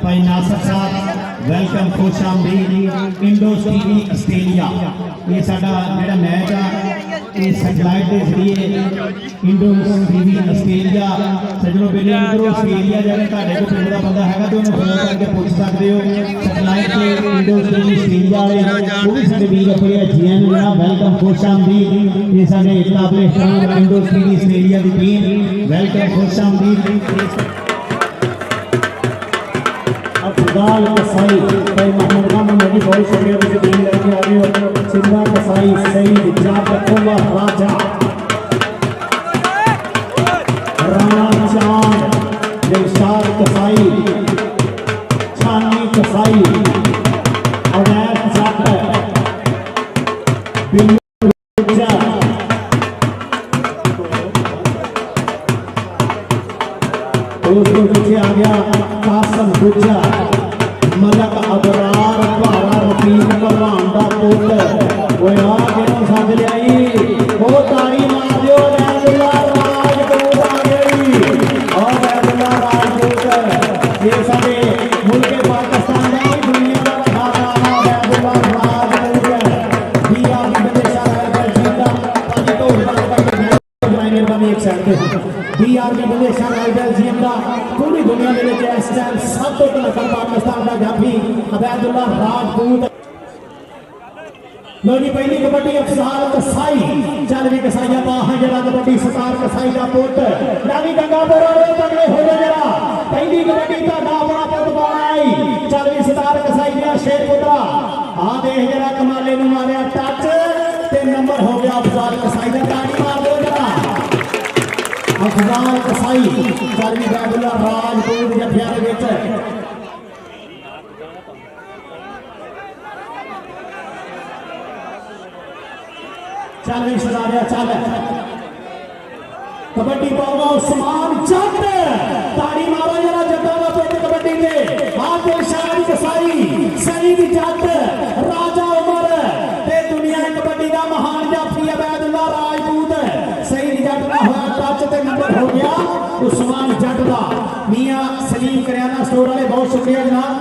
भाई नासिर साहब वेलकम खुश आमदीद इंडोज टीवी आस्ट्रेलिया। ये साडा जिहड़ा मैच आ ये सैटेलाइट के जरिए इंडोज टीवी आस्ट्रेलिया सजनों बेले इंडोज आस्ट्रेलिया जाने तुहाडे कोल पिंड दा बंदा हैगा तो उन्हें फोन करके पूछ सकते हो। सैटेलाइट के इंडोज टीवी आस्ट्रेलिया वाले वो भी साडे वीर अपने जीएन जनाब वेलकम खुश आमदीद। ये साडे काबिल इहतराम इंडोज टीवी आस्ट्रेलिया की टीम वेलकम खुश आमदीद। अफजाल कसाई भाई मोहम्मद खान मोदी बहुत शुक्रिया मुझे टीम लेके आ रही हो। सिंधा कसाई सईद जाफरुल्लाह राजा राणा चांद दिलशाद कसाई छानी कसाई अवैध जट उसके पीछे आ गया कासम गुज्जा मलक अबरार भारा रफीक भगवान का पुत्र वो आ गया सज लियाई वो ताड़ी मार दियो अबैदुल्ला राजपूत आ गई और अबैदुल्ला राजपूत ये सारे मुल्क पाकिस्तान का दुनिया का बड़ा नाम अबैदुल्ला राजपूत दिया विदेशा है जिंदा पानी तो मेहरबानी एक साइड पे बीआरबी विदेशा है बेल्जियम का पूरी दुनिया में इस टाइम सब तो नकल पाकिस्तान का जाफी अबैदुल्ला राजपूत। लो जी पहली कबड्डी अफजाल कसाई चल भी कसाइया पा है जरा कबड्डी सतार कसाई का पुत रानी गंगापुर और तगड़े हो गए जरा पहली कबड्डी का अपना पुत पाई चल भी सतार कसाई का शेर पुत्रा आ देख जरा कमाले ने मारिया टच ते नंबर हो गया अफजाल कसाई का ताड़ी मार दो जरा अफजाल कसाई चल भी अबैदुल्ला राजपूत जफिया के विच चल भी सजा गया चल कबड्डी पाऊंगा उस्मान जट ताड़ी मारो जरा जटा का पुत कबड्डी में आदिल शाह कसाई सईद जट राजा उमर ते दुनिया कबड्डी का महान जाफी अबैदुल्ला राजपूत सईद जट का होया टच ते नंबर हो गया उस्मान जट का। मियां सलीम करियाना स्टोर वाले बहुत शुक्रिया जनाब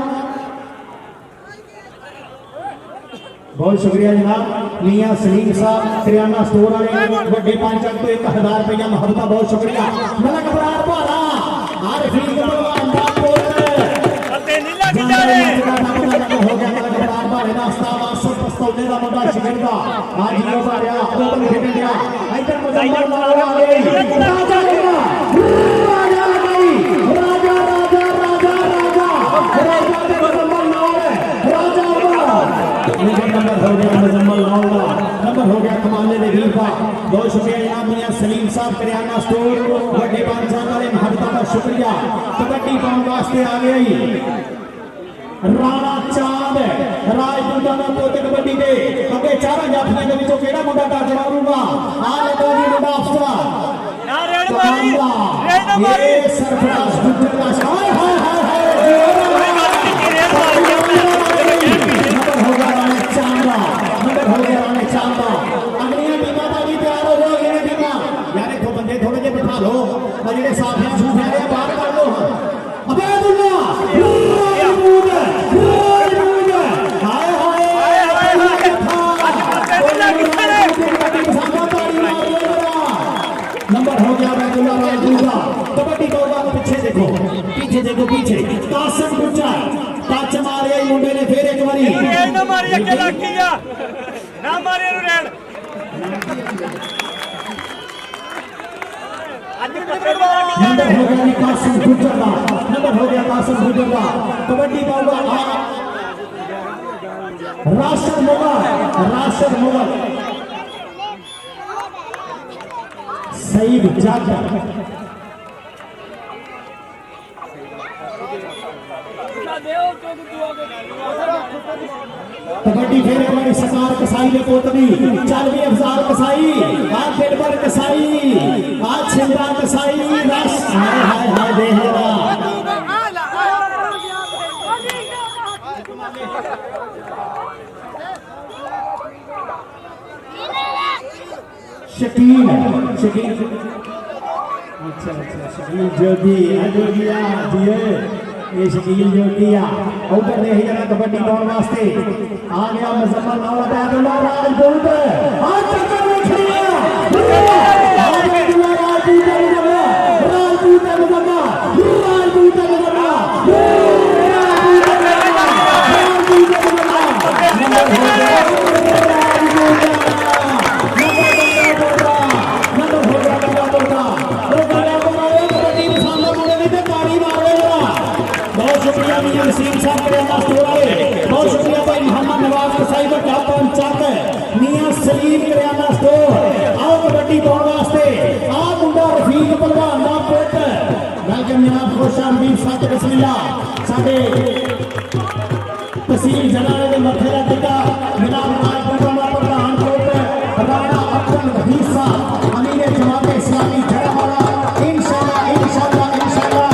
बहुत शुक्रिया जनाब मियां सलीम साहब करियाना स्टोर वाले बड़े पंचक तो 1000 रुपया मोहब्बत बहुत शुक्रिया। मलक अबरार भारा आरफी भगवान दा पुत्र अते नीला किनारे हो गया मलक अबरार भारे दा उस्ताद आसफ पस्तौले दा मुंडा शिगर दा आज यो भारिया ओपन खेल गया इधर मुजम्मल मारा आ गई राजा राजा राजा राजा राजा राजा राजा दे मुजम्मल नाम राजा नंबर हो गया मुजम्मल नाम नंबर हो गया कमाले दे वीर का बहुत शुक्रिया जनाब मियां सलीम साहब करियाना स्टोर बड़े बादशाह वाले मोहब्बत का शुक्रिया। कबड्डी पाउंड वास्ते आ गई राणा चांद राजपूतां दा पुत कबड्डी दे अगे चारों जाफियां दे विचों केड़ा मुंडा टच मारूगा आ लगा जी मुंडा अफसर ना रेड मारी ये सरफराज गुज्जर का हाय हाय हाय कबड्डी पीछे देखो पीछे देखो पीछे कासिम गुज्जा टच मारे मुंडे ने फिर एक बारी ना मारी अकेला किया ना मारे रेड नंबर हो गया कासिम गुज्जर का नंबर हो गया कासिम गुज्जर का कबड्डी पाऊंगा राशिद मुगल सईद जट कबड्डी फिर एक बार सतार कसाई ने पोतनी चल भी अफजाल कसाई आज दिलबर कसाई आज छिंदा कसाई रस हाय हाय हाय देख जरा शकील शकील अच्छा अच्छा शकील जोगी अजोगिया दिए ये शकील ज्योति उधर देख जरा कबड्डी पाने वास्ते आ गया मुजम्मल नौला बैदुल्ला राजपूत आज चक्कर में खड़िया आज बैदुल्ला राजपूत राजपूत राजपूत वसीम साहब करियाना स्टोर वाले बहुत शुक्रिया भाई मोहम्मद नवाज कसाई बड़ा पंचक मियां सलीम करियाना स्टोर आओ कबड्डी पाने वास्ते आ मुंडा रफीक पहलवान दा पुत वेलकम जनाब खुशामदीद सत बिस्मिल्लाह साडे तहसील जनाले दे मथे दा टिका जनाब राजपूत दा प्रधान पुत राणा अब्दुल हबीब साहब अमीर जमात इस्लामी जड़ावाला इंशाल्लाह इंशाल्लाह इंशाल्लाह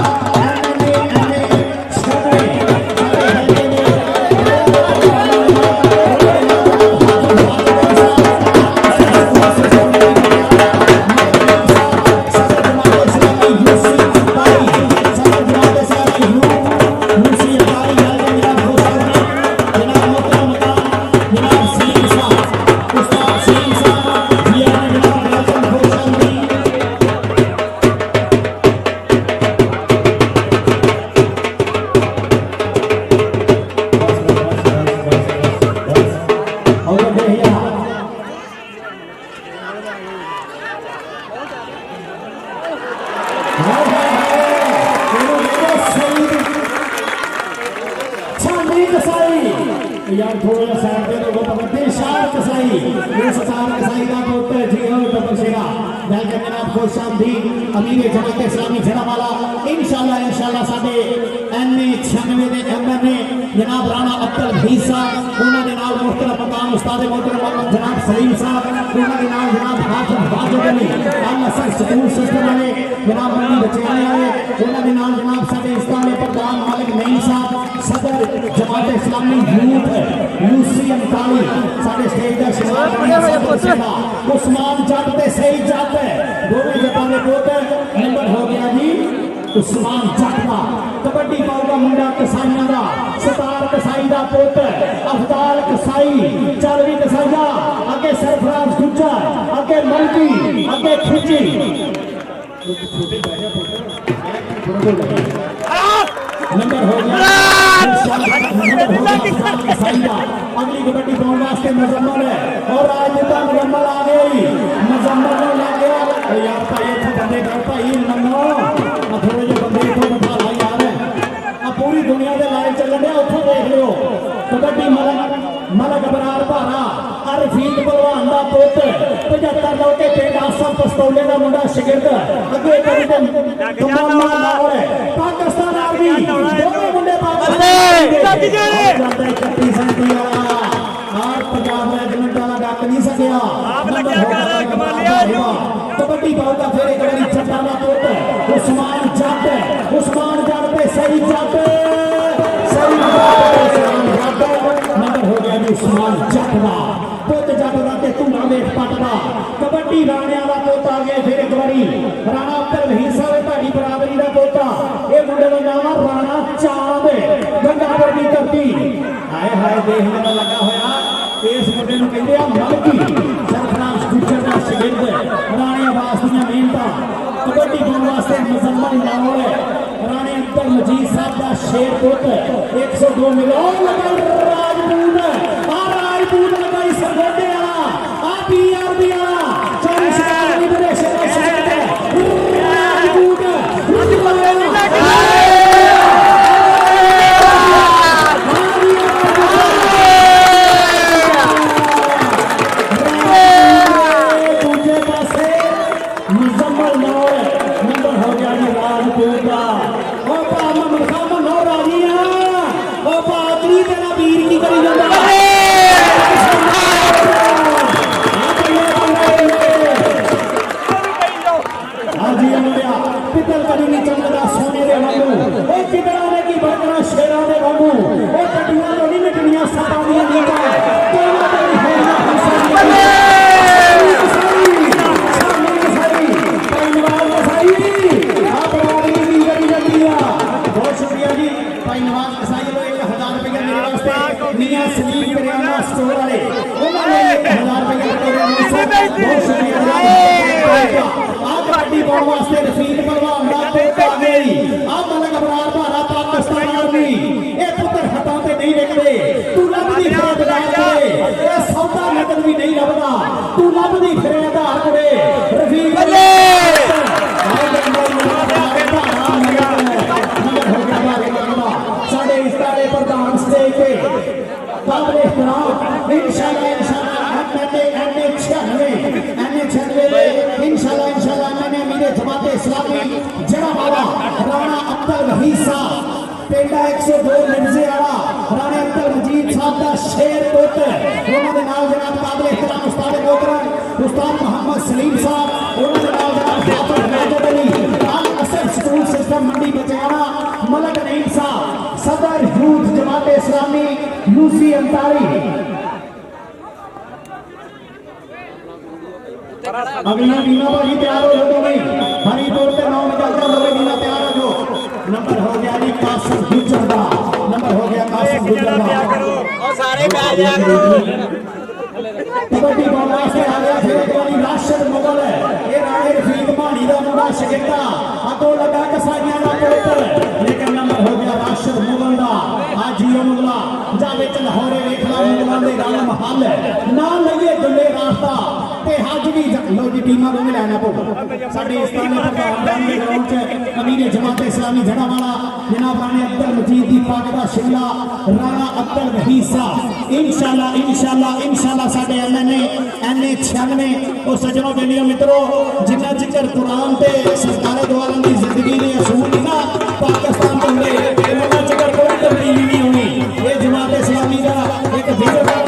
यार थोड़ा साइड पे लोगों को दिलशाद कसाई ये सतार कसाई का पुत्र जी हो तपसेरा वेलकम जनाब खुशामदीद अमीर जमात इस्लामी जड़ावाला इंशाल्लाह इंशाल्लाह साडे एनए 96 दे मेंबर ने जनाब राणा अब्दुल हबीब साहब उन्हां दे नाल मुहतरम मकाम उस्ताद मोहतरम जनाब सलीम साहब उन्हां दे नाल जनाब हाफिज वाजिद अली अल्लाह सर स्कूल सिस्टम वाले जनाब मंडी बचाने वाले उन्हां दे नाल जनाब साडे इस्लामी प्रधान मालिक नईम साहब सदर जमात इस्लामी यूथ यूसी 39 साडे स्टेज दा शिमार उस्मान जट ते सही जट दोनों जटां दे पुत नंबर हो गया जी उस्मान जट दा कबड्डी पाऊगा मुंडा कसाईयां दा सतार कसाई दा पुत अफदाल कसाई चलवी कसाईया अगे सरफराज गुज्जर अगे मलकी अगे खिची नंबर हो गया अगली कबड्डी पाने वास्ते मुजम्मल है और राजपूत मुजम्मल आ गई मुजम्मल ने लग गया यार भाई इतने बंदे कर भाई मनो थोड़े जो बंदे इतों बिठा ला यार पूरी दुनिया के लाइव चलन दिया उतो देख लो कबड्डी मलक बरार भारा रफीक पहलवान का पुत 75 लौटे पिंड आसा पस्तौले का मुंडा शिगिरद अगे पाकिस्तान आर्मी दोनों मुंडे पंजाब रेजिमेंट वाला डक नहीं सकिया कबड्डी पाऊगा फिर एक बार चट्टा का पुत उस्मान जट पे सही जट नंबर हो गया जी उस्मान जट का पुत जट का धूना वेख पट का कबड्डी राणे का पुत आ गया फिर एक बारी राणा अब्दुल हबीब साहब ढाडी बराबरी का पोता ये मुंडे का नाम है राणा चांद गंगापुर की धरती हाय हाय देखने का लगा होया इस मुंडे को कहते हैं मलकी सरफराज गुज्जर का शिगिरद राणे आवास दियां मेहनतां कबड्डी पाने वास्ते मुजम्मल लाहौर राणे अब्दुल मजीद साहब का शेर पुत 102 मिलियन राजपूत लगाई सरगोडे वाला आ पीआरबी वाला 40 बड़े भाई नवाज कसाई लो 1000 रुपया मेरे वास्ते मियां सलीम करियाना स्टोर वाले उन्होंने 1000 रुपया बहुत शुक्रिया आ कबड्डी पाउण वास्ते रफीक पहलवान दा पेट आ गई आ मलक अबरार भारा पाकिस्तान आर्मी ए पुत्र हटाते नहीं निकले तू लभदी फिरे बजाय करे ए सौदा नकद भी नहीं लभदा तू लभदी फिरे आधार करे रफीक बल्ले साढ़े इस्तारे प्रधान स्टेज पे काबिल इहतराम इंशाल्लाह एनए 96 इंशाल्लाह मैंने मेरे जमाते इस्लामी जनावाला राणा अब्दुल वहीद साहब पेंडा 102 मिर्जे वाला राणा अब्दुल मजीद साहब का शेर पुत्र उन्होंने नाल जनाब काबिल इहतराम उस्ताद मोहतरम उस्ताद मोहम्मद सलीम साहब उन्होंने नाल जनाब हाफिज माजिद अली अल असर स्कूल सिस्टम मंडी बचाना मलक नईम साहब सदर यूथ जमात इस्लामी यूसी अंतारी अगला बीना भाई तैयार हो तो नहीं हरी तौर पे 9 निकलता होवे बीना तैयार हो जो नंबर हो गया जी कासिम गुजर दा नंबर हो गया कासिम गुजर दा और सारे बैठ जा करो कबड्डी बॉल से आ गया फिर एक बारी राशिद मुगल है ये राणे रफीक मानी दा मुंडा शगिरदा अगो लगा कसाईयां दा पुत्र लेकिन नंबर हो गया राशिद मुगल दा आज जियो मुगला जा विच लाहौरे वेख ला मुगलां दे गल महल ना लईए दुल्ले रास्ता ते हाजरी लो जी टीमां दोवें लैना पो साडे इस्ताने प्रधान दे ग्राउंड च अमीर जमात इस्लामी जड़ावाला जनाब राणे अब्दुल मजीद दी पाक दा शिमला राणा अब्दुल वहीद साहब इंशाल्लाह साडे एनए 96 ओ सजनों बेलियों मित्रों जिन्ना जिक्र कुरान ते सरकारे दो आलम दी जिंदगी दे असूल ना पाकिस्तान तो हुए उन्ना जिक्र कोई तब्दीली नहीं होनी ये जमात इस्लामी दा एक विजन है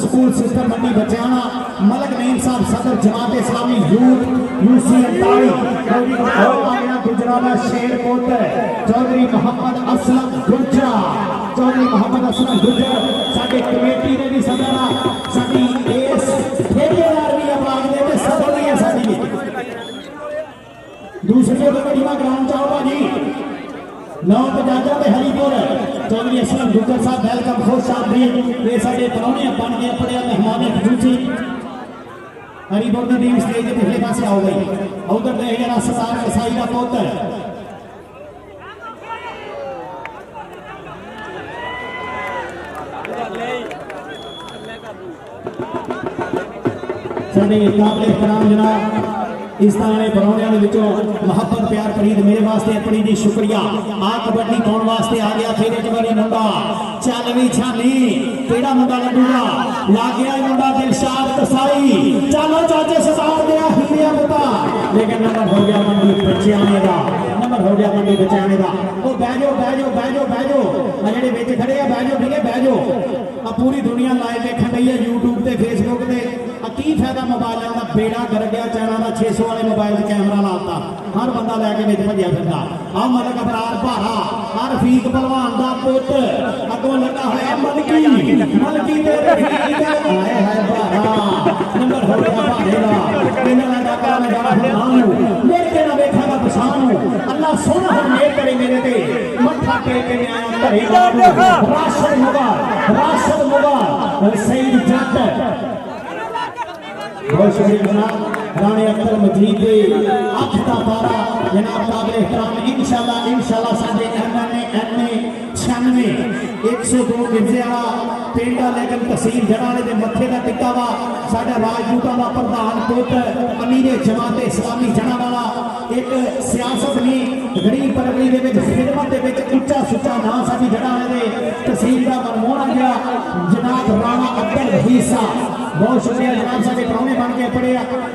स्कूल सिस्टम मंडी बचाना मलक नईम साहब सदर जमात इस्लामी यूथ यूसी अंतारी गुजरात शेर पुत्र चौधरी मोहम्मद असलम गुर्जर साडे कमेटी ने भी सदरा साडी इस ठेकेदार भी आवाज दे ते सदर दी साडी दूसरे कमेटी में ग्राउंड चाहो भाजी नौ पजाजा ते हरीपुर चौधरी असलम गुर्जर साहब वेलकम खुश आमदीद ये साडे परौने बन गए अपने मेहमान खसूसी हरीपुर की टीम स्टेज के पिछले पासे आओ गई उधर दे जरा सरदार कसाई का पुत्र साडे काबिल इहतराम जनाब इस तरह परौनिया मुहब्बत प्यार प्रीत मेरे वास्ते अपनी जी शुक्रिया आ कबड्डी पाउण वास्ते आ गया फिर एक बारी मुंडा चल भी छानी केड़ा मुंडा लड्डूगा ला गया मुंडा दिलशाद कसाई चलो चाचे सरदार गया हीरिया मुंडा लेकिन नंबर हो गया मंडी बचाने का नंबर हो गया मंडी बचाने का वो बह जाओ जेडे विच खड़े आ बह जाओ आ पूरी दुनिया लाइव देखण रही है यूट्यूब ते फेसबुक ते की फायदा मोबाइलों का बेड़ा कर गया चैनल का 600 वाले मोबाइल कैमरा लाता हर बंदा लैके विच भजया फिरदा आ मलक अबरार भारा आ रफीक पहलवान दा पुत्र अगों लगा होया मलकी ते रफीक आए है भारा नंबर हो गया भारे दा इन्हां दा काम जाना मेरे ना वेखागा पछाण अल्लाह सोना हो मेर करे मेरे ते मत्था टेक के आया घरे राशिद मुबारक सईद जट बहुत शुक्रिया जनाब राणे अब्दुल मजीद दे अख दा तारा जनाब काबिल इहतराम इंशाल्लाह साडे एनए 96 102 गिरजे वाला पेंडा लेकिन तहसील जड़ाले दे मथे दा टिक्का वा साडा राजपूतां दा प्रधान पुत्र अमीर जमात इस्लामी जड़ा वाला एक सियासत नहीं गरीब परगली दे विच खिदमत दे विच उच्चा सुच्चा नाम साडी जड़ा दे तहसील का मनमोहन गया जनाब राणा अब्दुल रहीस साहब बहुत शुक्रिया जनाब साडे प्राहुणे बन के पढ़े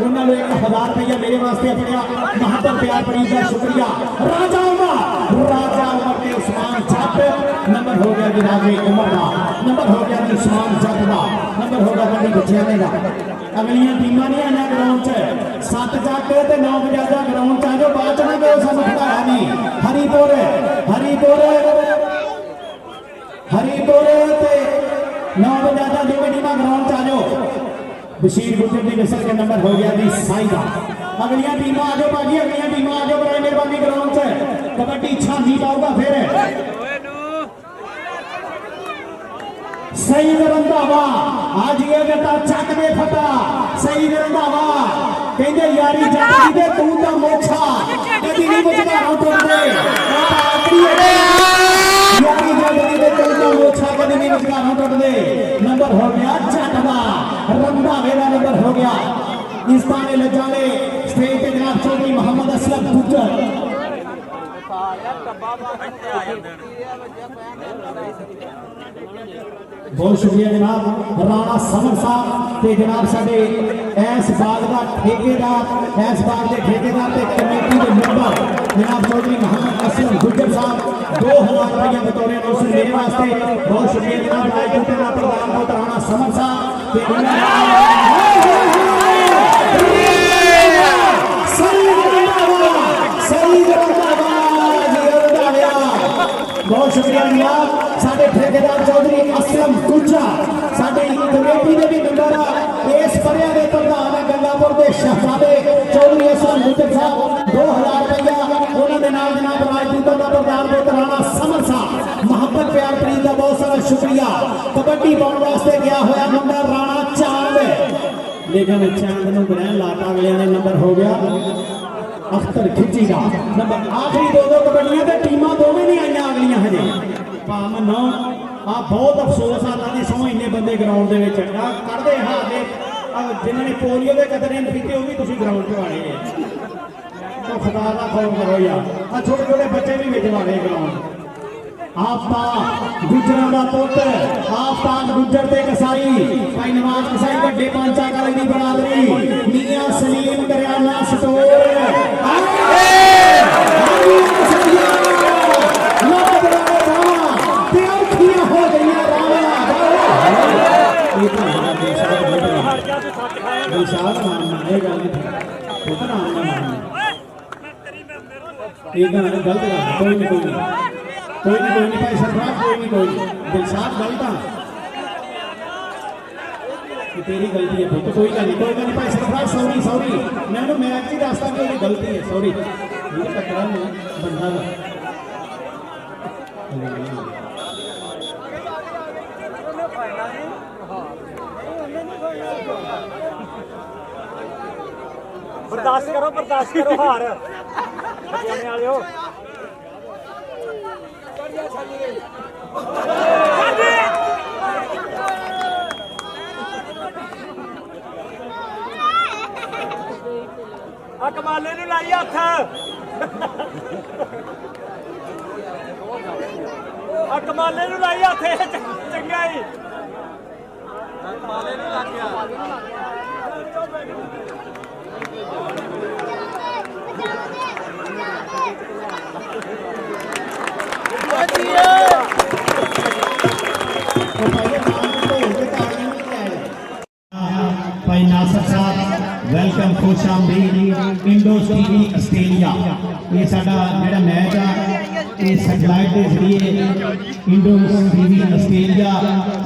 उन्होंने 1000 रुपया मेरे वास्ते पढ़िया महत्व प्यार पड़ी का शुक्रिया राजा उमर के उस्मान जट नंबर हो गया जी राजे उमर का नंबर हो गया जी उस्मान जट का नंबर हो गया कभी बच्चियां का अगलियां टीमां नहीं आना ग्राउंड च 7 जट ते 9 बजाजा ग्राउंड च जो बाद च ना गए सानू खड़ाया नहीं हरीपुर ते 9 बजाजा दोवें टीमां ग्राउंड च आ जाओ बशीर गुजर की नस्ल के नंबर हो गया जी साइदा अगलियां टीमां आ जाओ भाजी अगलियां टीमां आ जाओ बड़ी मेहरबानी ग्राउंड च कबड्डी छांदी पाऊगा फिर सही रंधावा आज ये बेटा चक दे फटा सही रंधावा कहंदे यारी जट दे तू दा मोछा कदी नहीं मुझदा टुटदे आखरी यारी जट दे तू दा मोछा कदी नहीं मुझदा टुटदे नंबर हो गया चटवा रंधावे दा नंबर हो गया इस ताने लजाले स्टेज पे जनाब चौधरी मोहम्मद असलम गुज्जर बहुत शुक्रिया जनाब राणा समर साहब ते जनाब साडे ऐस बाग का ठेकेदार ऐस बाग के ठेकेदार ते कमेटी के मेंबर जनाब चौधरी मोहम्मद असलम गुज्जर साहब 2000 रुपया बतौर नौसर मेरे वास्ते बहुत शुक्रिया जनाब राजपूत का प्रधान को राणा समर साहब ते बहुत शुक्रिया जनाब साडे ठेकेदार चौधरी असलम गुज्जर साडे कमेटी के भी मेंबर इस पर्या के प्रधान गंगापुर के शहजादे चौधरी असलम गुज्जर साहब 2000 रुपया उन्होंने नाम जनाब राजपूतों का प्रधान राणा समर साहब मोहब्बत प्यार प्रीत का बहुत सारा शुक्रिया कबड्डी पाने वास्ते गया होया मुंडा राणा चांद लेकिन चांद नूं ग्रहण लाता अगलियां ने नंबर हो गया अख्तर खिची का नंबर आखिरी दो कबड्डियां ते टीमां दोवें नहीं आईयां अगलियां हजे भाव नौ आ बहुत अफसोस आता जी सौ इन्ने बंदे ग्राउंड दे विच कढ़दे हारे जिन्होंने पोलियो के कतरे नहीं पीते वो भी तुसीं ग्राउंड च आने तो खुदा का खौफ करो यार आ छोटे छोटे बच्चे भी विच वाले ग्राउंड आफ्ताब गुजरां दा पुत्त आफ्ताब गुजर ते कसाई भाई नवाज कसाई वड्डे पांचा कले दी बरादरी मियां सलीम करियाना स्टोर गलत कोई नहीं भाई सरफराज कोई नहीं दिलशाद गलत तेरी गलती है पुत कोई गल नहीं भाई सरफराज सॉरी मैं मैच ही दसता कि गलती है सॉरी टकरा बंदा बर्दाश्त करो हार बचाने वाले हो कमाले नूं लाई हथ कमाले नूं लाई हथ चंगा ही कमाले नूं लग गया भाई नासर साहब वेलकम खुश आमदीद इंडोज टीवी आस्ट्रेलिया ये साडा जेड़ा मैच आ ये सैटेलाइट के जरिए इंडोज टीवी आस्ट्रेलिया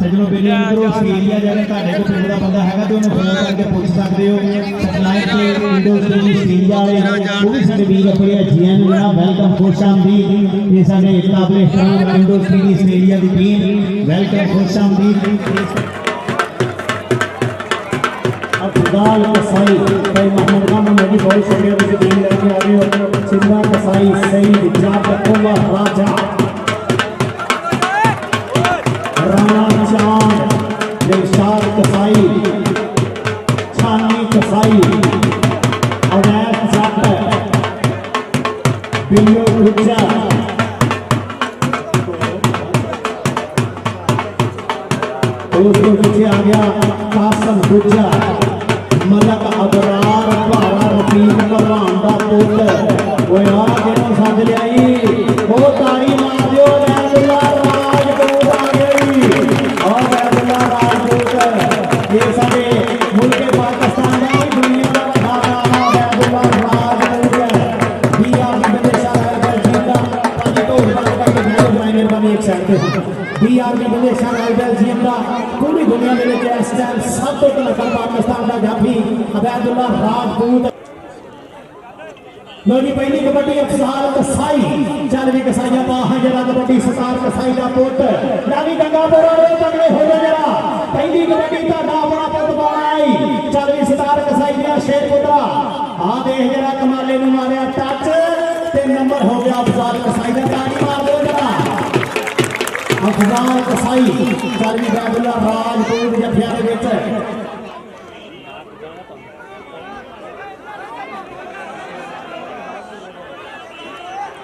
सजनों पहले इंडोज आस्ट्रेलिया जाने ਤੁਹਾਡੇ को पिंड का बंदा है तो उन्हें फोन करके पूछ सकते हो सैटेलाइट के इंडोज टीवी आस्ट्रेलिया वाले वो भी साडे वीर अपने जीएन जनाब वेलकम खुश आमदीद ये साडे काबिल एहतराम इंडोज टीवी आस्ट्रेलिया की टीम वेलकम खुश आमदीद अफगान कसाई भाई मोहम्मद खान मेरी बहुत शुक्रिया मुझे टीम लेके आ रही हो सिंधा कसाई सईद जाफरुल्लाह राजा राणा चांद दिलशाद कसाई छानी कसाई अवैध जट पिल्लो गुज्जा उसके पीछे आ गया कासम गुज्जा मलक अबरार भारा रफीक भलवान दा पुत ओए आ केनो सज लियाई ओ ताड़ी मार दियो वैदुल्ला राजपूत आ गई ओ वैदुल्ला राजपूत ये साडे मुल्क पाकिस्तान दा दुनिया दा बड़ा नाम वैदुल्ला राजपूत बीआर विदेशा राइफल जिंदा पाजी तो बाकी वीडियो बनाने वाली एक साइड पे बीआर विदेशा राइफल जिंदा पूरी दुनिया में इस टाइम सब तो तलकर पाकिस्तान का जाफी अबैदुल्ला राजपूत लो जी पहली कबड्डी अफसार कसाई चल भी कसाइया पा है जरा कबड्डी सतार कसाई का पुत नावी गंगा बोरो तगड़े हो जा जरा पहली कबड्डी ता अपना पुत बनाई चल भी सतार कसाई दिया शेर पुत्रा आ देख जरा कमाले नु मारिया टच ते नंबर हो गया अफसार कसाई का ताड़ी मार दो जरा अफजाल कसाई चल भी अबैदुल्ला राजपूत जफिया दे विच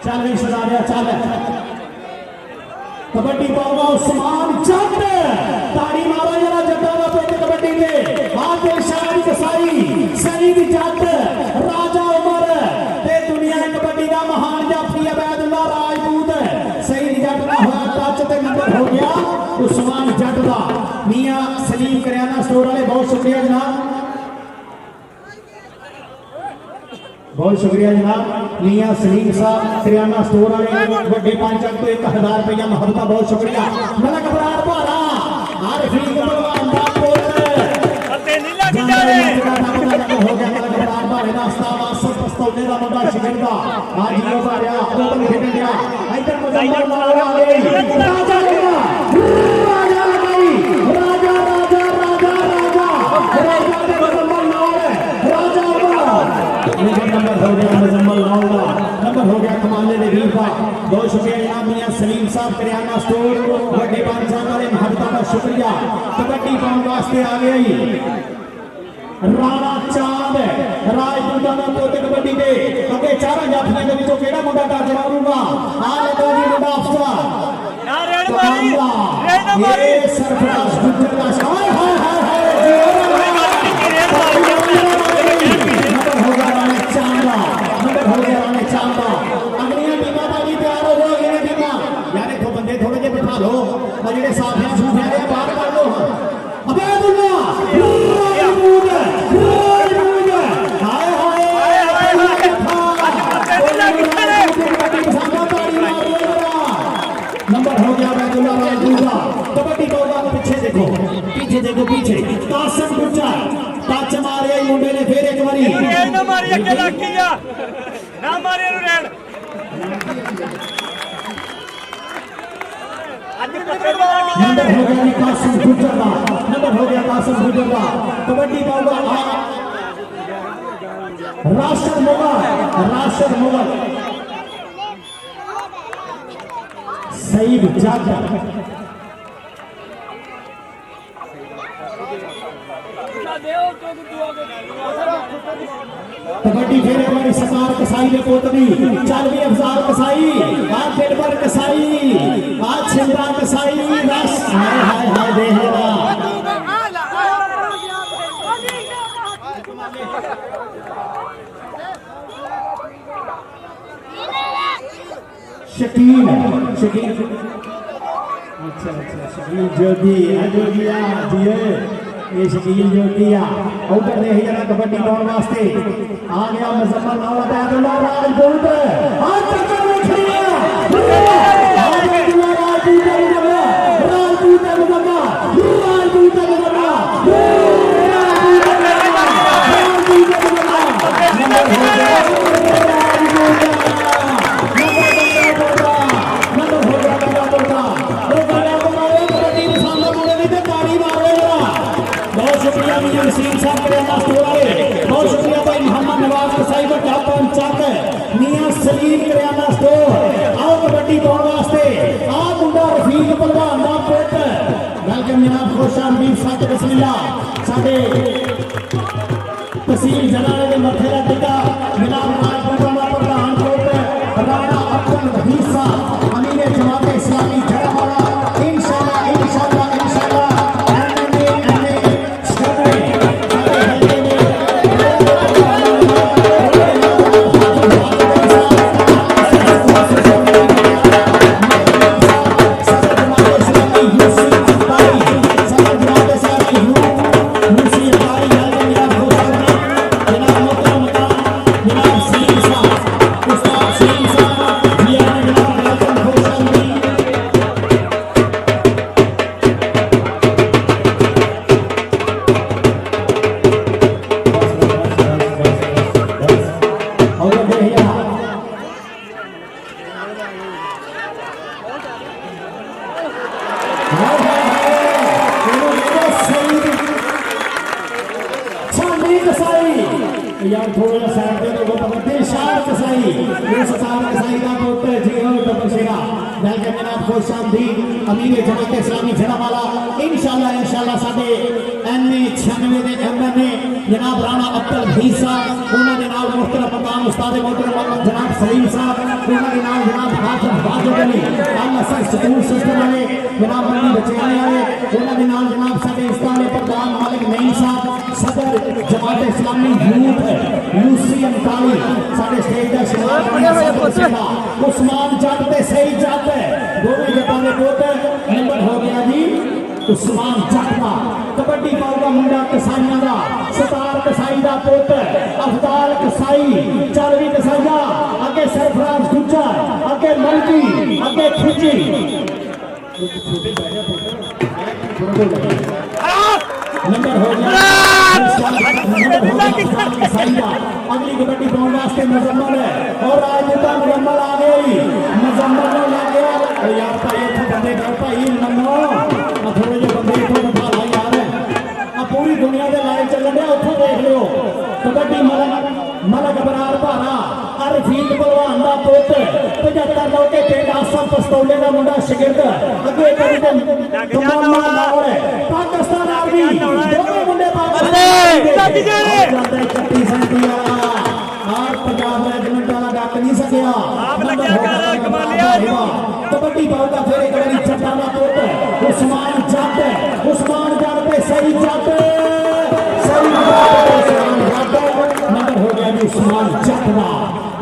चल भी सजा दिया चल कबड्डी पाऊंगा उस्मान जट ताड़ी मारो जरा जट्टा का पुत कबड्डी के आदिल शाह कसाई सईद जट राजा उमर ते दुनिया कबड्डी का महान जाफी अबैदुल्ला राजपूत सईद जट का हुआ टच ते नंबर हो गया उस्मान जट का मियां सलीम करियाना स्टोर वाले बहुत शुक्रिया जनाब बहुत शुक्रिया जनाब मियां सलीम साहब करियाना स्टोर वाले बड़े पंचक तो 1000 रुपया महबता बहुत शुक्रिया मलक बरार भारा आरफीक भलवान दा पुत अते नहीं लग जाए हो गया मलक बरार भारे दा उस्ताद सब पस्तौले दा मुंडा शिकंदा आज यो भारिया ओपन खेल गया इधर मुजम्मल लाल आ गई राजा गया राजा गई राजा राजा राजा राजा राजा दे मुजम्मल लाल राजा नंबर हो गया मुजम्मल लाल का नंबर हो गया कमाले दे वीर का बहुत शुक्रिया जनाब मियां सलीम साहब करियाना स्टोर बड़े पंचायत वाले महबता का शुक्रिया कबड्डी पाउन वास्ते आ गई राणा चांद राजपूतां दा पुत कबड्डी दे अगे चारों जाफियां दे विचों केड़ा मुंडा टच मारूगा आ ले जी मुंडा अफसर ना रेड मारी ये सरफराज गुज्जर का हाय हाय हाय ਜਿਹੜੇ ਸਾਥੀਆਂ ਸੂਫਿਆਂ ਦੇ ਬਾਹਰ ਕਰ ਲੋ ਅਬੈਦੁੱਲਾ ਹਾਏ ਹਾਏ नंबर हो गया अबैदुल्ला राजपूत कबड्डी का पीछे देखो पीछे कासिम गुज्जा टच मारे मुंडे ने फिर एक बारी ना मारी अकेला किया ना मारे रेड नंबर हो गया कासिम गुज्जर का नंबर हो गया कासिम गुज्जर का कबड्डी का राशिद मुगल सईद जट कबड्डी फिर एक बार सरकार कसाई ने पोतनी चल भी अफजाल कसाई आज दिलबर कसाई आज छिंदा कसाई रस हाय हाय हाय देख लेना शकील अच्छा शकील जोगिया जिए ये शकील जोगिया उधर देख जरा कबड्डी पाउन वास्ते आ गया मुजम्मल लाल अबैदुल्ला राजपूत आज टक्कर में खड़िया अबैदुल्ला राजपूत बहुत शुक्रिया भाई मोहम्मद नवाज कसाई बड़ा पंचक मियां सलीम करियाना स्टोर आओ कबड्डी पाउन वास्ते आ मुंडा रफीक भलवान दा पुत वेलकम जनाब खुशामदीद सच बिस्मिल्लाह साडे तहसील जलाले दे मथे दा टिका जनाब राजपूतां दा प्रधान पुत कसाई यार थोड़ा साइड दे दो तो दिलशाद कसाई ये सतार कसाई का पुत्र जी हो तो बसेगा वेलकम जनाब खुश आमदीद अमीर जमात इस्लामी जड़ावाला इंशाल्लाह साडे एमए 96 दे एमए ने जनाब राणा अब्दुल हमीद साहब उन्हां दे नाल मुहतरम मकाम उस्ताद मोहतरम जनाब सलीम साहब उन्हां दे नाल जनाब हाफिज वाजिद अली अल असर स्कूल सिस्टम वाले जनाब मंडी बचाने वाले उन्हां दे नाल जनाब साडे इस्ताद प्रधान मालिक नईम साहब सदर जमात इस्लामी यूथ यूसी अंताली साडे स्टेज दा शिमार उस्मान जट ते सही जट दोवें जटां दे पुत्र नंबर हो गया जी उस्मान जट का कबड्डी पाओ का मुंडा कसाईयां का सतार कसाई का पुत्र अफदाल कसाई चालवी कसाईया अगे सरफराज गुज्जर अगे मलकी अगे खिची नंबर हो गया कसाईया अगली कबड्डी पाने वास्ते मुजम्मल है और राजनेता मुजम्मल आ गई मुजम्मल ने लग गया यार भाई इतने बंदे कर भाई नमो थोड़े जो बंदे इतों बिठा ला यार पूरी दुनिया के लाइव चलन दिया उतो देख लियो कबड्डी मलक बरार भारा अरफीत भलवान का पुत्र 75 लोके पिंड आसम पस्तौले का मुंडा शगिर्द अगे पाकिस्तान आर्मी दोनों मुंडे पंजाब रेजिमेंट वाला डक नहीं सकिया कबड्डी पाऊगा फिर एक बार चट्टा का पुत्र उस्मान जट पे सही जट नंबर हो गया उस्मान जट का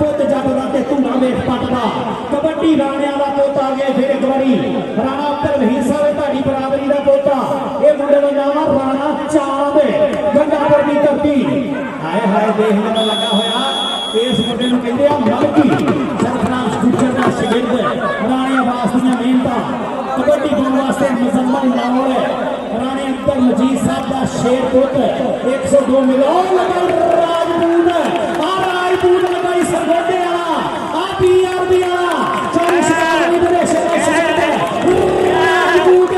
पुत जट का ते तू वेख पट का कबड्डी राणिया का पुत आ गया फिर एक बारी राणा अब्दुल हमीद साहब ढाडी बरादरी का पोता ये मुंडे का नाम है राणा चांद गंगापुर की धरती हाय हाय देखने का लगा होया इस मुंडे को कहते हैं मलकी सरफराज गुज्जर का शगिर्द राणे आवास दी मेहनत कबड्डी पाने वास्ते मुजम्मल नाल राणे अब्दुल मजीद साहब का शेर पुत्र 102 मिलियन लगा राजपूत राजपूत लगा इस गोडे वाला आ पीआरबी वाला 40 आदमी विदेश में शहीद राजपूत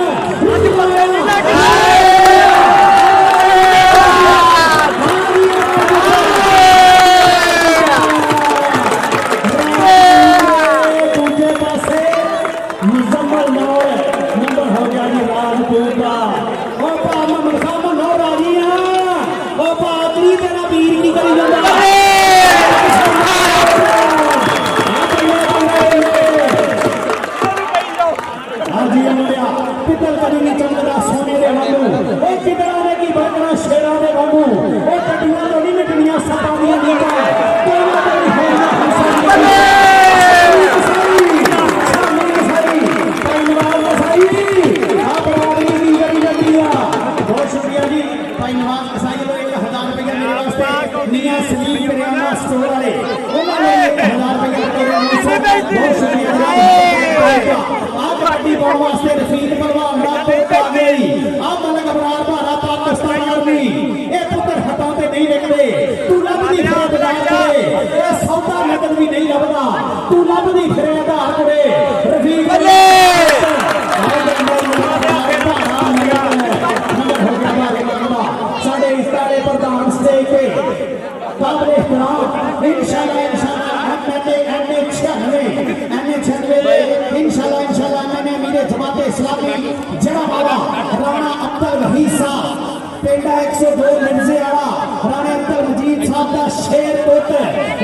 पेंडा 102 मिर्जे वाला राणे अब्दुल मजीद साहब का शेर पुत्र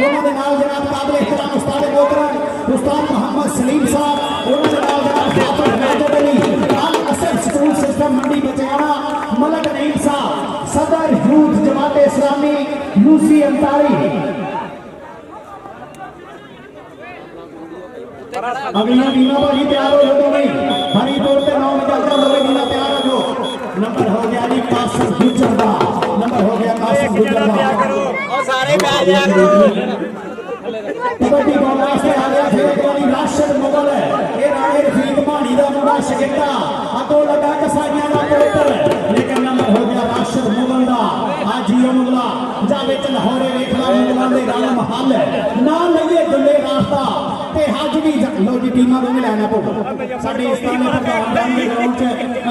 उन्होंने नाल जनाब काबिल इहतराम उस्ताद मोहतरम उस्ताद मोहम्मद सलीम साहब उन्होंने नाल जनाब हाफिज वाजिद अली अल असर स्कूल सिस्टम मंडी बचाना मलक नईम साहब सदर यूथ जमात इस्लामी यूसी अंतारी अगला बीना भाई तैयार हो जाओ नहीं हरी तौर पे 9 निकलता है बीना तैयार हो जाओ नंबर हो गया जी कासिम गुज्जर का नंबर हो गया कासिम गुज्जर का और सारे पे आ जाया करो कबड्डी बॉल वास्ते आ गया फिर एक बारी राशिद मुगल है ये राणे रफीक मानी दा मुंडा शगिर्दा अतो लगा कसाईयां दा पुत्र लेकिन नंबर हो गया राशिद मुगल दा आज ही मुगला जा विच लाहौरे वेखला मुगलां दे गल महल ना लईए दुल्ले रास्ता ते हज भी लो जी टीमां दोवें लैना पਊ साडे इस्तानी प्रधान ग्राउंड च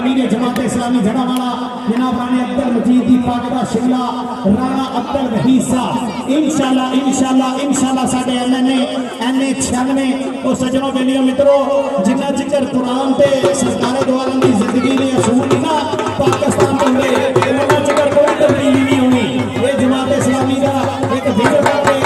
अमीर जमात इस्लामी जड़ावाला जनाब राणे अब्दुल मजीद दी का शिमला राणा अब्दुल रहीस साहब इंशाल्लाह साडे एमएनए 96 और सज्जनों बेलियो मित्रों जिन्ना जिक्र कुरान ते सरकारे द्वारा की जिंदगी ने असूल ना पाकिस्तान तो हुए उन्ना जिक्र कोई तब्दीली नहीं होनी। ये जमात इस्लामी का एक जिक्र करके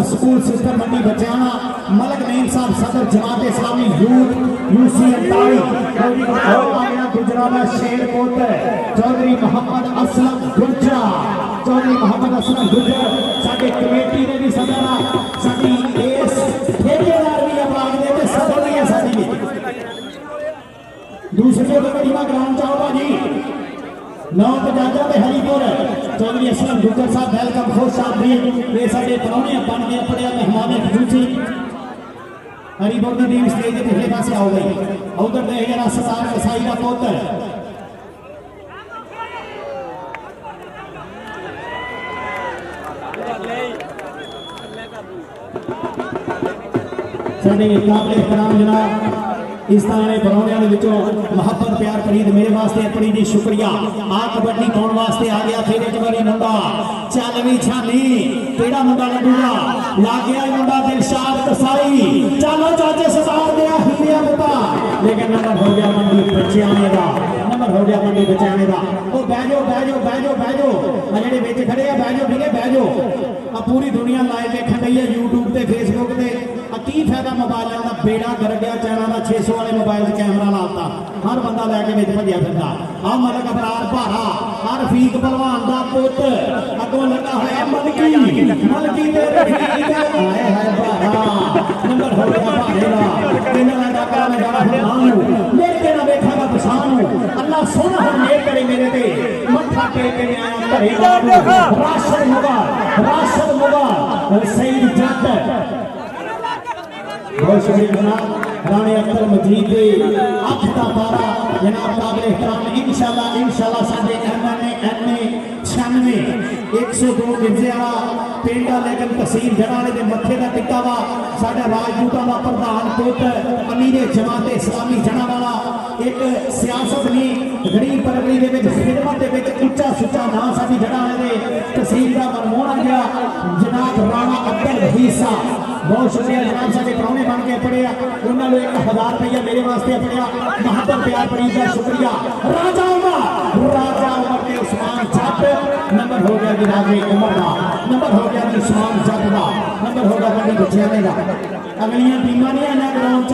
स्कूल सिस्टर मंडी बचाना मलक नईम साहब सदर जमात इस्लामी यूथ यूसी 48 गुजराना शेर पोतर चौधरी मोहम्मद असलम गुर्जर साडे कमेटी ने भी सदर साडी इस ठेकेदार भी आवाज दे ते सदर भी है साडी दूसरे कमेटी में ग्राउंड चाहो भाजी 9 पजाजा ते हरीपुर चौधरी असलम गुर्जर साहब वेलकम खुश साहब भी ये साडे परौने बन के पड़िया मेहमान खसूसी हरीपुर की टीम स्टेज के पिछले पासे आओ गई उधर देख जरा सरदार कसाई का पुत्र साडे काबिल एहतराम जनाब इस तरह परौनिया मुहब्बत प्यार प्रीत मेरे वास्ते अपनी जी शुक्रिया आ कबड्डी पाने वास्ते आ गया फिर एक बारी मुंडा चल भी छानी केड़ा मुंडा लगूगा ला गया मुंडा दिलशाद कसाई चलो चाचे सरदार दे हिलिया पुता लेकिन नंबर हो गया मंडी बचाने दा नंबर हो गया मंडी बचाने दा ओ बह जाओ जेडे विच खड़े आ बह जाओ आ पूरी दुनिया लाइव देखण रही है यूट्यूब ते फेसबुक ते की फायदा मोबाइलों का बेड़ा कर गया चैनल का 600 वाले मोबाइल से कैमरा लाता हर बंदा लैके बिच भजया फिरदा आ मलक अबरार भारा आ रफीक पहलवान दा पुत अगों लगा होया मलकी ते रफीक आए हाय भारा नंबर हो गया भारे दा तीन लगा कर लगा हुन लेके ना देखा पछान अल्लाह सोना हम मेर करे मेरे ते मत्था टेक के आया घरे राशद मुबारक सईद जट बहुत शुक्रिया जनाब राणे अख्तर मजीद अख का तारा जनाब काबिल एहतराम इंशाल्लाह साडे एमएनए 96 102 मिर्जे वाला पिंड लेकिन तहसील जड़ाले के मथे का टिक्का वा साडा राजपूतां दा प्रधान पुत्र अमीर जमात इस्लामी जड़ा वाला एक सियासत नहीं गरीब परगरी दे विच खिदमत दे विच उच्चा सुच्चा नाम साडी जड़ाले दे तहसील दा मनमोहन गया जनाब राणा अब्दुल रहीस साहब बहुत शुक्रिया जनाब साडे परौने बन के पड़िया उन्होंने 1000 रुपया मेरे वास्ते पड़िया मुहब्बत प्यार प्रीत का शुक्रिया राजा उमर के उस्मान जट नंबर हो गया जी राजे उमर का नंबर हो गया जी उस्मान जट का नंबर हो गया मंडी बचाने का अगलियां टीमां नहीं आना ग्राउंड च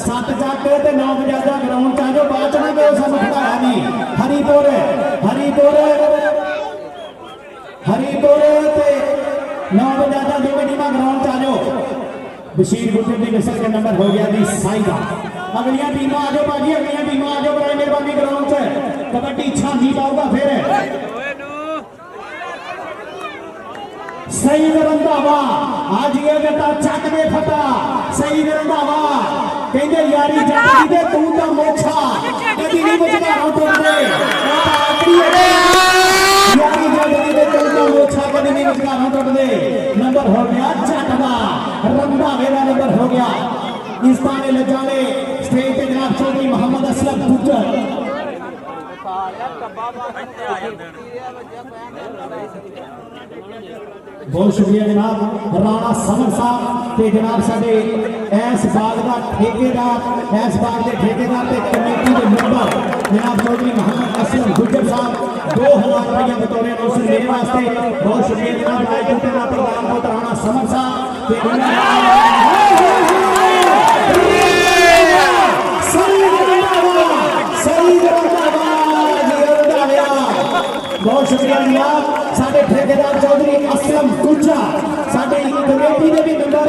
7 जट ते 9 बजाजा ग्राउंड च आ जाओ बाद च ना गए सानू खड़ाया नहीं हरीपुर ते 9 बजाजा दो टीमां ग्राउंड च आ जाओ बशीर गुर्जर की नस्ल का नंबर हो गया जी साई का अगलियां टीमां आ जाओ भाजी अगलियां टीमां आ जाओ बड़े मेहरबानी ग्राउंड च कबड्डी छानी पाऊगा फिर सईद रंधावा आज ये बेटा चक दे फटा सईद रंधावा कहंदे यारी जट्टी दे तू ता मोछा कदी नहीं मुझकारों तोड़दे आखरी यारी जट्टी दे तू ता मोछा कदी नहीं मुझकारों तोड़दे नंबर हो गया जट दा रंधावे दा नंबर हो गया इस ताने लजाले स्टेज पे जनाब चौधरी मोहम्मद असलम गुर्जर बहुत शुक्रिया जनाब राणा समर साहब ते जनाब साडे इस बाग का ठेकेदार इस बाग के ठेकेदार ते कमेटी के मेंबर जनाब चौधरी मोहम्मद असलम गुर्जर साहब 2000 रुपया बतौर नौसर मेरे वास्ते बहुत शुक्रिया जनाब राजपूत का प्रधान पुत्र राणा समर साहब बहुत शुक्रिया जनाब साडे ठेकेदार चौधरी असलम गुर्जर साडे कमेटी के भी मेंबर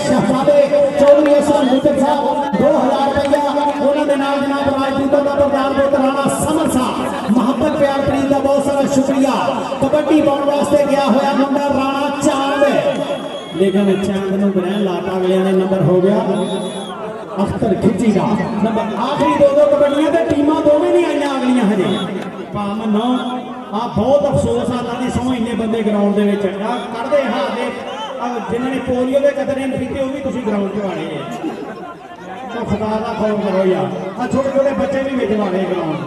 शहजादे चौधरी हसन गुजर साहब 2000 रुपया उन्होंने नाल जनाब राजपूतों का प्रधान पुत्र राणा समर साहब मोहब्बत प्यार प्रीत का बहुत सारा शुक्रिया। कबड्डी पाने वास्ते गया होया मुंडा राणा चांद लेकिन चांद नूं ग्रहण लाता अगलियां ने नंबर हो गया अख्तर खिची का नंबर आखिरी दो कबड्डियां ते टीमां दोवें नहीं आईयां अगलियां हजे भावन आ बहुत अफसोस आता दी सौ इन्ने बंदे ग्राउंड दे विच कढ़दे हारदे जिन्हां ने पोलियो दे कतरे नहीं पीते वो भी तुसीं ग्राउंड च आने तो खुदा दा खौफ करो यार आ छोटे छोटे बच्चे भी विच वाले ग्राउंड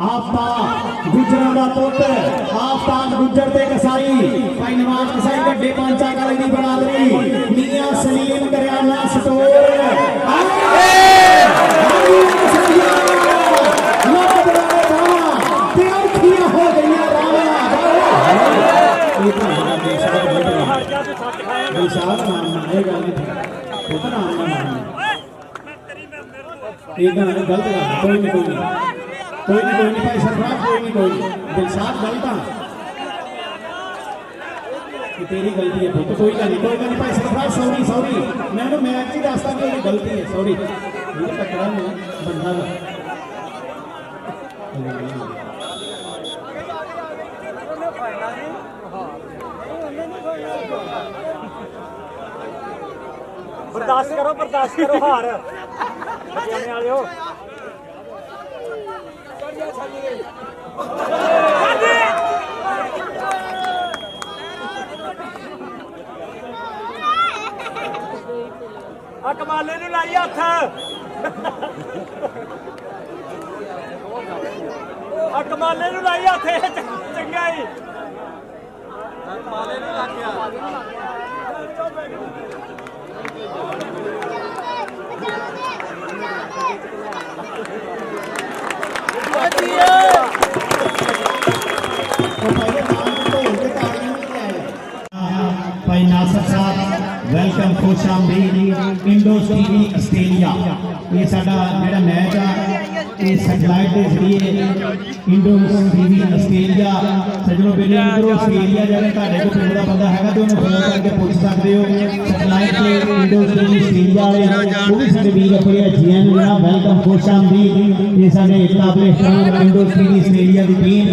आफ्ताब गुजरां दा पुत्त आफ्ताब गुजर ते कसाई भाई नवाज कसाई वड्डे पांचा कले दी बरादरी मियां सलीम करियाना स्टोर भाई सरफराज कोई नहीं दिलशाद गलत तेरी गलती है पुत कोई नहीं भाई सरफराज सॉरी मैं मैच ही दसदा कि गलती है सॉरी टकरा बंदा बर्दाश्त करो हार जाने वाले हो कमाले नूं लाई हथ कमाले नूं लाई हथ चंगा ही कमाले नूं लग गया भाई नासर साहब वेलकम खुशामदीद इंडोज टीवी आस्ट्रेलिया ये साडा जेड़ा मैच आ ये सैटेलाइट के जरिए इंडोज टीवी आस्ट्रेलिया सजनों बेले इंडो आस्ट्रेलिया जाने तुहाडे कोल पिंड दा बंदा हैगा ते उन्हें फोन करके पूछ सकते हो सैटेलाइट के इंडोज टीवी आस्ट्रेलिया वाले वो भी साडे वीर अपने जीएन जनाब वेलकम खुशामदीद ये साडे काबिल एहतराम इंडोज टीवी आस्ट्रेलिया दी टीम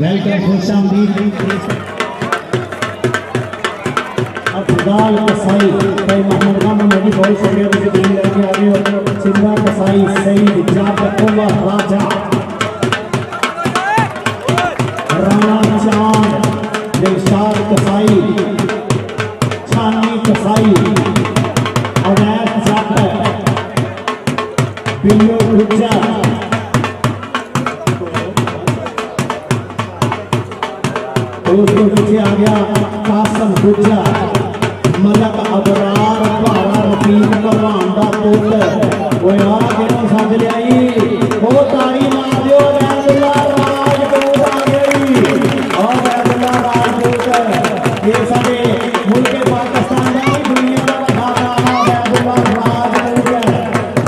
वेलकम खुशामदीद अफजाल कसाई भाई मोहम्मद खान मोदी बहुत शुक्रिया मुझे टीम लेके आ रही हो सिंधा कसाई सईद जाबतुल्ला राजा राणा चांद दिलशाद कसाई छानी कसाई अवैध जट बिल्लो गुज्जर उसके पीछे आ गया कासम गुज्जर मलक अबरार भारा रफीक भलवान दा पुत्र ओए आ किनों सज लियाई ओ ताड़ी मार दियो वैदुल्ला राजपूत आ गई ओ वैदुल्ला राजपूत ये साडे मुल्क पाकिस्तान दा दुनिया दा बड़ा नाम वैदुल्ला राजपूत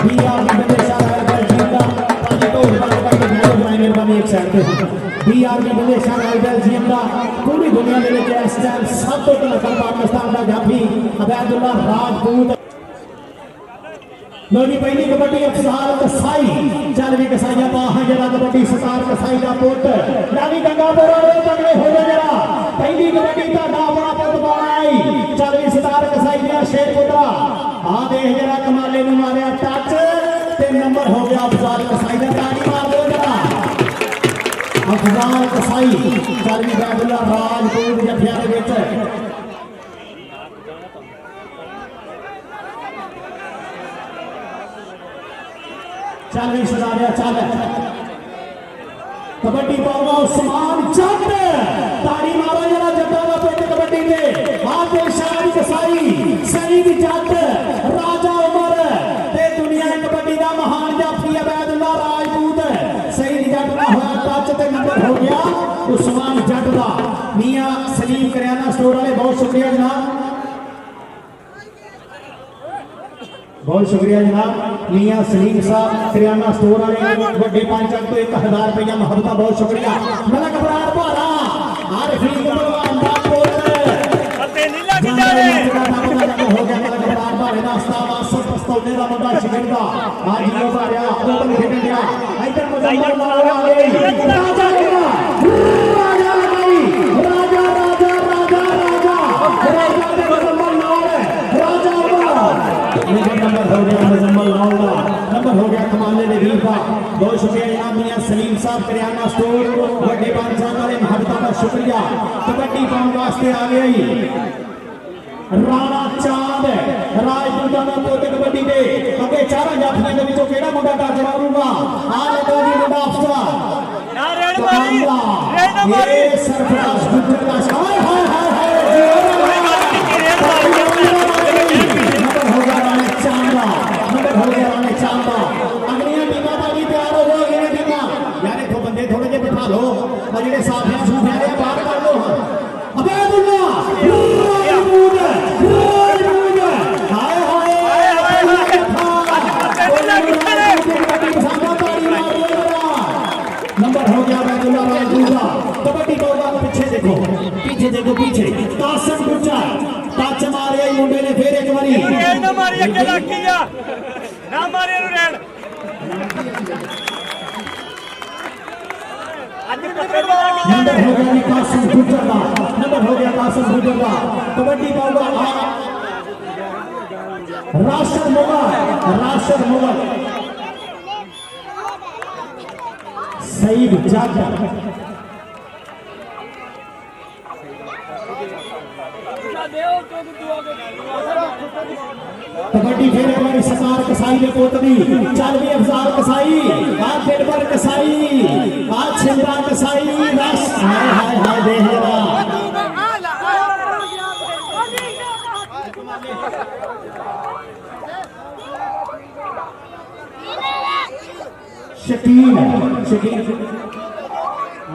बिया विदेशा राजा जीता पाजी तो बात करके बहुत मेहरबानी एक साइड पे बिया विदेशा राजा जीता पूरी दुनिया के लिए इस टाइम सब तो तलखन पाकिस्तान का जाफी अबैदुल्ला राजपूत लोनी पहली कबड्डी अफसार कसाई चल भी कसाइया बाह जरा कबड्डी सतार कसाई का पुत रानी गंगापुर वाले तगड़े हो गए जरा पहली कबड्डी का दावड़ा पुत बनाई चल भी सतार कसाई दिया शेर पुत्रा आ देख जरा कमाले ने मारिया टच ते नंबर हो गया अफसार कसाई का ताड़ी मार दो जरा अफजाल कसाई चल भी अबैदुल्ला राजपूत जफिया के विच चल भी सदारिया चल कबड्डी पाऊंगा उस्मान जट ताड़ी मारो जरा जट्टा का पिंड कबड्डी के हाथ शादी कसाई सईद जट राजा उमर ते दुनिया कबड्डी का महान जाफी अबैदुल्ला राजपूत सईद जट का होया टच ते नंबर हो गया उस्मान जट का मियां सलीम करियाना स्टोर वाले बहुत शुक्रिया जनाब बहुत शुक्रिया जनाब मियां सलीम साहब करियाना स्टोर वाले वड्डे पंचक तो 1000 रुपया मोहब्बत बहुत शुक्रिया मलक बरार भारा आरफीक भलवान दा पुत्र अते नहीं लग जाने हो गया मलक बरार भारे का उस्ताद आसिफ पस्तौले का मुंडा शिगिरदा आज यो भारिया ओपन खेलने गया इधर मुजम्मल लाल आ गई राजा लगा राजा लगाई राजा राजा राजा राजा राजा दे मुजम्मल लाल राजा नंबर हो गया मुजम्मल लाल का नंबर हो गया कमाले ने वीर का बहुत शुक्रिया जनाब मियां सलीम साहब करियाना स्टोर बड़े बादशाह वाले महबता का शुक्रिया कबड्डी पाउन वास्ते आ गई राणा चांद राजपूतां दा पोते कबड्डी दे अगे चारों जाफियां दे विचों केड़ा मुंडा टच मारूगा आ लगा जी मुंडा अफसर ना रेड मारी रेड मारी ये सरफराज गुज्जर का हाय हाय हाय नंबर हो गया राणा चांद नंबर हो गया राणा चांद अगलियां टीमां दा भी तैयार हो जाओ ये टीमां यार इथों बंदे थोड़े जे बिठा लो आ जेड़े साफियां सूफियां दे बाहर कर लो अबेदुल्ला नंबर हो गया बैदुल्ला राजूगा कबड्डी बोला पीछे देखो पीछे कासिम गुज्जर टच मारे मुंडे ने फिर एक बारी रेड ना मारी अकेला किया ना मारे रेड नंबर हो गया कासिम गुज्जर का नंबर हो गया कासिम गुज्जर का कबड्डी बोला राशिद मुगल सईद जाकर कबड्डी फिर एक बार सरकार कसाई ने पोतनी चल भी अफजाल कसाई आज दिलबर कसाई आज छिंदा कसाई रस हाय हाय हाय देख जरा शकील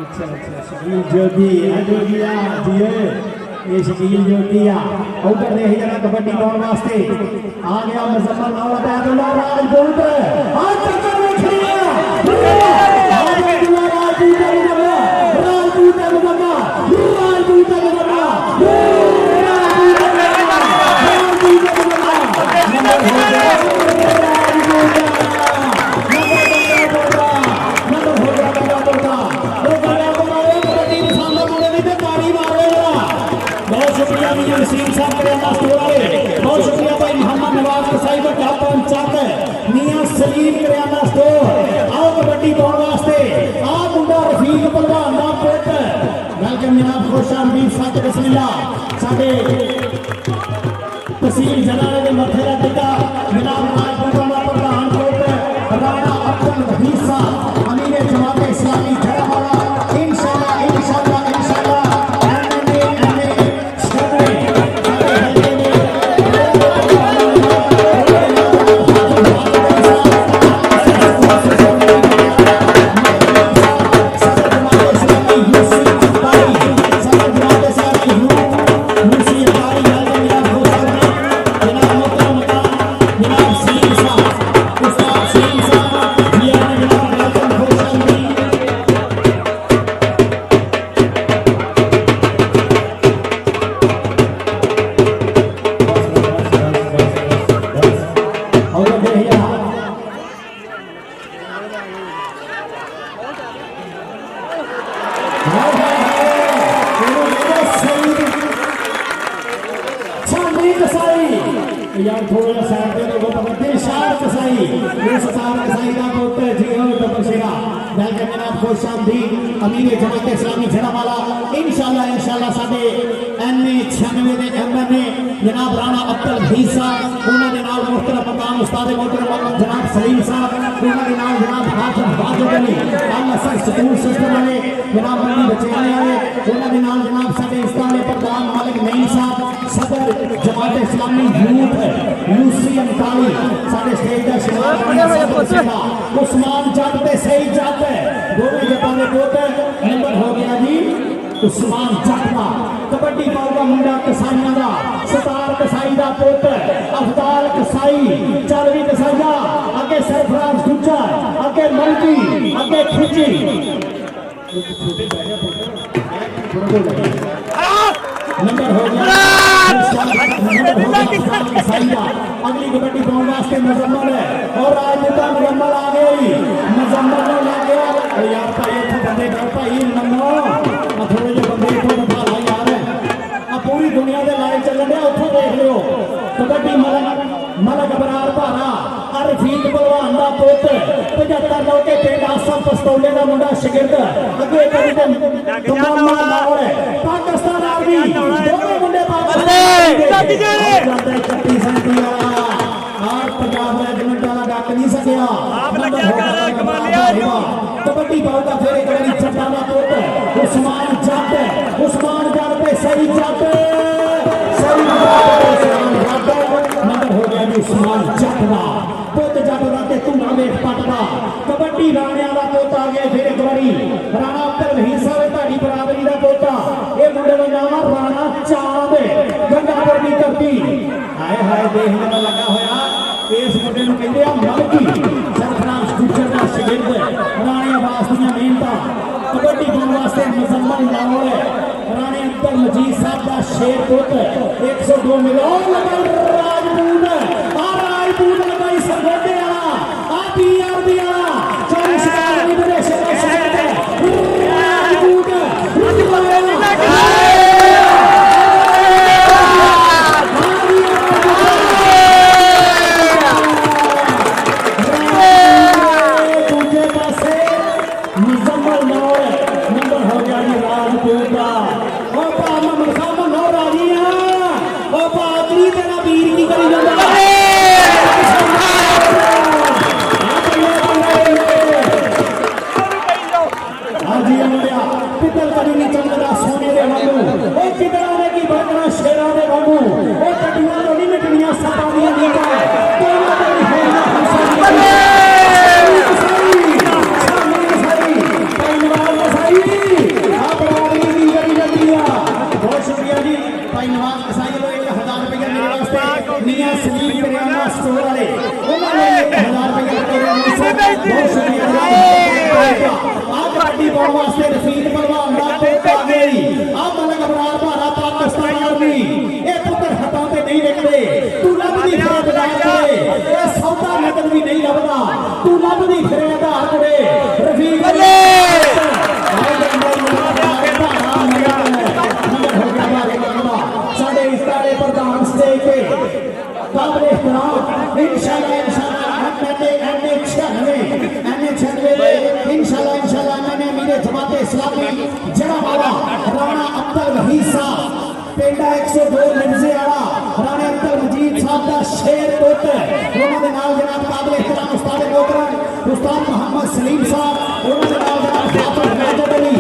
अच्छा शकील जोगिया दिए ये शकील जोगिया उधर देख जरा कबड्डी पाउन वास्ते आ गया मुजम्मल लाल बैदुल्ला राजपूत आज टक्कर में खिलिया बैदुल्ला राजपूत बहुत शुक्रिया भाई मोहम्मद नवाज कसाई का मियां सलीम करियाना स्टोर आओ कबड्डी पाउन वास्ते आ मुंडा रफीक पहलवान दा पुत वेलकम जनाब खुशामदीद सच बिस्मिल्लाह साडे तहसील जलाले दे मथे दा टिका जनाब राजपूतां दा प्रधान पुत राणा अब्दुल हमीद साहब अमीर जमात इस्लामी झड़ावाला इंशाअल्लाह यार थोड़ा साइड दे दो पकड़ते शार कसाई ये सतार कसाई का पुत्र जियो तपसेरा वेलकम जनाब खुशामदीद अमीर जमात इस्लामी झड़ावाला इंशाअल्लाह साडे एमए 96 दे एमएनए जनाब राणा अब्दुल हमीद साहब उन्हां दे नाल मुहतरम मकाम उस्ताद मोहतरम जनाब सलीम साहब उन्हां दे नाल जनाब हाफिज वाजिद अली अल्लाह सर स्कूल सिस्टम वाले जनाब मंडी बचाने वाले उन्हां दे नाल जनाब साडे इस्ताद प्रधान मालिक नईम साहब सदर जमात इस्लामी यूथ यूसीएम ताली साडे स्टेज दा शिवार उस्मान जट ते सही जट दोवें जटां दे पुत नंबर हो गया जी उस्मान जट का कबड्डी पाउगा मुंडा कसाईयां दा सतार कसाई दा पुत अफताल कसाई चलवी कसाईया अगे सरफराज गुज्जर अगे मलकी अगे खिची नंबर हो गया अगली कबड्डी पाने वास्ते मुजम्मल है और राजपूता मुजम्मल आ गई मुजम्मल ने लग गया यार भाई इतने बंदे डर भाई मनो थोड़े जो बंदे इतों बिठा ला यार पूरी दुनिया के लाइव चल रहे उतो देख लो कबड्डी मलक बरार भारा रफीक भलवान का पुत 75 लोके पिंड आसम पस्तौले का मुंडा शगिर्द अगे पाकिस्तान आर्मी दोनों मुंडे पंजाब रेजिमेंट वाला डक नहीं सकिया कबड्डी पाऊगा फिर एक बारी चट्टा का पुत उस्मान जट पे सही जट नंबर हो गया जी उस्मान जट का पुत जट का ते धूना वेख पट का कबड्डी राणिया का पुत आ गया फिर एक बारी राणा अब्दुल रहीम साहब ढाडी बराबरी का पोता ये मुंडे का नाम राणा चांद गंगापुर की धरती हाय हाय देखने में लगा होया इस मुंडे को कहते हैं मलकी सरफराज गुजर का शगिर्द राणे आवास दियां मेहनतां कबड्डी पाने वास्ते मुजम्मल लाहौर राणे अब्दुल मजीद साहब का शेर पुत 102 मिलियन लगाई राजपूत लगाई सरगोडे वाला आ पीआरबी वाला 40 आदमी बड़े शेर राजपूत दूजे पासे मुजम्मल नौर नंबर हो गया जी राजपूत का ओ पा मुजम्मल नौर आ गई है ओ पा आदमी तेरा वीर की करी जाता है हां जी मुंडिया पितल कभी नहीं चमकदा सोने दे वांगू ओ किधर आने की बरकरा शेरा दे वांगू ओ कटियां तो नहीं मिटनियां सदा दियां नींदा तेरा तो नहीं होना बहुत शुक्रिया जी भाई नवाज कसाई लो 1000 रुपया मेरे वास्ते मियां सलीम करियाना स्टोर वाले उन्होंने 1000 रुपया बहुत शुक्रिया आप कबड्डी पाने वास्ते रफीक भलवान का पुत आ गई आप मलक बरार भारा पाकिस्तान आर्मी ये पुत्र हटा ते नहीं निकले तू लभदी फिरे बाजार करे ये सौदा नकद भी नहीं लभदा तू लभदी फिरे आधार करे रफीक साढ़े इस्तारे प्रधान स्टेज पे काबिल एहतराम इंशाल्लाह इंशाल्लाह मैंने मेरे जमात इस्लामी जड़ा वाला राणा अब्दुल रहीम साहब पेंडा 102 लिमजे वाला राणा अब्दुल मजीद साहब का शेर पुत उन्होंने नाल जनाब काबिल एहतराम उस्ताद मोहतरम उस्ताद मोहम्मद सलीम साहब उन्होंने नाल जनाब हाफिज माजिद अली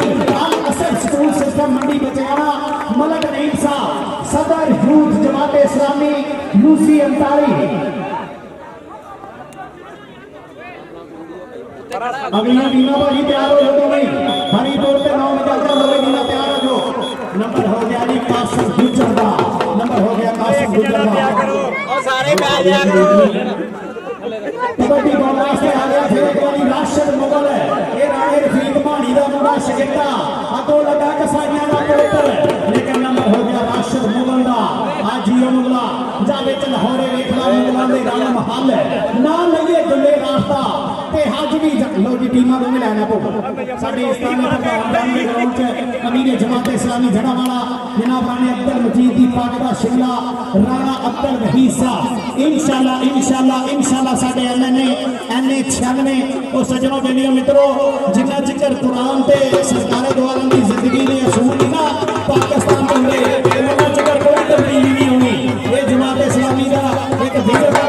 अल असर स्कूल सिस्टम मंडी बचाना मलक नईम साहब सदर यूथ जमात इस्लामी यूसी अंतारी अगला बीना भाजी तैयार हो जाओ भाई हरी तौर पे 9 निकलता हुए बीना तैयार हो जाओ नंबर हो गया जी कासिम गुजर का नंबर हो गया कासिम गुजर का और सारे बैठ जाया करो कबड्डी पाने वास्ते आ गया फिर एक बारी राशिद मुगल है ये राणे रफीक भानी का मुंडा शगिर्दा अगो लगा कसाईयां का पुत्र लेकिन नंबर हो गया राशिद मुगल का आज जियो मुगला जावे च लाहौरे वेखला मुगलां दे राणा महल ना लगे दुले रास्ता ते हज भी लो जी टीमां दोवें लैना पो साडे इस्लामी प्रधान दे ग्राउंड च अमीर जमात इस्लामी जड़ा वाला जनाब राणे अब्दुल मजीद दी पाक दा शिमला राणा अब्दुल रहीम साहब इंशाल्लाह साडे एनए 96 ओ सजनों बेलियों मित्रों जिन्ना जिक्र कुरान ते सरकार दो आलम दी जिंदगी ने असूल नहीं ना पाकिस्तान दे उन्ना जिक्र कोई तब्दीली नहीं होनी ये जमात इस्लामी दा एक दिल का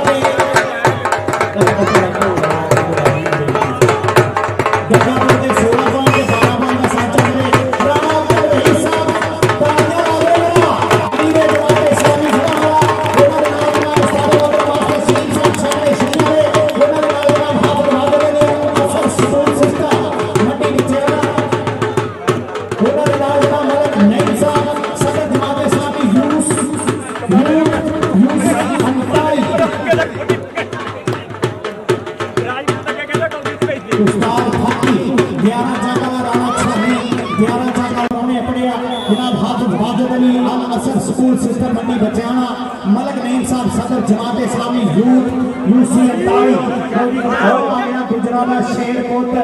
स्कूल सिस्टम मंडी बचाना मलक नईम साहब सदर जमात इस्लामी यूसी 48 गुजराला शेर पुत्र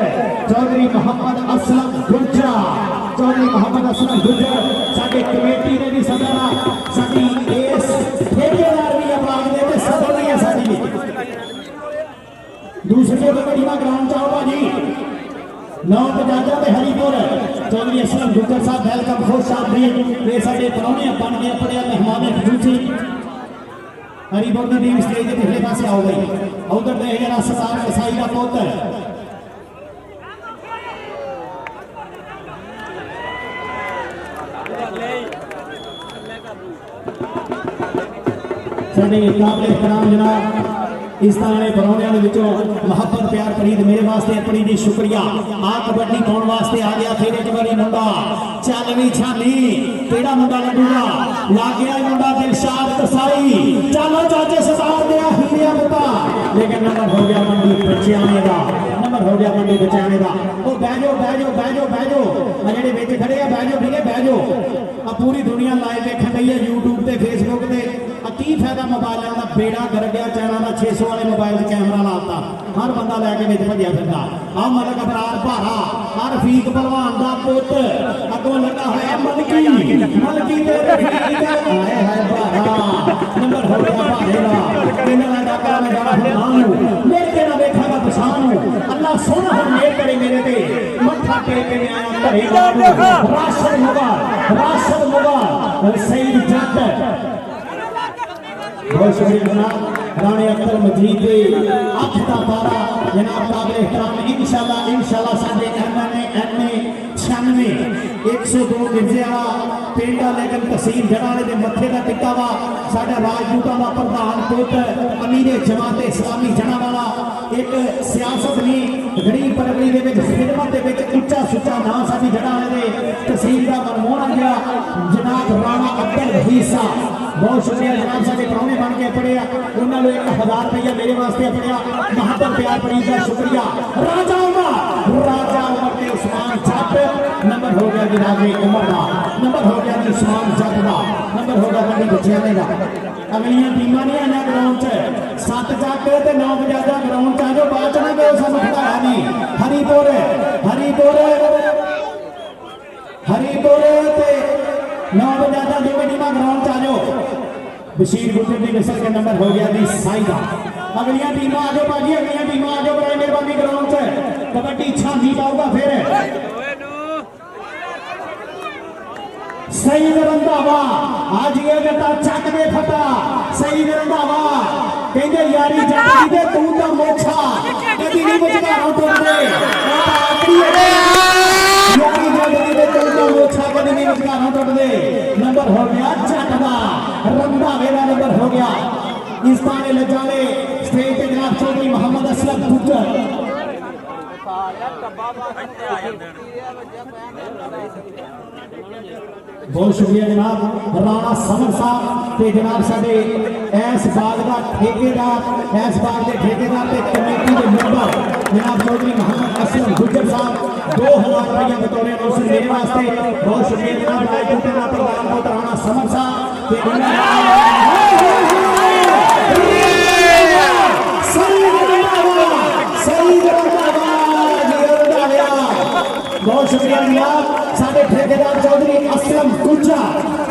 चौधरी मोहम्मद असलम गुर्जर चौधरी मोहम्मद असलम गुर्जर साडी कमेटी ने भी सदना साडी इस ठेकेदार भी आवाज दे ते सदनी है साडी भी दूसरे कबड्डी में ग्राउंड चाओ भाजी 9 बजाजा ते हरीपुर चौधरी असलम गुर्जर साहब वेलकम खुश साहब ये साडे परौने बन के अपने मेहमान खसूसी हरीपुर की टीम स्टेज के पिछले पास आओ गई उधर देख जरा सरदार कसाई का पुत्र साडे काबिल एहतराम जनाब इस तरह परौनिया मुहब्बत प्यार प्रीत मेरे वास्ते अपनी दी शुक्रिया आ कबड्डी पाउण वास्ते आ गया फिर एक बारी मुंडा चल भी छाली केड़ा मुंडा लगूगा ला गया मुंडा दिलशाद कसाई चलो चाचे सरदार दे हिलिया मुंडा लेकिन नंबर हो गया मंडी बचाने का नंबर हो गया मंडी बचाने का ओ बैजो आ जेडे विच खड़े आ बैजो ठीक है बैजो आ पूरी दुनिया लाइव देखण लई है YouTube ते Facebook ते की फायदा मोबाइलों का बेड़ा कर गया चैनल का 600 वाले मोबाइल कैमरा लाता हर बंदा लैके बिच भजया फिरदा आ मलक अबरार भारा आ रफीक पहलवान दा पुत अगों लगा होया मलकी ते रफीक आए हाय भारा नंबर हो गया भारे दा इन्हां दा काम जाना फरमानू मेरे ते ना वेखागा पछानू अल्लाह सोना हो मेर करे मेरे ते मत्था टेक के आया घरे राशन मुबारक सईद जट बहुत शुक्रिया जनाब राणे अख्तर मजीद अख का तारा जनाब काबिल एहतराम इंशाल्लाह साडे एमए 96 102 गिरजे वाला पिंड लेकिन तहसील जड़ाले दे मथे का टिक्का वा साडा राजपूतां दा प्रधान पुत्र अमीरे जमात इस्लामी जड़ा वाला एक सियासत नहीं गरीब परगड़ी दे विच खिदमत दे विच उच्चा सुच्चा नाम साडी जड़ाले दे तहसील दा मनमोहन गया जनाब राणा अब्दुल रहीस साहब बहुत शुक्रिया जनाब साडे परौने बन के पड़िया उन्होंने 1000 रुपया मेरे वास्ते पड़िया महत्व प्यार पड़ी का शुक्रिया राजा उमर के उस्मान जट नंबर हो गया जी राजे उमर का नंबर हो गया जी उस्मान जट का नंबर हो गया बड़ी बच्चियां का अगलियां टीमां नहीं आना ग्राउंड च 7 जट ते 9 बजाजा ग्राउंड च आजो बाद च ना गए सानू खड़ाया नहीं हरीपुर ते 9 बजाजा दो टीमां ग्राउंड च आजो बशीर गुर्जर की नस्ल के नंबर हो गया जी साइदा अगलियां टीमां आजो भाजी अगलियां टीमां आजो बड़े मेहरबानी ग्राउंड च कबड्डी छांदी पाऊगा फिर सही रंधावा आज ये बेटा चक दे फटा सही रंधावा कहंदे यारी जाती दे तू तो मोछा कदी नहीं मुझकारों तोड़दे आखरी यारी जाती दे तू तो मोछा कदी नहीं मुझकारों तोड़दे नंबर हो गया चटवा रंधावे का नंबर हो गया इस ताने लजाले स्टेज पे जनाब चौधरी मोहम्मद असलम गुर्जर बहुत शुक्रिया जनाब राणा समर साहब ते जनाब साडे ऐस बाग का ठेकेदार ऐस बाग के ठेकेदार ते कमेटी के मेंबर जनाब चौधरी मोहम्मद असलम गुर्जर साहब 2000 रुपया बतौर नौसर मेरे वास्ते बहुत शुक्रिया जनाब राजपूत का प्रधान पुत्र राणा समर साहब बहुत शुक्रिया जनाब साडे ठेकेदार चौधरी असलम गुर्जर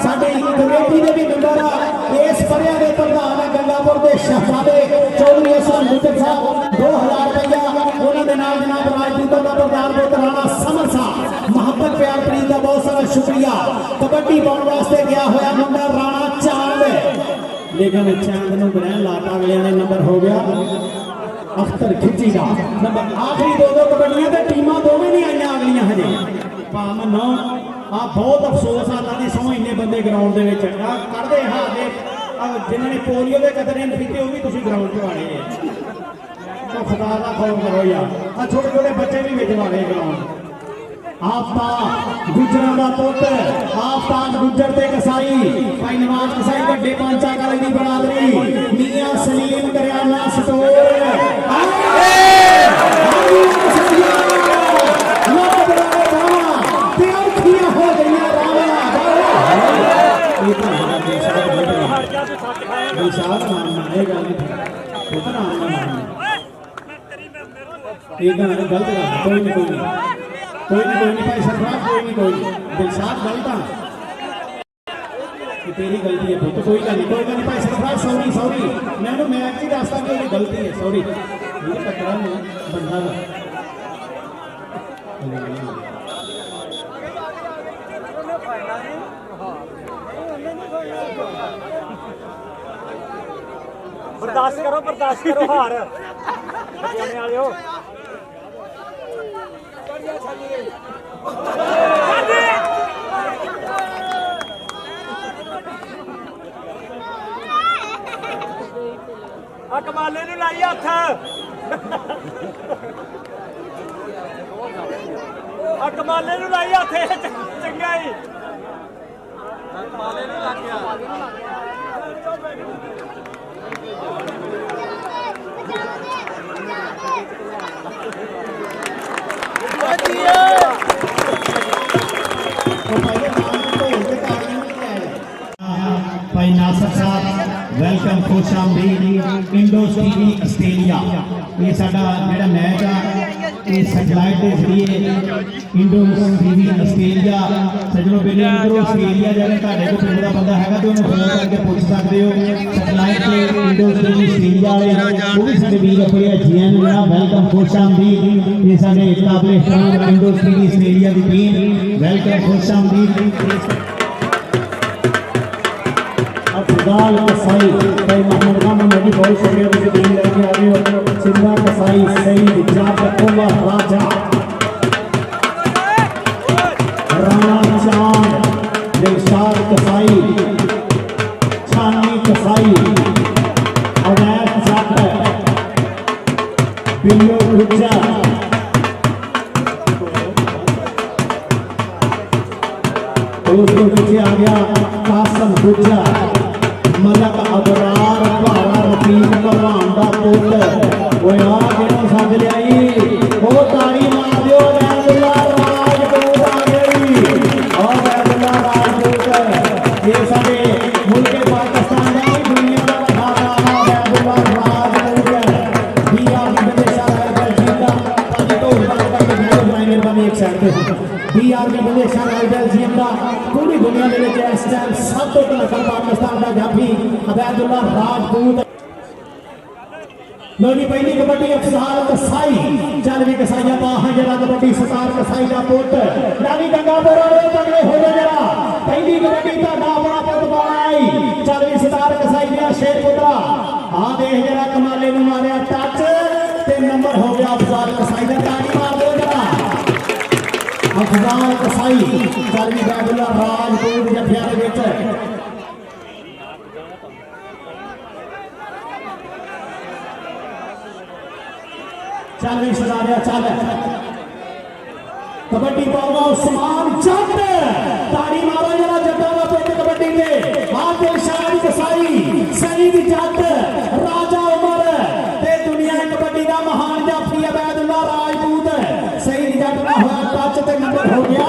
साडी कमेटी दे भी मेंबर इस परिया दे प्रधान गंगापुर के शहजादे चौधरी असलम गुर्जर साहब 2000 रुपया उन्होंने दे नाल जनाब राजपूतों का प्रधान पुत्र राणा समर साहब मोहब्बत प्यार प्रीत का बहुत सारा शुक्रिया कबड्डी पाउण वास्ते गया होया मुंडा राणा चांद लेकिन चांद नूं ग्रहण लाता अगलियां ने नंबर हो गया अख्तर खिची का नंबर आखिरी दो कबड्डियां ते टीमां दोवें नहीं आईयां अगलियां हजे भावन आ बहुत अफसोस आता नहीं सौ इन्ने बंदे ग्राउंड दे विच कढ़दे हारदे जिन्हां ने पोलियो के कतरे पीते वो भी तुसीं ग्राउंड च वाले तो खुदा दा खौफ करो यार आ छोटे छोटे बच्चे भी विच वाले ग्राउंड आफ्ताब गुजरां दा पुत्र आफ्ताब गुजर ते कसाई भाई नवाज कसाई वड्डे पांचा कले दी बरादरी मियां सलीम करियाना स्टोर विशाल मानना है पता ना ये गलत गलत कोई नहीं भाई सरफराज कोई नहीं दिलशाद गलत है तेरी गलती है पुत कोई गल नहीं भाई सरफराज सॉरी मैं मैच ही दसदा कि मेरी गलती है सॉरी ये टकरा नहीं बंदा बर्दाश्त करो हार बचाने वाले हो आ कमाले नूं लाई हत्थ आ कमाले नूं लाई हत्थ चंगा ही कमाले नूं लग गया भाई नासर साहब वेलकम खुशामदीद इंडोज टीवी आस्ट्रेलिया ये साडा जेड़ा मैच आ ये सैटेलाइट के जरिए इंडोज टीवी आस्ट्रेलिया सजनों बेले इधरों आस्ट्रेलिया जाने ਤੁਹਾਡੇ ਕੋਲ ਪਿੰਡ ਦਾ ਬੰਦਾ ਹੈਗਾ ਤੇ ਉਹਨੂੰ ਫੋਨ ਕਰਕੇ ਪੁੱਛ ਸਕਦੇ ਹੋ ਸੈटेलाइट ਤੇ इंडोज टीवी ਆਸਟ੍ਰੇਲੀਆ ਵਾਲੇ ਉਹ ਵੀ ਸਾਡੇ ਵੀਰ ਆਪਣੇ ਜੀਐਨ ਜਨਾਬ वेलकम खुशामदीद ये साडे काबिल एहतराम इंडोज टीवी आस्ट्रेलिया ਦੀ ਟੀਮ वेलकम खुशामदीद अफजाल कसाई भाई मोहम्मद खान मोदी बहुत शुक्रिया मुझे टीम लेके आ रही हो सिंधा कसाई सईद जाफर राजा राणा चांद दिलशाद कसाई छानी कसाई अवैध जट बिल्लो गुज्जर उसके पीछे आ गया कासम गुज्जर मलक अबरार भारा रफीक भगवान दा पुत ओए आ किनो सज लियाई ओ ताड़ी मार दियो वैदुल्ला राजपूत आ गई ओ वैदुल्ला राजपूत ये साडे मुल्क पाकिस्तान दा दुनिया दा बड़ा नाम वैदुल्ला राजपूत बीआर दी विदेशा राइफल जिंदा पाजी तो बात करके मेरे बने एक साइड पे बीआर दी विदेशा राइफल जिंदा पूरी दुनिया दे विच इस टाइम सब तो तलखा पाकिस्तान दा जाफी अबैदुल्ला राजपूत लो जी पहली कबड्डी अफजाल कसाई चल भी कसाइया पा है जरा कबड्डी सरकार कसाई दा पुत रानी गंगापुर वाले तगड़े हो जा जरा पहली कबड्डी दा अपना पुत पाई चल भी सरकार कसाई दिया शेर पुत्रा आ देख जरा कमाले नु मारिया टच ते नंबर हो गया अफजाल कसाई दा ताड़ी मार दो जरा अफजाल कसाई चल भी अबैदुल्ला राजपूत जफिया दे विच चल भी सजा दिया चल कबड्डी पाऊंगा उस्मान जट ताड़ी मारो जरा जट्टा का पुत कबड्डी के आदिल शाह कसाई सईद जट राजा उमर ते दुनिया कबड्डी का महान जाफी अबैदुल्ला राजपूत सईद जट का होया टच ते नंबर हो गया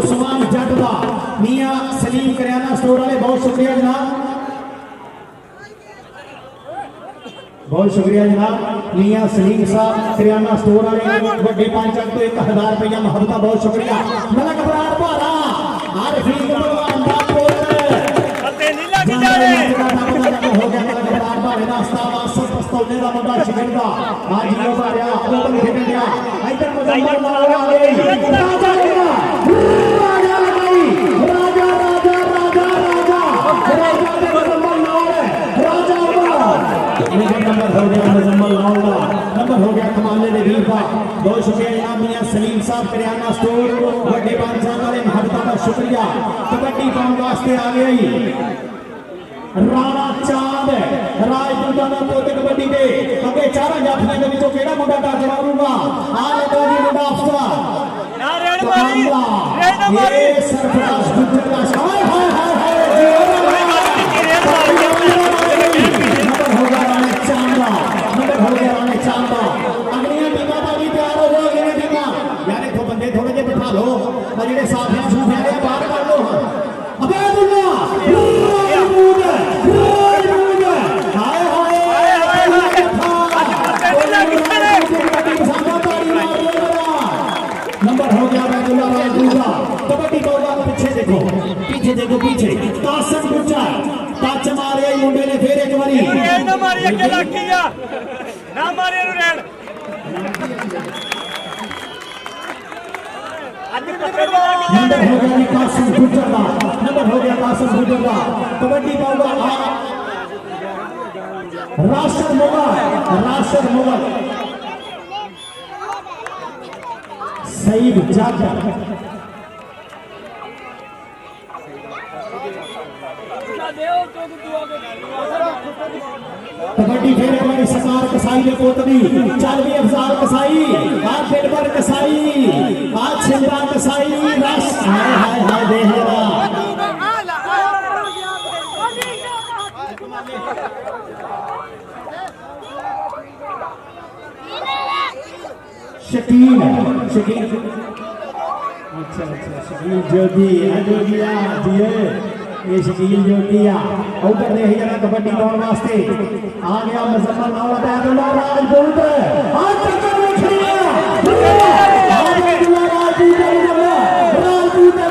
उस्मान जट का मियां सलीम करियाना स्टोर वाले बहुत शुक्रिया जनाब बहुत शुक्रिया जनाब मियां सलीम साहब करियाना स्टोर वाले बड़े पंच अंक तो 1000 रुपया महबता बहुत शुक्रिया मलक बरार भारा आरफीक भगवान दा पुत नहीं लग जाए हो गया मलक बरार भारे दा उस्ताद आसफ पस्तौले दा मुंडा शिकंदा आज यो भारिया ओपन खेल गया इधर मुजम्मल लाल आ गई राजा राजा लगाई राजा राजा राजा राजा राजा दे मुजम्मल लाल राजा नंबर हो गया मुजम्मल लाल का नंबर हो गया कमाले दे वीर का बहुत शुक्रिया जनाब मियां सलीम साहब करियाना स्टोर बड़े पंचायत वाले महबता का शुक्रिया कबड्डी पाउंड वास्ते आ गई राणा चांद राजपूतां दा पुत कबड्डी दे अगे चारा जाफियां दे विचों केड़ा मुंडा टच मारूगा आ लगा जी मुंडा अफसर ना रेड मारी ये सरफराज गुज्जर का हाय हाय हाय हाय हो गया राणे चांदा नंबर हो गया राणे चांदा अगलियां टीमां भाजी तैयार हो जाओ अगलियां टीमां यार इथों बंदे थोड़े जे बिठा लो और जेडे साफियां सूफियां दे बाहर कर लो अबैदुल्ला राजपूत हाय हाय ने फिर एक बारी ਰੇਡ ਨਾ ਮਾਰੀ ਅੱਗੇ ਲੱਗੀ ਆ ਨਾ ਮਾਰੀ ਇਹਨੂੰ ਰੇਡ ਅੱਜ नंबर हो गया कासिम गुजर का नंबर हो गया कासिम गुजर का कबड्डी पाऊंगा राशिद मुगल सईद जाट कबड्डी फिर हमारी सरकार कसाई ने पोतनी चल भी अफजाल कसाई आज फिर कसाई आज छिंदा कसाई रस हाय हाय हाय देख लेना शकील अच्छा शकील जोगिया दिए ये शकील जोगिया उधर देख जरा कबड्डी पाउन वास्ते आ गया मुजफ्फर नाला बैदुल्ला राजपूत आज टक्कर में खड़िया बैदुल्ला राजपूत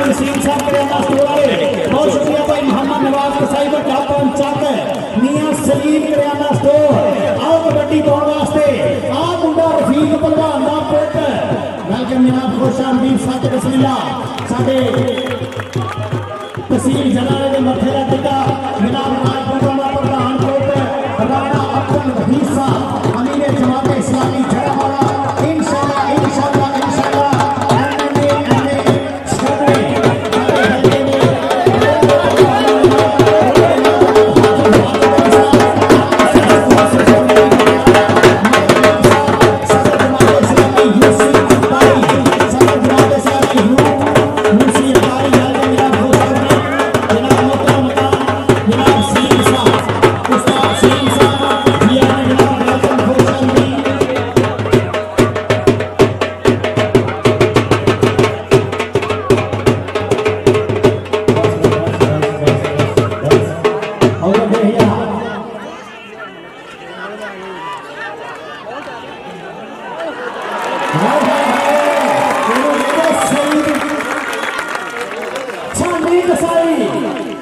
नसीम साहब करियाना स्टोर वाले बहुत शुक्रिया भाई मोहम्मद नवाज कसाई का टॉप पंचायत मियां सलीम करियाना स्टोर आओ कबड्डी पाउन वास्ते आ मुंडा रफीक पहलवान दा पुੱਤ वेलकम जनाब खुशामदीद सच बिस्मिल्लाह साडे तहसील जलाले दे मथे दा टिका जनाब राजपूतां दा प्रधान पुੱਤ राणा अब्दुल हफीज साहब अमीर जमात इस्लामी जड़ावाला इंशाअल्लाह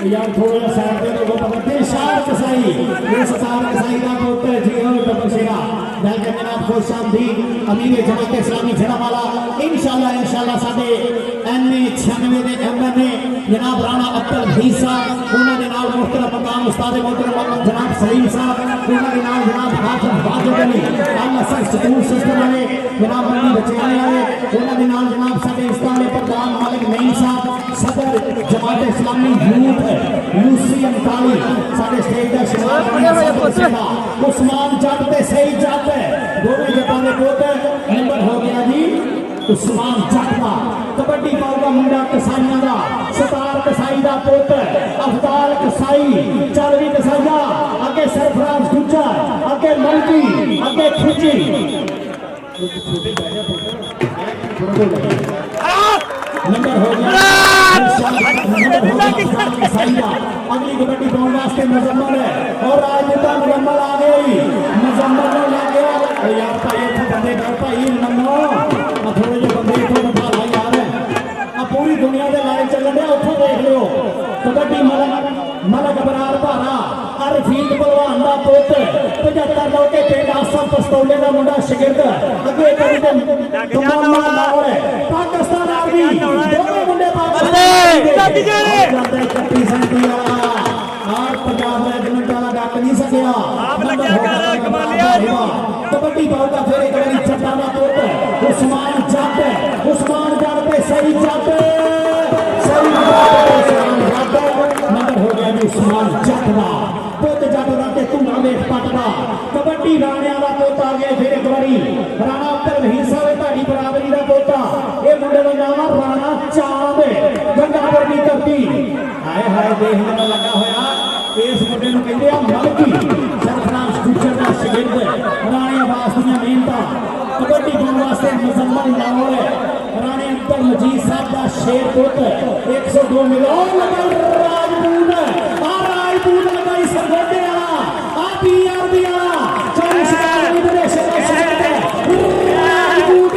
यार थोड़ा साइड दे दो पकड़ते शार कसाई ये सतार कसाई का पुत्र जी हो तपसेरा वेलकम जनाब खुशामदीद अमीर जमात इस्लामी जड़ावाला इंशाअल्लाह साडे एमए 96 दे एमएनए जनाब राणा अब्दुल हफीज साहब उन्हां दे नाल मुहतरम मकाम उस्ताद मोहतरम जनाब सलीम साहब उन्हां दे नाल जनाब हाफिज वाजिद अली अल्लाह सर स्कूल सिस्टम वाले जनाब मंडी बचाने वाले उन्हां दे नाल जनाब साडे इस्लामी प्रधान मालिक नईम साहब सदर जमात इस्लामी यूथ यूसीएम काली साडे स्टेज दा शिमार उस्मान जट ते सही जट दोवें जटां दे पुੱਤ नंबर हो गया जी उस्मान जट का कबड्डी पाऊगा मुंडा कसाईयां दा सतार कसाई दा पुੱਤ अफदाल कसाई चलवी कसाईया अगे सरफराज गुज्जा अगे मलकी अगे खुची नंबर हो गया अगली कबड्डी पाउन वास्ते मुजम्मल है और राजनेता मुजम्मल आ गई मुजम्मल ने लग गया यार भाई इतने बंदे डर भाई नमो थोड़े जो बंदे इतने बिठा ला यार पूरी दुनिया के लाइव चलन रहा उतो देख लियो कबड्डी मलक बरार भारा रफीक पहलवान का पुੱਤ 75 लोके पिंड आसम पस्तौले का मुंडा शगिर्द अगे पाकिस्तान आर्मी दोनों मुंडे कबड्डी पाऊगा फिर एक बारी चट्टा का पुੱਤ उस्मान जट पे सही जट नंबर हो गया जी उस्मान जट का पुੱਤ जट का ते धूना वेख पट का कबड्डी राणिया का पुੱਤ आ गया फिर एक बारी राणा अब्दुल हफीज साहब ढाडी बराबरी का पुੱਤ ये मुंडे का नाम है राणा चांद गंगापुर की धरती हाय हाय देखने लगा होया इस मुंडे नूं कहंदे आ मलकी सरफराज गुज्जर दा शगिर्द राणे आवास दी मेहनत कबड्डी पाउण वास्ते मुजम्मल लाहौर राणे अब्दुल मजीद साहब दा शेर पुत्र 102 मिलियन राजपूत लगा इस गोटे वाला आ पीआरबी वाला 40 विदेश राजपूत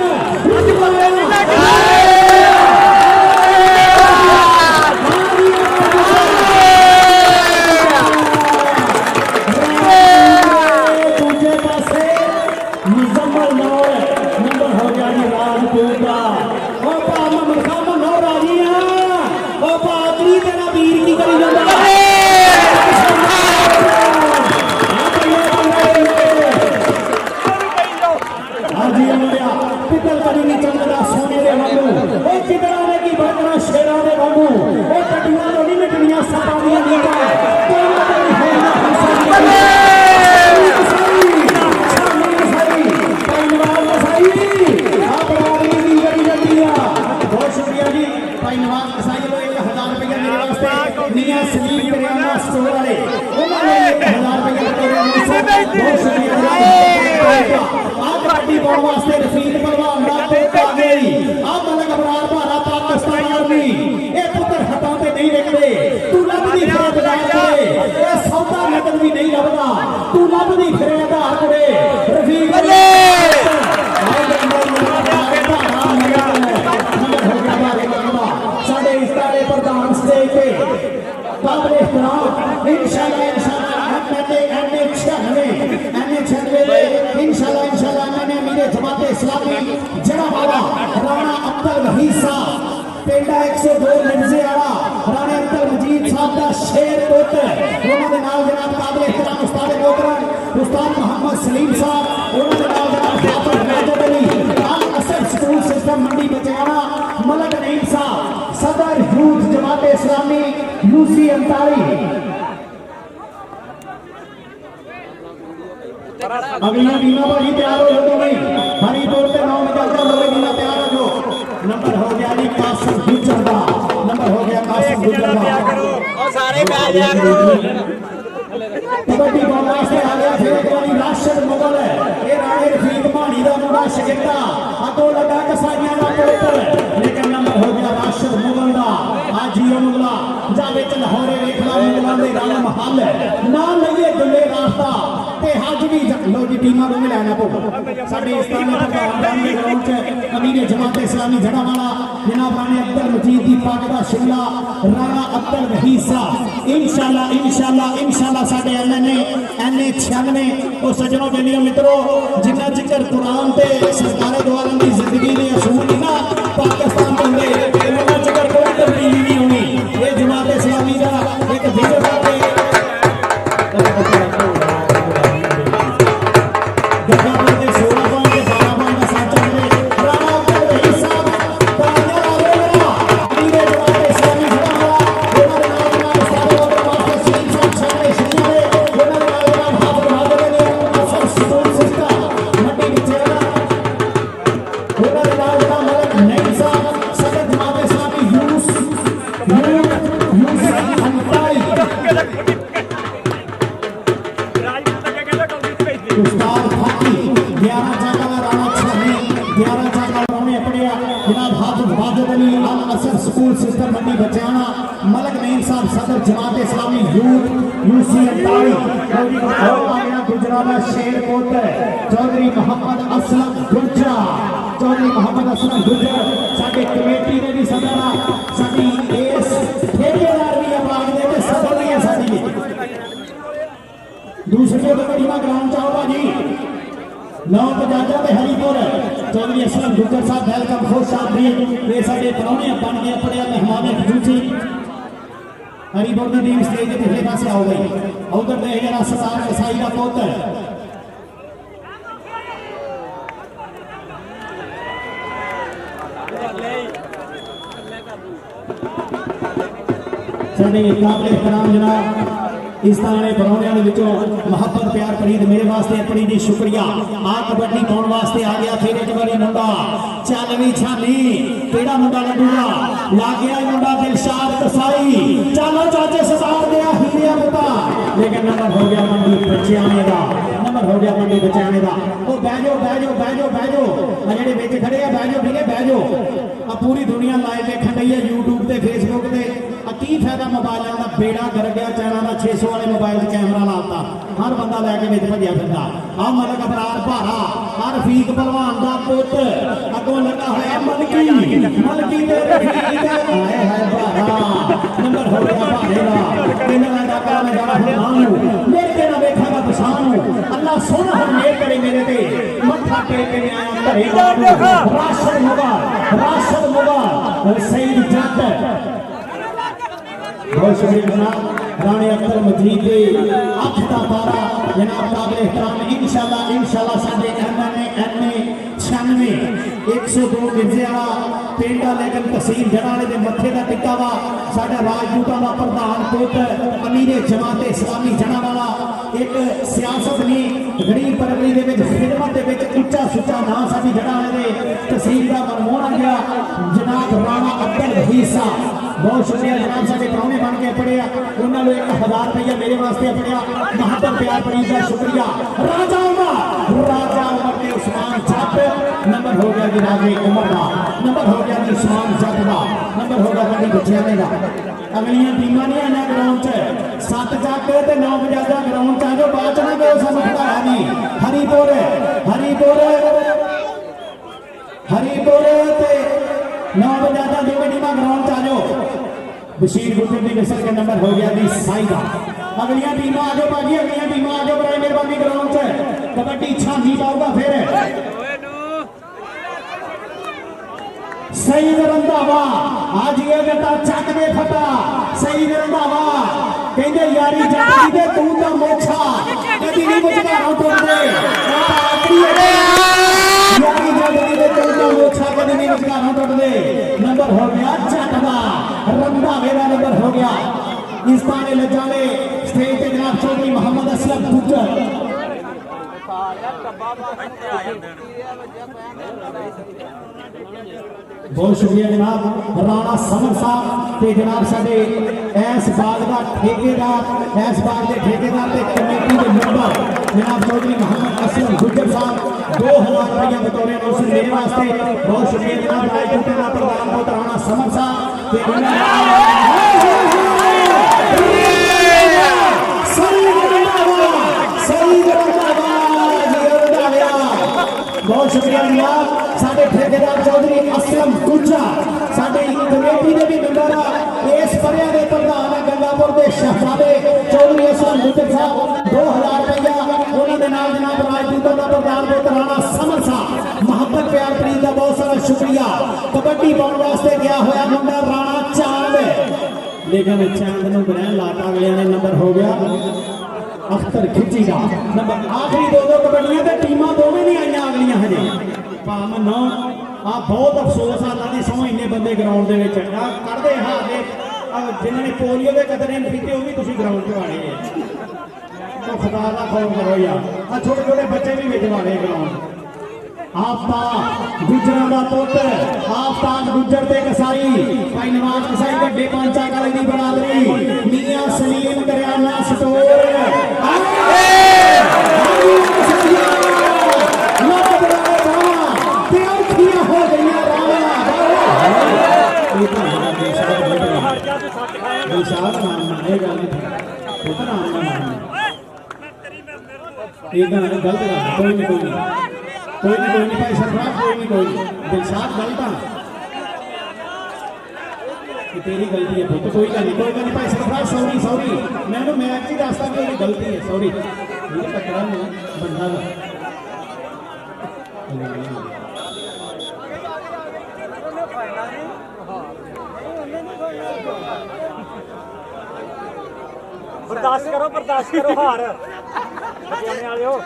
दूजे पासे मुजम्मल नौर नंबर हो गया जी राजपूत का ओ पामा मुखामा नौर आ गई है ओ पादरी तेरा वीर की करी जाता है हाजी अमरिया पितल करी चंद्रा सोने दे वांगू ओ चितरा ने की भजना शेरा दे वांगू ओ कटियां तो नहीं मिटनियां सपादियां नहीं का तेरा तेरी होना बहुत शुक्रिया जी भाई नवाज कसाई लो 1000 रुपया मेरे वास्ते मियां सलीम करियाना स्टोर वाले उन्होंने 1000 रुपया बहुत शुक्रिया आप पार्टी पाउन वास्ते रफीक परवान रात आ गई आप मलक अबरार भारा पाकिस्तान आर्मी ए पुत्र हटाते नहीं रखते तू लब दी फिरे बाजार करे ए सौदा नकद भी नहीं लभदा तू लब दी फिरे आधार करे रफीक साढ़े इस्तारे प्रधान स्टेज पे काबिल इहतराम इंशाल्लाह इंशाल्लाह मैंने मेरे जमाते इस्लामी जड़ा वाला राणा अब्दुल वहीद साहब पेंडा 102 लिंजे वाला राणा अब्दुल मजीद साहब का शेर पुत्र उन्होंने नाल जनाब काबिल इहतराम उस्ताद मोहतरम उस्ताद मोहम्मद सलीम साहब उन्होंने नाल जनाब हाफिज माजिद अली आल असर स्कूल सिस्टम मंडी बचाना मलक नईम साहब सदर यूथ जमात इस्लामी यूसी 39 अगला बीमा भाजी तैयार हो जाओ नहीं हरीपुर से 9 निकलता लगे बीमा तैयार हो जाओ नंबर हो गया जी कासिम गुजर का नंबर हो गया कासिम गुजर का और सारे बैठ जाया करो कबड्डी बॉल वास्ते आ गया फिर एक बारी राशिद मुगल है ये राणे रफीक मानी दा मुंडा शगिरदा अतो लगा कसाईयां दा पुत्र लेकिन नंबर हो गया राशिद मुगल दा आजी मुगला जा विच लाहौरे वेखला मुगलां दे रंग महल ना लईए दुले रास्ता ते हज भी लो जी टीमां नूं मिलाना पो साडे इस्लामी प्रधान दे ग्राउंड च अमीर जमात इस्लामी जड़ा वाला जनाब राणे अब्दुल मजीद दी पाक दा शिमला राणा अब्दुल वहीद साहब इंशाल्लाह साडे एमएनए 96 ओ सजनों बेलियो मित्रों जिन्ना जिक्र कुरान ते सरकारे दो आलम दी जिंदगी दे असूल ना पाकिस्तान दे हुंदे उन्ना जिक्र कोई तब्दीली नहीं होनी ये जमात इस्लामी दा एक विजन है स्कूल सिस्टम मंडी बचाना मलक नईम साहब सदर जमात इस्लामी यूथ यूसी 39 गुजरात शेर पुत्र चौधरी मोहम्मद असलम गुजर साडे कमेटी ने भी सदर साडी इस ठेकेदार भी आवाज दे के सदर भी साडी दूसरे कबड्डी का ग्राउंड चाहो भाजी नौ पजाजा ते हरीपुर चौधरी असलम गुजर साहब वेलकम खुश साहब भी ये साडे परौने बन गए अपने मेहमान खसूसी हरीपुर की टीम स्टेज के पिछले पासे आओ गई उधर देख जरा सरदार कसाई का पुत्र साडे काबिल इहतराम जनाब इस तरह परौनियां दे विचों मोहब्बत प्यार फरीद मेरे वास्ते अपनी जी शुक्रिया आ कबड्डी पाउण वास्ते आ गया फिर एक बारी मुंडा चल भी छानी केड़ा मुंडा लगूगा ला गया मुंडा दिलशाद कसाई चलो चाचे सरदार दे हिलिया पुता लेकिन नंबर हो गया मंडी बचाने दा नंबर हो गया मंडी बचाने दा ओ बैठो आ जेडे विच खड़े आ बह जाओ, ठीक है बह जाओ। आ पूरी दुनिया लाइव देखण रही है यूट्यूब ते फेसबुक ते। आ की फायदा मोबाइलों का, बेड़ा कर गया चाइना का 600 वाले मोबाइल च कैमरा लाता, हर बंदा लैके विच भज्या फिरदा। आ मलक अबरार भारा, आ रफीक पहलवान दा पुत अगों लगा होया मलकी, मलकी ते रफीक आए हाय भारा नंबर हो गया भारे दा। इन्हां दा काम जाना हुनां मेरे ते ना वेखांगा पछाण, अल्लाह सोना हर मेर करे मेरे ते, मत्था टेक के मैं आया घरे राशद मुबारक सईद जट। बहुत शुक्रिया जनाब राणे अख्तर मजीद अख का तारा जनाब काबिल एहतराम। इंशाल्लाह साडे एमए 96 102 मिर्जे वाला पिंड आ, लेकिन तहसील जड़ाले दे मथे का टिक्का वा साडा राजपूतां दा प्रधान पुत अमीरे जमात इस्लामी जड़ा वाला एक सियासत नहीं गरीब परगरी दे विच खिदमत दे विच उच्चा सुच्चा नाम साडी जड़ाले दे तहसील दा मनमोहन आ गया जनाब राणा अब्दुल रहीस साहब। बहुत शुक्रिया जनाब साडे प्राहुणे बन के पढ़िया, उन्होंने 1000 रुपया मेरे वास्ते पढ़िया, महबत प्यार प्रीत का शुक्रिया। राजा उमर के उस्मान जट नंबर हो गया जी, राजे उमर का नंबर हो गया जी, उस्मान जट का नंबर हो गया बड़ी बच्चियां का। अगलियां टीमां नहीं आना ग्राउंड च 7 जग ते 9 बजाजा ग्राउंड च आ जाओ, बाद च ना गए सानू खड़ाया नहीं। हरीपुर ते 9 बजाजा दोवें टीमां ग्राउंड च आ जाओ। बशीर गुजर की नस्ल का नंबर हो गया जी साइदा। अगलियां टीमां आ जाओ भाजी, अगलियां टीमां आ जाओ बड़े मेहरबानी ग्राउंड च। कबड्डी छानी पाऊगा फिर सईद रंधावा आज ये बेटा चक दे फटा। सईद रंधावा कहंदे यारी जाती दे तू दा मोछा कदी नहीं मुझकारों टुटदे, यारी जाती दे तू दा मोछा कदी नहीं मुझकारों टुटदे। नंबर हो गया चक दा, रंधावे दा नंबर हो गया। इस ताने लजाले स्टेज पे जनाब चौधरी मोहम्मद असलम गुज्जर। बहुत शुक्रिया जनाब राणा समर साहब ते जनाब साडे इस बाग का ठेकेदार, इस बाग के ठेकेदार ते कमेटी के मेंबर जनाब चौधरी मोहम्मद असलम गुज्जर साहब 2000 रुपया बतौर नौसर मेरे वास्ते। बहुत शुक्रिया जनाब राजपूत का प्रधान पुत्र राणा समर साहब बहुत शुक्रिया जनाब साडे ठेकेदार चौधरी असलम गुज्जर साडे कमेटी के भी मेंबर इस परिया के प्रधान गंगापुर के शहजादे चौधरी असलम गुज्जर साहब 2000 रुपया उन्होंने नाल जनाब राजपूतों का प्रधान पुत्र राणा समर साहब मोहब्बत प्यार प्रीत का बहुत सारा शुक्रिया। कबड्डी पाने वास्ते गया होया मुंडा राणा चांद, लेकिन चांद नूं ग्रहण लाता अगलियां ने नंबर हो गया अख्तर खिची का नंबर। आखिरी दो कबड्डियां ते टीमां दोवें नहीं आईयां अगलियां हजे भावन आ बहुत अफसोस आता नहीं सौ इन्ने बंदे ग्राउंड के कढ़ते हार के जिन्होंने पोलियो के कतरे नहीं पीते वो भी तुम ग्राउंड च आने तो खुदा का खौफ करो यार। आ छोटे छोटे बच्चे भी बिच वाले ग्राउंड। आफ्ताब गुजरां दा पुत्र आफ्ताब गुजर ते कसाई भाई नवाज कसाई वड्डे पांचा काले दी बरादरी मियां सलीम करियाना स्टोर कोई नहीं भाई सरफराज कोई नहीं दिलशाद गलत तेरी गलती है पुत कोई गल नहीं भाई सरफराज सॉरी मैं मैच ही दसदा कि मेरी गलती है सॉरी टकरा बंदा बर्दाश्त करो हार जाने वाले हो।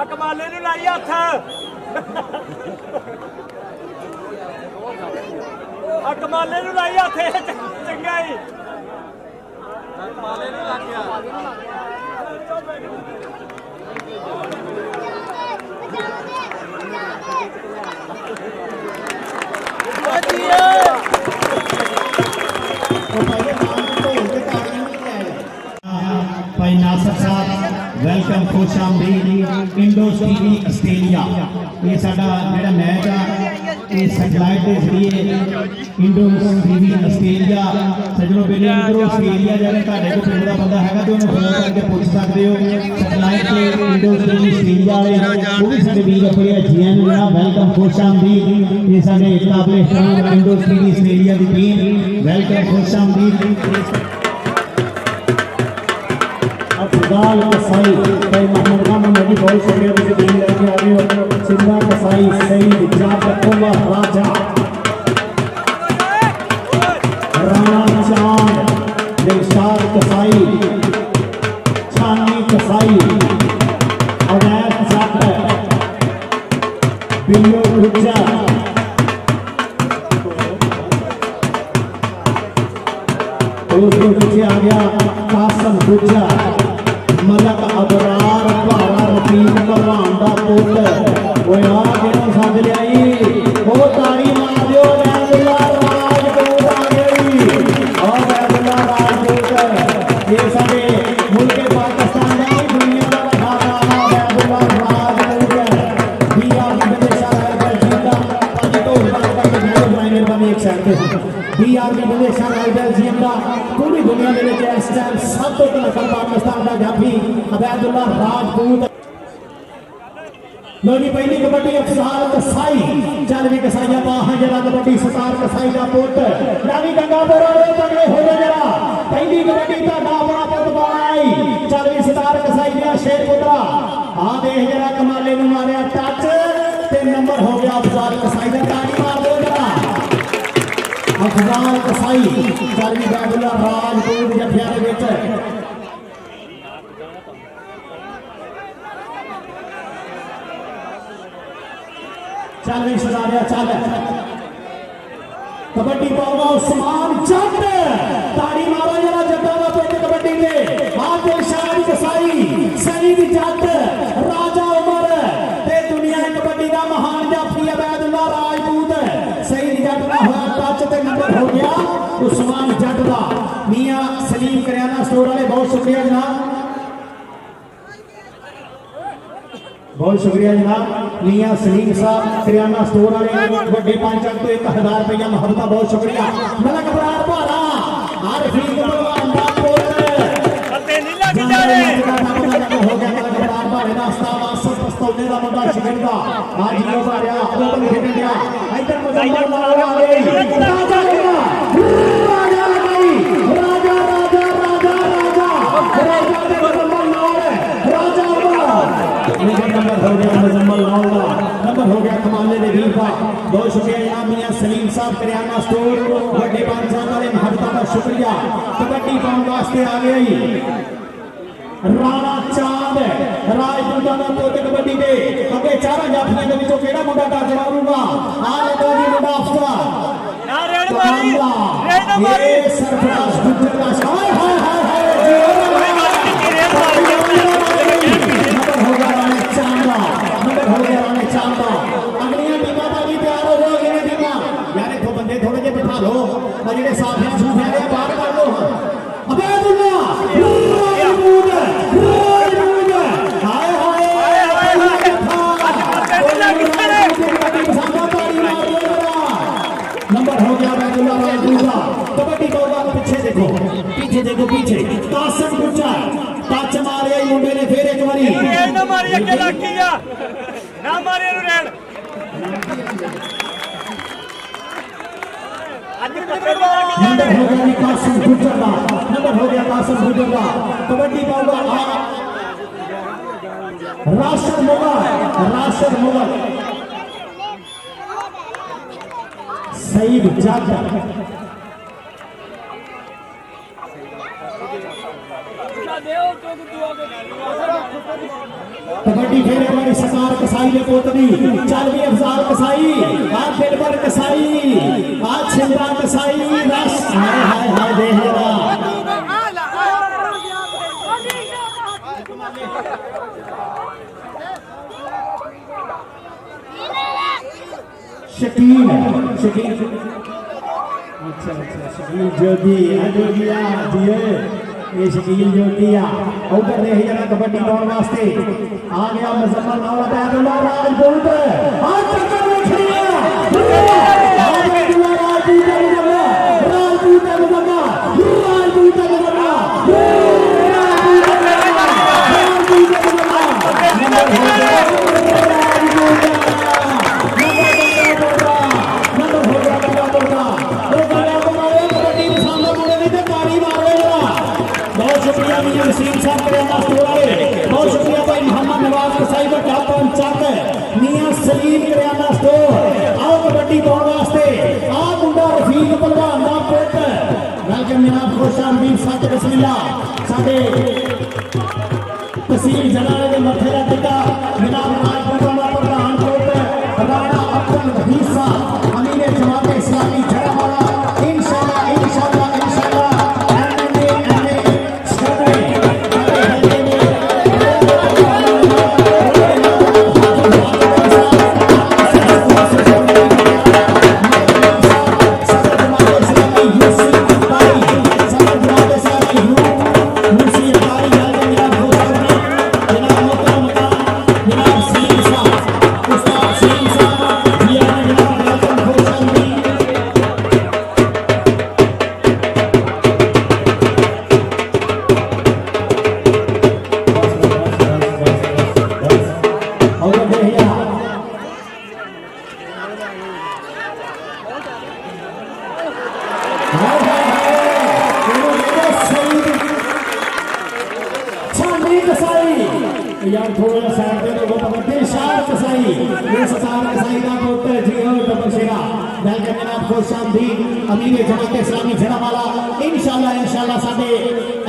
कमाले नूं लाई हथ कमाले नूं लाई हथ चंगा ही कमाले नूं लग गया वेलकम खुश आमदीद इंडोस टीवी आस्ट्रेलिया। ये साडा जेड़ा मैच आ ये सैटेलाइट के जरिए इंडोस टीवी आस्ट्रेलिया सजनों बेले इंडोस आस्ट्रेलिया जाने तुहाडे कोल पिंड दा बंदा हैगा ते उन्हें फोन करके पूछ सकते हो। सैटेलाइट के इंडोस टीवी आस्ट्रेलिया वाले वो भी साडे वीर अपने जीएन जनाब वेलकम खुश आमदीद। ये साडे काबिल एहतराम इंडोस टीवी आस्ट्रेलिया की टीम वेलकम खुश आमदीद। अफजाल कसाई भाई मोहम्मद खान मोदी बहुत शुक्रिया मुझे टीम लेके आ रहे हो। सिंधा कसाई सईद जाफरुल्लाह राजा राणा चांद दिलशाद कसाई छानी कसाई अवैध जट बिल्लो गुज्जर उसके पीछे आ गया कासम गुज्जर मलक अबरार भारा रफीक भलवान दा पुत ओए आ गया सद लियाई ओ ताड़ी मार दियो वैदुल्ला राजपूत आ गई ओ वैदुल्ला राजपूत ये साडे मुल्क पाकिस्तान दा दुनिया दा खाना वैदुल्ला राजपूत बिया की विदेशा है जिंदा पाजी तो बात कर मायने बने एक साइड पे बिया की विदेशा है बेल्जियम दा पूरी दुनिया के लिए इस टाइम सब तो नकल पाकिस्तान का जाफी अबैदुल्ला राजपूत। लोनी पहली कबड्डी अफसार कसाई चलवी कसाइया बाह जरा कबड्डी सतार कसाई का पुट लावी गंगापुर वाले तगड़े हो गए जरा पहली कबड्डी का दावड़ा पुट बाई चलवी सतार कसाई दिया शेर पुत्रा आ देख जरा कमाले ने मारिया टच ते नंबर हो गया अफसार कसाई का ताड़ी मार दो जरा अफजाल कसाई चलवी अबैदुल्ला राजपूत जफिया के विच चल भी सजाया चल कबड्डी पाऊंगा उस्मान जट ताड़ी मारो जरा जट्टा का पुट कबड्डी के हाथ दिलशाद कसाई सईद जट राजा उमर ते दुनिया कबड्डी का महान जाफी अबैदुल्ला राजपूत सईद जट का हुआ टच ते नंबर हो गया उस्मान जट का। मियां सलीम करियाना स्टोर वाले बहुत शुक्रिया जनाब बहुत शुक्रिया जनाब। मियां सलीम साहब करियाना स्टोर वाले बड़े 5 अंक तो 1000 रुपया मोहब्बत बहुत शुक्रिया। मलक बरार भारा आरफीक भलवान दा पुत अते नहीं लग जाए हो गया मलक बरार भारे दा उस्ताद आसफ पस्तौले दा मुंडा शिकन दा आज यो मारिया ओपन खेल गया इधर मुजम्मल लाल आ गई राजा राजा राजा राजा राजा राजा राजा दे मुजम्मल लाल राजा नंबर हो गया मुजम्मल लाल का नंबर हो गया कमाले दे वीर का बहुत शुक्रिया जनाब। मियां सलीम साहब करियाना स्टोर बड़े बादशाह वाले मोहब्बत का शुक्रिया। कबड्डी पाउंड वास्ते आ गई राणा चांद राजपूतां दा पुत कबड्डी दे अगे चारा जाफियां दे विचों केड़ा मुंडा टच मारूगा आ लगा जी मुंडा अफसर ना रेड मारी ये सरफराज गुज्जर का हाय हाय हाय हाय नंबर हो गया राणा चांद नंबर हो गया राणा चांद अगलियां टीमां भाजी तैयार हो जाओ ये टीमां यार इथों बंदे थोड़े जे बिठा लो आ जेडे साफियां सूफियां दे बाहर कर लो अबैदुल्ला राजपूत हाय हाय नंबर हो गया अबैदुल्ला राजपूत। कबड्डी का पीछे देखो पीछे देखो पीछे कासिम गुज्जर टच मारे मुंडे ने फिर एक बारी रेड ना मारी अगे लाकीया ना मारे नु रेड नंबर हो गया कासिम गुज्जर का नंबर हो गया कासिम गुज्जर का। कबड्डी का होगा राशिद मुगल सईद जट कबड्डी खेल वाली सरकार कसाई ने पोतनी चल भी अफजाल कसाई आज दिलबर कसाई आज छिंदा कसाई रस हाय हाय हाय देख जरा शकील शकील अच्छा अच्छा शकील जोगी जोगिया दिए ये शकील ज्योति उधर देख जरा कबड्डी पाने वास्ते आ गया मुजम्मल नाला बैदुल्ला राजपूत और टक्कर में खड़िया बैदुल्ला राजपूत राजपूत राजपूत वसीम साहब करियाना स्टोर वाले बहुत शुक्रिया भाई मोहम्मद नवाज कसाई का क्या पंचायत मियां सलीम करियाना स्टोर आओ कबड्डी पाने वास्ते आ मुंडा रफीक पहलवान दा पुत वेलकम जनाब खुशामदीद साथ बिस्मिल्लाह साडे तहसील जलाल दे मथे दा टिका जनाब राजपूत दा प्रधान पुत राणा अब्दुल हफीज साहब अमीर जमात इस्लामी जड़ावाला इंशाअल्लाह इंशाअल्लाह इंशाअल्लाह यार थोड़ा साइड दे दो बड़े शार कसाई ये सतार कसाई का पुत्र जी हो तपसेरा वेलकम जनाब खुशामदीद अमीर जमात इस्लामी जड़ावाला इंशाअल्लाह इंशाअल्लाह साडे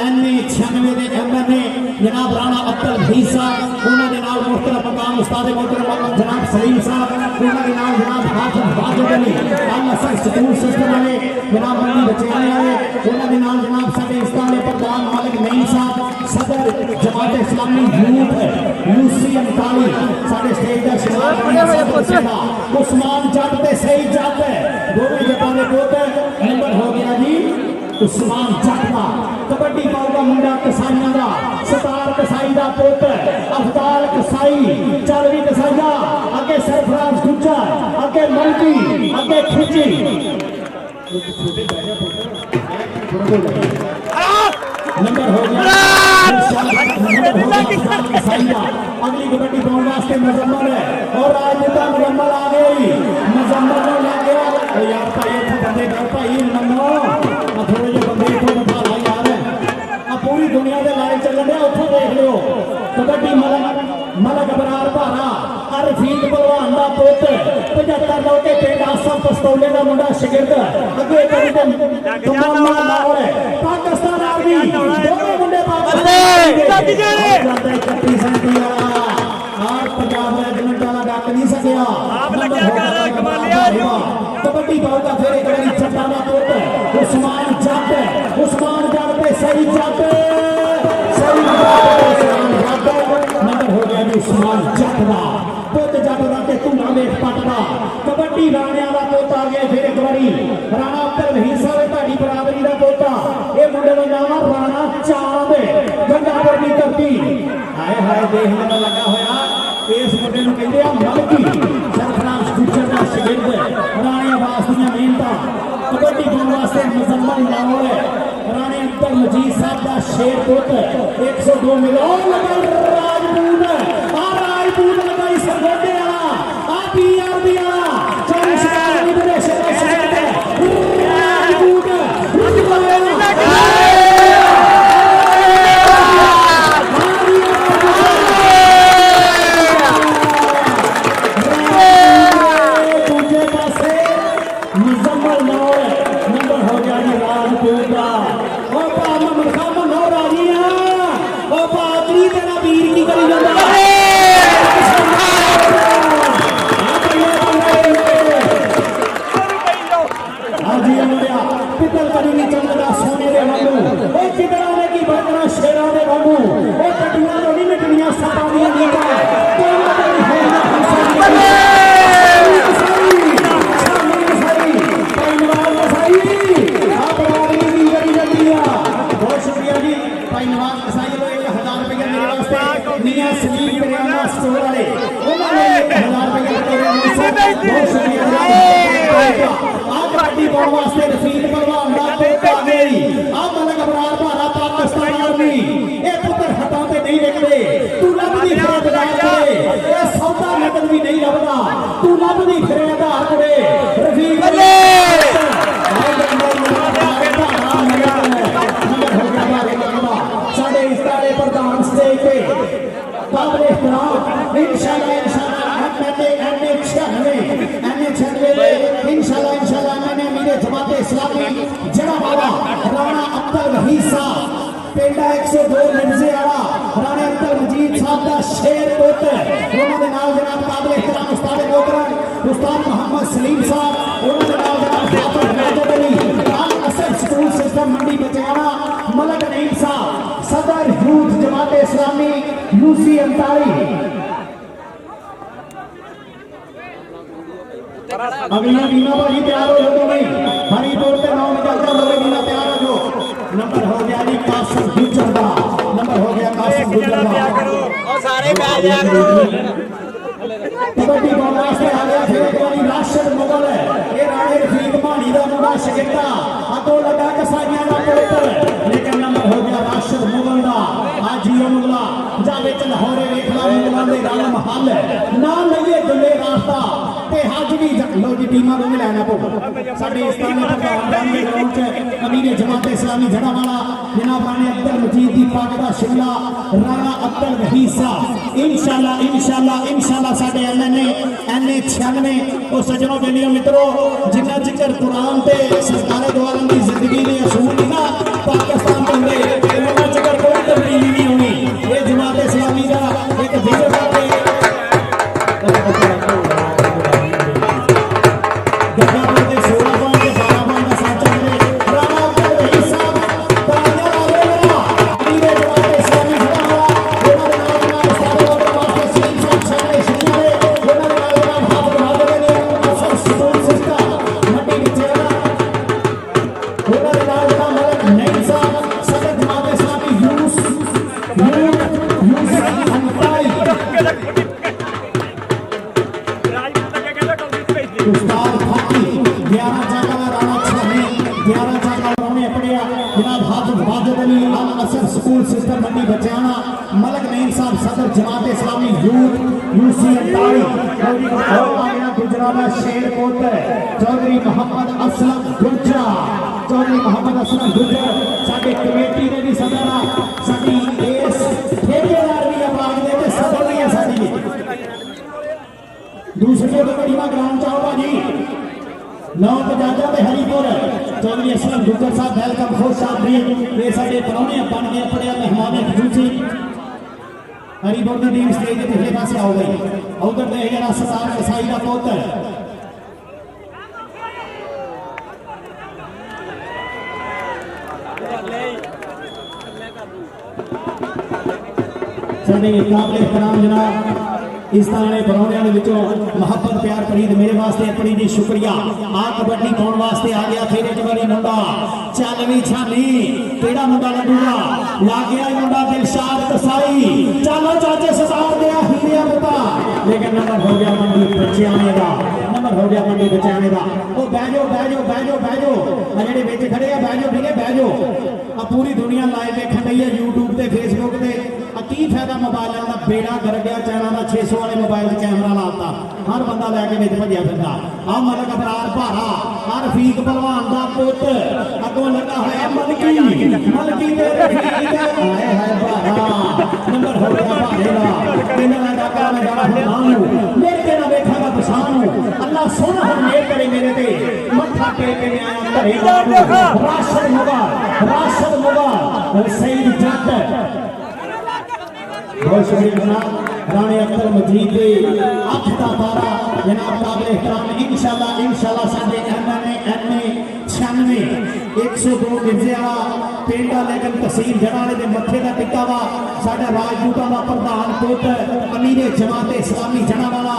एमए 96 दे एमएनए जनाब राणा अब्दुल हफीज साहब उन्हां दे नाल मुहतरम मकाम उस्ताद मोहतरम जनाब सलीम साहब उन्हां दे नाल जनाब हाफिज वाजिद अली अल्लाह सर स्कूल सिस्टम वाले जनाब मनी बचाने वाले उन्हां दे नाल जनाब साडे उस्ताद प्रधान मालिक नईम साहब सदर जमात इस्लामी यूथ यूसी अंताली साडे स्टेज दा शिवार उस्मान जट ते सही जट दोवें जटां दे पुत नंबर हो गया जी उस्मान जट दा कबड्डी पाऊगा मुंडा कसाईयां दा सतार कसाई दा पुत अफताल कसाई चलवी कसाईया अगे सरफराज गुज्जर अगे मलकी अगे खिची नंबर हो गया अगली कबड्डी पाने वास्ते मुजम्मल है और राजनेता मुजम्मल आ गई मुजम्मल ने लग गया यार भाई इतने बंदे कर भाई नमो थोड़े जो बंदे इतों बिठा ला यार आ पूरी दुनिया के लाए चल रहे उतो देख लो कबड्डी मलक अबरार भारा रफीक पहलवान का पुत 75 लौके पिंड आसम पस्तौले का मुंडा शगिर्द अगे पाकिस्तान आर्मी दोनों मुंडे पंजाब रेजिमेंट वाला डक नहीं सकिया कबड्डी पाऊगा फिर एक बारी चट्टा का पुत उस्मान जट पे सही जट नंबर हो गया उस्मान जट का पुत जट का ते धूना वेख पट का कबड्डी राणिया का पुत आ गया फिर एक बारी राणा अब्दुल हफीज साहब ढाडी बराबरी का पोता ये मुंडे का नाम है राणा चांद गंगापुर की धरती हाय हाय देखने का लगा होया इस मुंडे को कहते हैं मलकी सरफराज गुज्जर का शगिर्द राणे आवास दी मेहनत कबड्डी पाने वास्ते मुजम्मल लाहौर राणे अब्दुल मजीद साहब का शेर पुत 102 मिलियन लगा राजपूत राजपूत लगा इस गोडे वाला आ पीआरबी वाला चौरी शिकार विदेश वीर की करी जाता वास्ते रफीक पहलवान दा पुत आ गई आ मलक अबरार भारा पाकिस्तान आर्मी ए पुत्र हटा ते नहीं रखदे तू लभदी फिरे बाजार करे ए सौदा नकद भी नहीं लभदा तू लभदी फिरे आधार करे रफीक साडे इस्तारे प्रधान स्टेज पे काबिल इहतराम इंशाल्लाह इंशाल्लाह मैंने मेरे जमात इस्लामी जड़ा वाला राणा अब्दुल वहीद साहब पेंडा 102 लफ्जे वाला राणा अब्दुल मजीद साहब का शेर पुत्र उन्होंने नाल जनाब काबिल इहतराम उस्ताद मोहतरम उस्ताद मोहम्मद सलीम साहब उन्होंने नाल जनाब हाफिज माजिद अली अल असर स्कूल सिस्टम मंडी बचाना मलक नईम साहब सदर यूथ जमात इस्लामी यूसी 39 अगला बीना भाजी तैयार हो जाओ नहीं हरीपुर के 9 निकलता लोगे बीना तैयार हो जाओ नंबर हो गया जी कासिम गुजर का नंबर हो गया कासिम गुजर का और सारे बैठ जाया करो कबड्डी बॉल वास्ते आ गया फिर एक बारी राशिद मुगल है ये राणे रफीक मानी दा मुंडा शगिरदा अगो लगा कसाईयां दा पुत्र लेकिन नंबर हो गया राशिद मुगल दा आज जियो मुगला जा विच लाहौरे वेखला मुगला दे रंग महल ना लईए गले रास्ता ते हाजरी लो जी टीमां नूं लैना पो साडे इस्तानी प्रधान दे ग्राउंड च अमीर जमात इस्लामी जड़ा वाला जनाब राणे अब्दुल मजीद दी पाक दा शिमला राणा अब्दुल वहीद साहब इंशाल्लाह साडे एमएनए 96 ओ सजनों बेलियों मित्रों जिन्ना जिक्र कुरान ते सरकारे दो आलम दी जिंदगी दे असूल नहीं ना पाकिस्तान दे हुंदे उन्ना जिक्र कोई तब्दीली नहीं होनी ये जमात इस्लामी दा एक विजन है स्कूल सिस्टम मंडी बचाना मलक नईम साहब सदर जमात इस्लामी यूथ यूसी 39 गुजराना शेर पुत्र चौधरी मोहम्मद असलम गुर्जर साडे कमेटी ने भी सदर साडी इस ठेकेदार भी आवाज दे ते सदर भी है साडी दूसरे कबड्डी दा ग्राउंड चाओ भाजी नौ बजाजा ते हरीपुर चौधरी असलम गुर्जर साहब वेलकम खुश साहब भी ये साडे परौने बन के पड़े मेहमान खसूसी हरीपुर की टीम स्टेज के पिछले पासे आओ गई उधर देख जरा सरदार कसाई का पुत्र साडे काबिल इहतराम जनाब इस तरह परौनिया मुहब्बत प्यार फरीद मेरे वास्ते अपनी जी शुक्रिया आ कबड्डी पाने वास्ते आ गया फिर एक बारी मुंडा चल भी छानी केड़ा मुंडा लगूगा ला गया मुंडा दिलशाद कसाई चलो चाचे सरदार दे हिलिया पुता लेकिन नंबर हो गया मंडी बचाने का नंबर हो गया मंडी बचाने का ओ बैजो जेडे बेच खड़े आ बैजो ठीक है बैजो आ पूरी दुनिया लाइव देखण रही है यूट्यूब ते फेसबुक ते की फायदा मोबाइलों का बेड़ा कर गया चैनल का 600 वाले मोबाइल कैमरा लाता हर बंदा लैके बिच भजया फिरदा आ मलक अबरार भारा आ रफीक पहलवान दा पुत्र अगों लगा होया मलकी ते रफीक हाय हाय भारा नंबर हो गया भारे दा तीन लगा कर मैं जाना हूं लेके ना देखा पछाण अल्लाह सोना हम मेर करे मेरे ते मत्था टेक के आया घरे राशिद मुबारक सईद जट बहुत शुक्रिया जनाब राणे अब्दुल मजीद अख का तारा जनाब काबिल इहतराम इंशाल्लाह साडे एमएनए 96 102 मिर्जे वाला पेंडा लेकिन तहसील जड़ाले दे मथे का टिक्का वा साडा राजपूतां दा प्रधान पुत्र अमीर जमात इस्लामी जड़ा वाला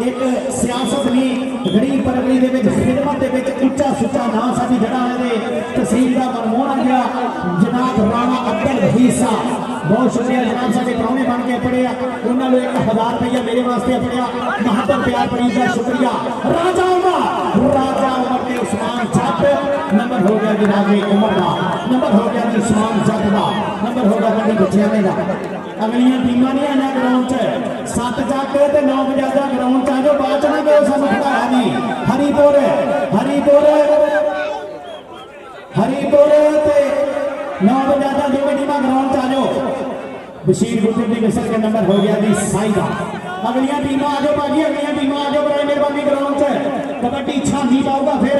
एक सियासत नहीं गरीब परगली दे विच खिदमत दे विच उच्चा सुच्चा नाम साडी जड़ाले दे तहसील दा मनमोहन गया जनाब राणा अब्दुल वहीद साहब बहुत शुक्रिया जनाब साडे प्राहुणे बन के पड़िया उन्होंने 1000 रुपया मेरे वास्ते पड़िया महत्व प्यार पड़ी का शुक्रिया राजा उमर ने उस्मान जट नंबर हो गया जी राजे उमर का, नंबर हो गया जी शान जट का, नंबर हो गया कभी बच्चियाने का। अगलियां टीमां नहीं आना ग्राउंड च 7 जग ते 9 बजाजा ग्राउंड च आ जाओ, बाद च ना गए सानू खड़ाया नहीं। हरीपुर हरीपुर हरीपुर ते 9 बजाजा दोवें टीमां ग्राउंड च आ जाओ। बशीर गुजर की विसल का नंबर हो गया जी साई का। अगलियां टीमां आ जाओ भाजी, अगलियां टीमां आ जाओ बड़े मेहरबानी ग्राउंड च। कबड्डी छानी पाऊगा फिर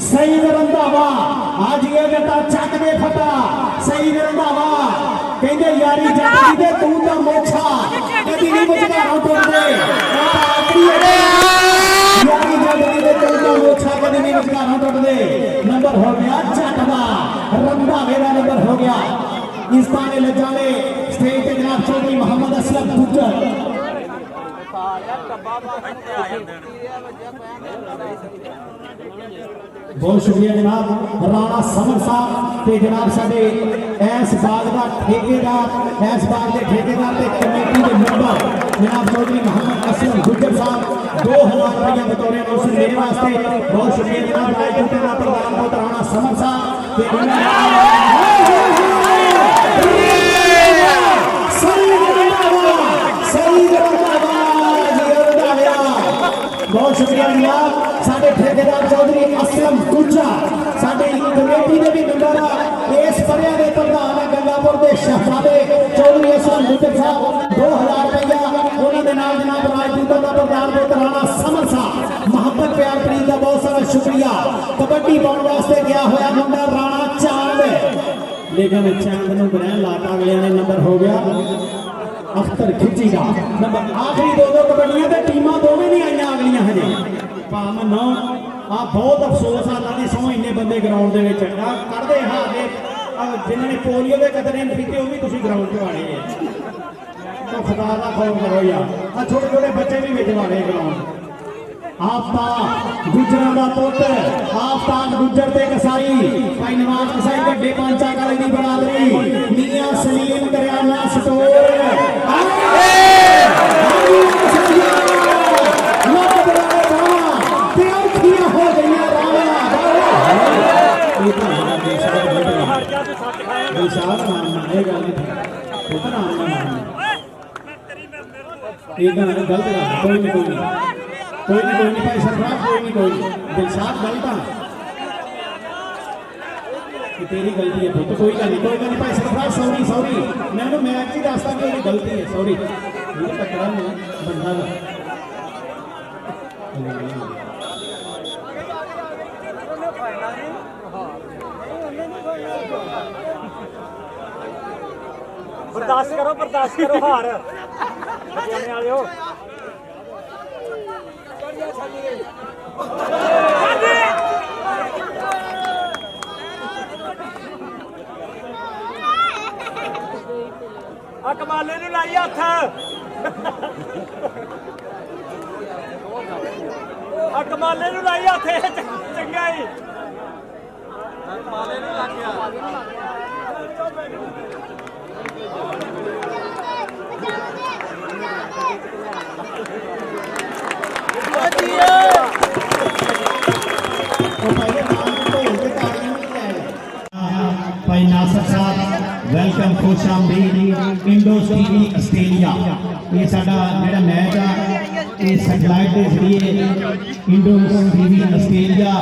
सही रंधावा आज ये बेटा चक दे फटा सही रंधावा कहते यारी जाती दे तू तो मोछा कभी नहीं मुझकारों टूट दे यारी जाती दे तू तो मोछा कभी नहीं मुझकारों टूट दे। नंबर हो गया चटवा रंधावे का नंबर हो गया। इस ताने लजाले स्टेज पे जनाब चौधरी मोहम्मद असलम गुज्जर। बहुत शुक्रिया जनाब राणा समर साहब ते जनाब साडे ऐस बाग का ठेकेदार ऐस बाग के ठेकेदार ते कमेटी के मेंबर जनाब चौधरी मोहम्मद असलम गुज्जर साहब 2000 रुपया बतौर अवसर मेरे वास्ते। बहुत शुक्रिया जनाब राजपूत का प्रधान पुत्र राणा समर साहब बहुत शुक्रिया जनाब साडे ठेकेदार चौधरी असलम गुज्जर साडे कमेटी के भी मेंबर इस परिया के प्रधान गंगापुर के शहजादे चौधरी असलम गुज्जर साहब 2000 रुपया उन्होंने नाम जनाब राजपूतों का प्रधान पुत्र राणा समर साहब मोहब्बत प्यार प्रीत का बहुत सारा शुक्रिया। कबड्डी पाने वास्ते गया होया मुंडा राणा चांद लेकिन चांद नूं ग्रहण लाता अगलियां ने नंबर हो गया अख्तर खिची का नंबर। आखिरी दो कबड्डियां ते टीमां दोवें नहीं आईयां अगलियां हजे भावन आ बहुत अफसोस आता नहीं सौ इन्ने बंदे ग्राउंड के करते हार गए जिन्होंने पोलियो के कदर नहीं पीते वो भी तुम ग्राउंड च आने तो खुदा का खौफ करो यार आ छोटे छोटे बच्चे भी बिच वाले ग्राउंड। आफ्ताब गुजर का पुत्र आफ्ताब गुजर ते कसाई भाई नवाज कसाई वड्डे पांचा कले दी बरादरी मियां सलीम करियाना स्टोर भाई सरफराज कोई नहीं दिलशाद गलत तेरी गलती है पुत कोई गल नहीं भाई सरफराज सॉरी सॉरी मैं मैच ही दसदा कि गलती है सॉरी टकरा बंदा बर्दाश्त करो हार बचाने वाले हो कमाले नूं लाई हथ कमाले नूं लाई हथ चंगा ही कमाले नूं लग गया। भाई नासर साहब वेलकम खुश आमदीद इंडोस टीवी आस्ट्रेलिया ये साडा जेड़ा मैच आ ये सैटेलाइट के जरिए इंडोस टीवी आस्ट्रेलिया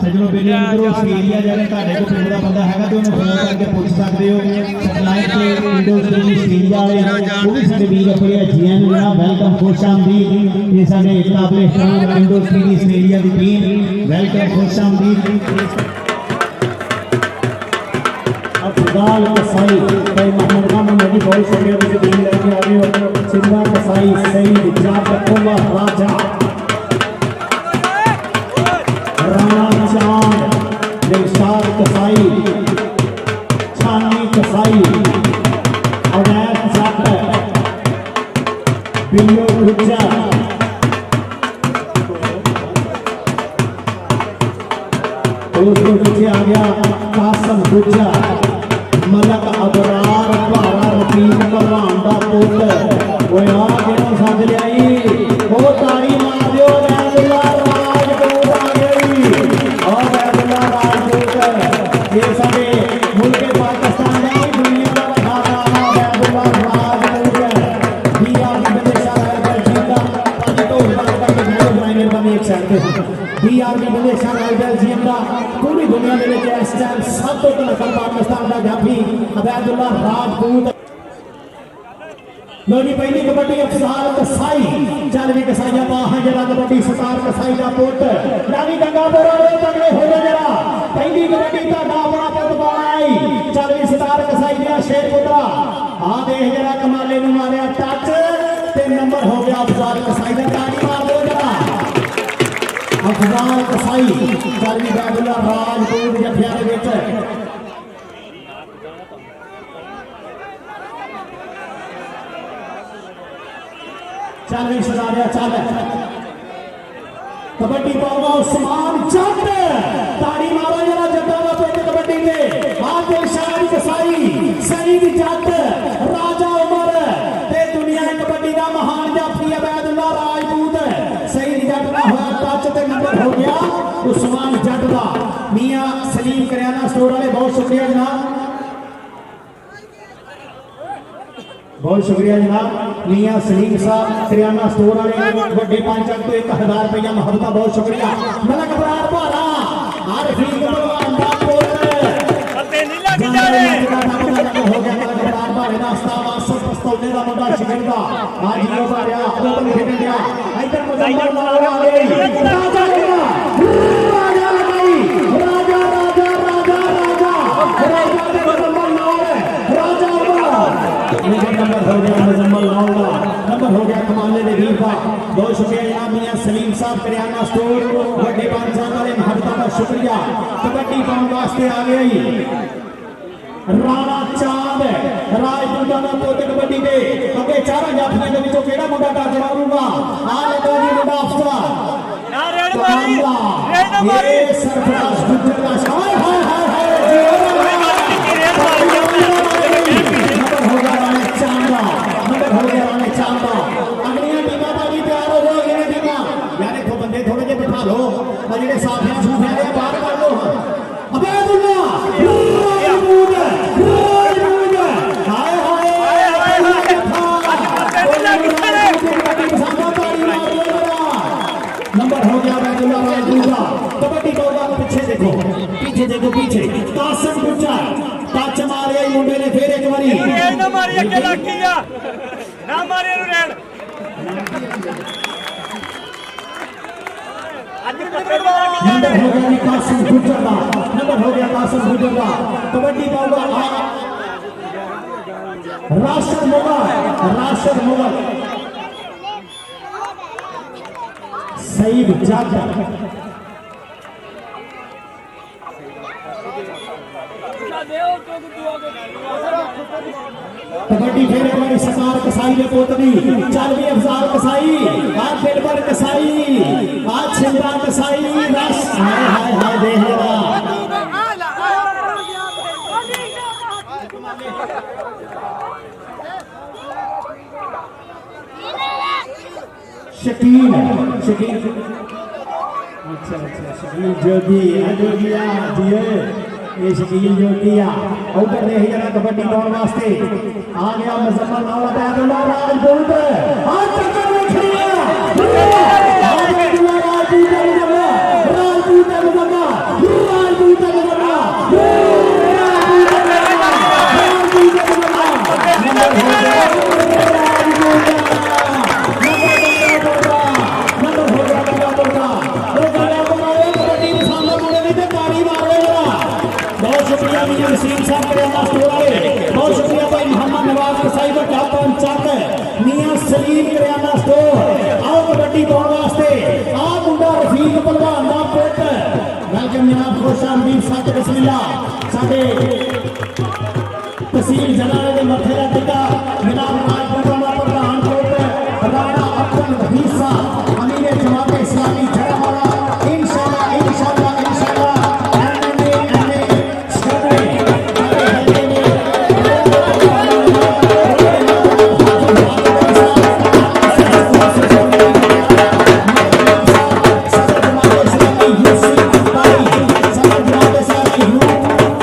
सजनो बेले इंडोस आस्ट्रेलिया जेड़ा ਤੁਹਾਡੇ ਕੋਲ ਪਿੰਡ ਦਾ ਬੰਦਾ ਹੈਗਾ ਤੇ ਉਹਨੂੰ ਫੋਨ ਕਰਕੇ ਪੁੱਛ ਸਕਦੇ ਹੋ सैटेलाइट के इंडोस टीवी आस्ट्रेलिया वाले वो भी साडे वीर अपने जीएन जरा वेलकम खुश आमदीद ये साडे काबिल एहतराम इंडोस टीवी आस्ट्रेलिया की टीम वेलकम खुश आमदीद। अफजाल कसाई भाई मोहम्मद खान मोदी बहुत शुक्रिया मुझे टीम लेके आ गए हो सिंधा कसाई सईद जाफरुल्लाह राजा राणा चांद दिलशाद कसाई छानी कसाई अवैध जट बिल्लो गुज्जर उसको पीछे आ गया कासम गुज्जर मलक अबरार भारा रफीक भगवान की मलेशिया का बेल्जियम का पूरी दुनिया के लिए इस टाइम सब तो नकल पाकिस्तान का जाफी अबैदुल्ला राजपूत लो जी पहली कबड्डी अफसार कसाई चल भी कसाइया पा है जरा कबड्डी सतार कसाई का पुट रानी गंगा बोरा रे तगड़े हो गए जरा पहली कबड्डी का अपना पुट पाई चल भी सतार कसाई दिया शेर पुत्रा आ देख जरा कमाले ने मारिया टच ते नंबर हो गया अफसार कसाई का ताली मार दो जरा अफसार कसाई चल भी अबैदुल्ला राजपूत जफिया दे विच चल भी सजा दिया चल कबड्डी पाऊंगा उस्मान जट ताड़ी मारो जरा जट्टा का पुट कबड्डी में आदिल शाह कसाई सईद जट राजा उमर ते दुनिया कबड्डी का महान जाफी अबैदुल्ला राजपूत सईद जट का हुआ टच ते नंबर हो गया उस्मान जट का मियां सलीम करियाना स्टोर वाले बहुत शुक्रिया जनाब बहुत शुक्रिया जनाब मियां सलीम साहब करियाना स्टोर वाले बड़े पंच तो 1000 रुपया मोहब्बत बहुत शुक्रिया मलक बरार भारा आरफी भगवान दा पुत्र अते नहीं लग जाने हो गया मलक बरार भारे दा उस्ताद आसफ पस्तौले दा मुंडा शिकन दा आज यो भारिया ओपन खेल गया इधर मुजम्मल मारा आ गई राजा राजा लगाई राजा राजा राजा राजा राजा दे मुजम्मल नाम राजा नंबर हो गया मुजम्मल लाउंगा नंबर हो गया कमाले दे वीर का बहुत शुक्रिया जनाब मियां सलीम साहब करियाना स्टोर बड़े पांचान वाले महबूबा का शुक्रिया कबड्डी पाउन वास्ते आ गई राणा चांद राजपूतां दा पुत कबड्डी दे अगे चारों जाफियां दे विचों केड़ा मुंडा टच मारूगा आ लगा जी मुंडा अफसर ना रेड मारी ये सरफराज गुज्जर का हाय हाय हाय अगलियां टीमां भाजी तैयार हो जाओ अगलियां टीमां यार देखो बंदे थोड़े जे बिठा लो और जेडे साफियां सूफियां दे बाहर कर लो अबैदुल्ला राजपूत हाय हाय नंबर हो गया अबैदुल्ला राजपूत कबड्डी को पीछे देखो पीछे देखो पीछे कासिम गुज्जर टच मारे मुंडे ने फिर एक बारी ना मारी अगे लाखीया ना मारे नु रेड आज पत्ते नंबर हो गया कासिम गुज्जर का नंबर हो गया कासिम गुज्जर का कबड्डी पाऊंगा राशिद मुगल सईद जट कबड्डी फिर एक बार सरकार कसाई ने पोतनी चल भी अफजाल कसाई आज दिलबर कसाई आज छिंदा कसाई रस हाय हाय हाय देख जरा शकील शकील अच्छा अच्छा शकील जोगिया दिए ये शकील जोगिया उधर देख जरा कबड्डी पाउन वास्ते आ गया मुजम्मल नाम अबैदुल्ला राजपूत आज टक्कर में खड़िया अबैदुल्ला राजपूत राजपूत बहुत शुक्रिया मियां नसीम साहब करियाना स्टोर वाले बहुत शुक्रिया भाई मोहम्मद नवाज कसाई का कैप्टन चक मियां सलीम करियाना स्टोर आओ कबड्डी पाउन वास्ते आ मुंडा रफीक पहलवान दा पुट वेलकम जनाब खुशामदीद सत बिस्मिल्लाह साडे तहसील जलाल दे मथे दा टिका जनाब राजपूतां दा प्रधान कोट राणा अब्दुल हफीज साहब अमीर जमात इस्लामी जड़ावाला इंशाअल्लाह इंशाअल्लाह इंशाअल्लाह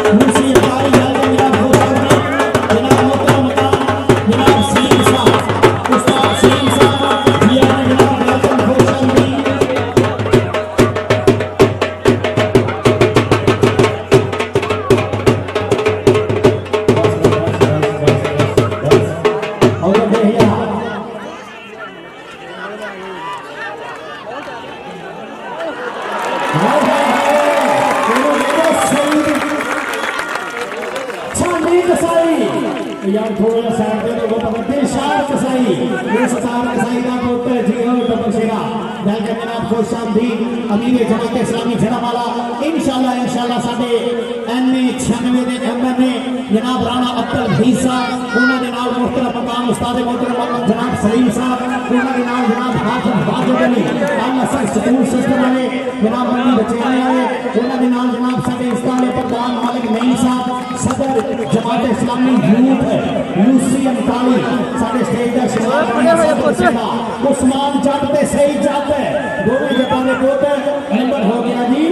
Lucy साइड पे तो वो पकड़ते शार कसाई ये शार कसाई का पुत्र जी हो तपसेना दल के जनाब खुश आमदीद अमीर जमात इस्लामी जड़ावाला इंशाल्लाह साडे एनए 96 दे एमएन ने जनाब राणा अब्दुल हमीद साहब उन्हां दे नाल मुहतरम मकाम उस्ताद मोहतरम जनाब सलीम साहब उन्हां दे नाल जनाब हाफिज वाजिद अली अल असर स्कूल सिस्टम वाले जनाब मंडी बचेने वाले उन्हां दे नाल जनाब साडे इस्ताद प्रधान मालिक नईम साहब सदर जमात इस्लामी यूथ यूसी 39 साडे स्टेज दा शिकार उस्मान जट ते सही जट दोनों जटां दे पुत नंबर हो गया जी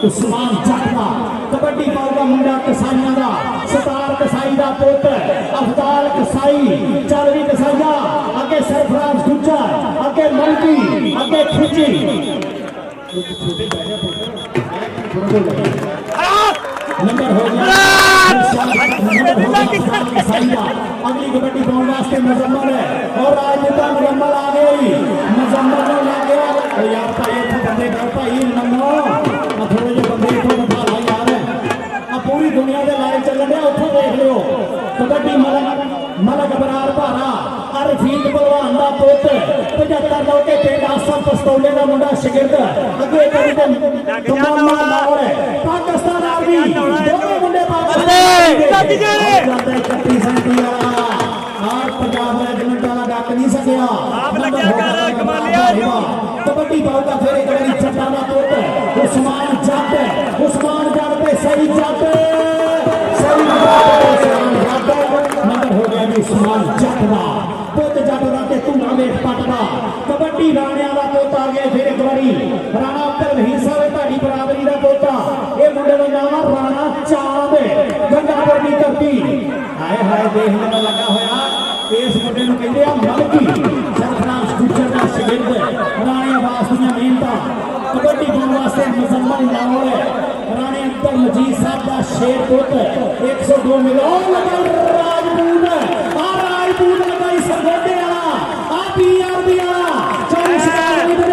उस्मान जट का कबड्डी पाऊगा मुंडा कसाईयां दा सतार कसाई दा पुत्र अफताल कसाई चलवी कसाईया अगे सरफराज गुज्जर अगे मलकी अगे खिची नंबर हो गया अगली कबड्डी पाउन वास्ते मुजम्मल है और राजपूता मुजम्मल आ गई मुजम्मल लग गया यार भाई बंदे कर भाई मनो थोड़े जो बंदे इतों बिठा ला यार अब पूरी दुनिया के लाइव चल रहे उठो देख लियो कबड्डी मलक बरार भारा रफीक भलवान का पुत 75 लोटे पिंड आसम पस्तौले का मुंडा शिगिरद अगे पाकिस्तान आर्मी दोनों मुंडे पंजाब रेजिमेंट वाला डक नहीं सकिया कबड्डी पाऊगा फिर एक बारी जट्टा का पुत उस्मान जट पे सही जट नंबर हो गया जी उस्मान जट का पुत जट का ते धूना वेख पट का कबड्डी राणिया का पुत आ गया फिर एक बारी राणा अब्दुल हमीद साहब ढाडी बराबरी का पोता ये मुंडे का नाम राणा चांद गंगापुर की धरती हाय हाय देखने में लगा होया इस मुंडे को कहते हैं मलकी सरफराज गुज्जर का शिगिरद राणे आवास दी मेहनत कबड्डी पाउण वास्ते मुजम्मल लाहौर राणे अब्दुल मजीद साहब का शेर पुत 102 मिलियन लगा राजपूत लगाई सरगोडे वाला आ पीआरबी वाला 40 साल इधर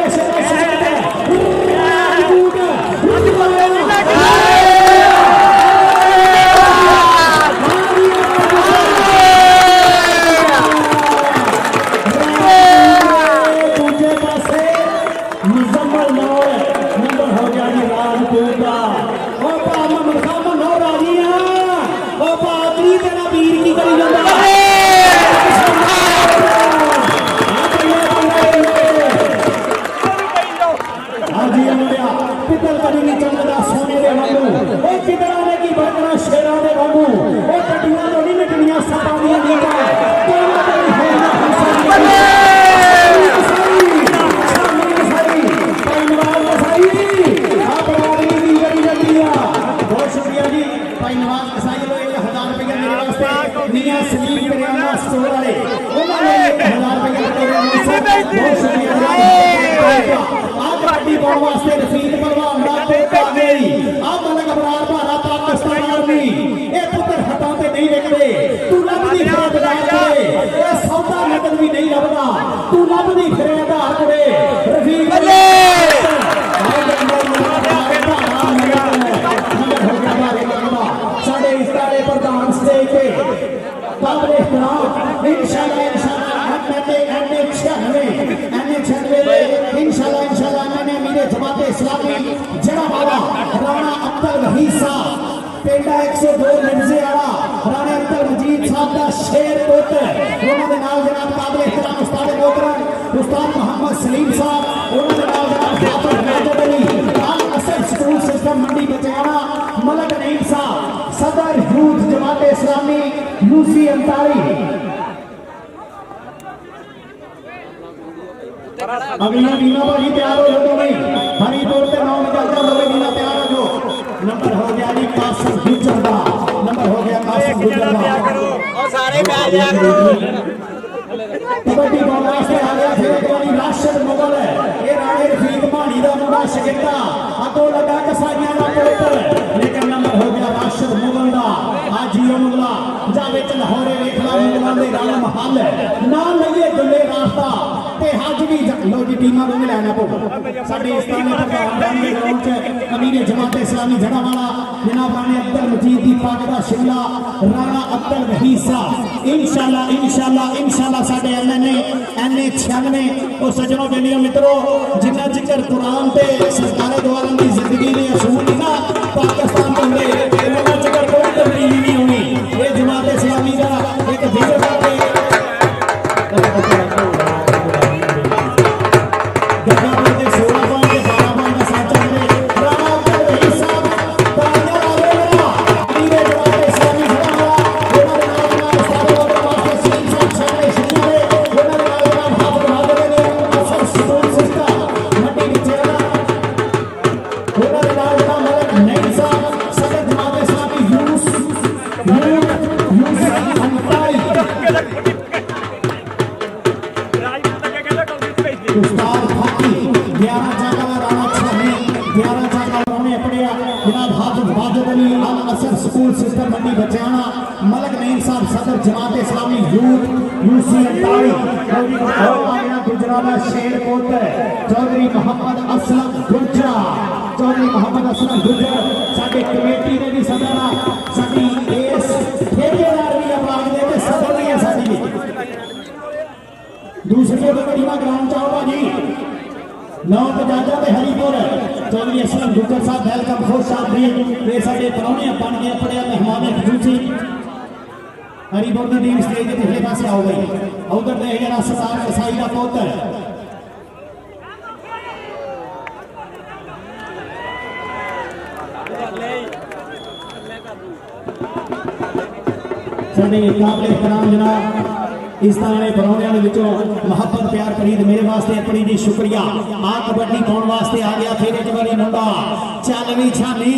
से मंडी बचाना मलक नईम साहब सदर यूथ जमात इस्लामी यूसी 39 अगला बीना भाजी तैयार हो जाओ नहीं हरी तौर पे नाम निकलता हुए बीना तैयार हो जाओ नंबर हो गया जी कासिम गुज्जर का नंबर हो गया कासिम गुज्जर का और सारे बैठ जा करो कबड्डी बॉल से आ गया फिर एक बारी राशिद मुगल है ये राणे रफीक मानी दा मुंडा शिगिरदा अगो लगा कसाईयां दा पुत्र लेकिन नंबर हो गया राशिद मुगल दा आज ये मुगला जा विच लाहौरे वेखला मुगलां दे गल महल ना लईए दुले रास्ता ते हज भी लो जी टीमां को भी लेना पो साडे इस तरह प्रधान बन के ग्राउंड च अमीर जमात इस्लामी जड़ावाला जनाब राणे अब्दुल मजीद की पग का शिमला राणा अब्दुल रहीसा इंशाल्लाह इंशाल्लाह इंशाल्लाह साडे एनए 96 और सजनों बेलियों मित्रों जिन्ना जिक्र कुरान ते सरकारे दो आलम की जिंदगी ने असूल नहीं ना पाकिस्तान के अंदर उन्ना जिक्र कोई तब्दीली नहीं होनी ये जमात इस्लामी का एक विजन है चौधरी मोहम्मद असलम गुर्जर चौधरी मोहम्मद असलम गुर्जर साडे कमेटी ने भी सदरा साडी इस ठेकेदार भी आवाज दे के सदर नहीं है साडी दूसरी बकरीमा ग्राउंड चाओ भाजी नौ बजाजा ते हरीपुर चौधरी असलम गुर्जर साहब वेलकम खुश आमदीद ये साडे परौने बन के पड़े मेहमान खसूसी हरीपुर की टीम स्टेज के पिछले पासे आओ गई उधर देख जरा सरदार कसाई का पुत्र साडे काबिल एहतराम जनाब इस तरह परौनिया मुहब्बत प्यार प्रीत मेरे वास्ते अपनी जी शुक्रिया आ कबड्डी पाने वास्ते आ गया फिर एक बारी मुंडा चल भी छानी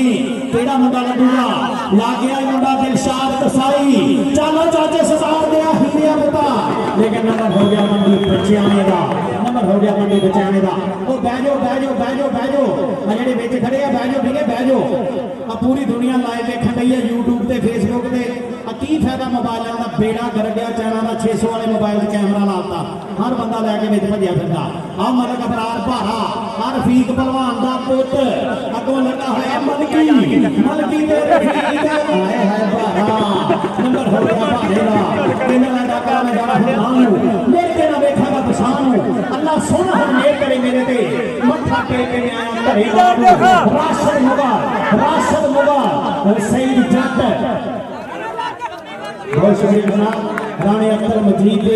केड़ा मुंडा लड्डूगा ला गया मुंडा दिलशाद कसाई चलो चाचे सरदार दिया हीरिया बता लेकिन नंबर हो गया मंडी बच्चियाने का नंबर हो गया मंडी बच्चियाने का ओ बह जाओ बह जाओ बह जाओ बह जाओ आ जेडे विच खड़े आ बह जाओ ठीक है बह जाओ आ पूरी दुनिया लाइव देखण लई है YouTube ते Facebook ते की फायदा मोबाइलों का बेड़ा कर गया चैनल का 600 वाले मोबाइल कैमरा लाता हर बंदा लैके बिच भजया फिरदा आ मलक अबरार भारा आ रफीक पहलवान का पुत अगों लगा होया मलकी ते रफीक आए है भारा नंबर हो गया भारे दा तेना दा का मैं जाना हूं मेरे ते ना देखा पछाण अल्लाह सोना हो मेर करे मेरे ते मत्था टेक के आया घरे राशद मुगा सईद जट बहुत शुक्रिया जनाब राणे अब्दुल मजीद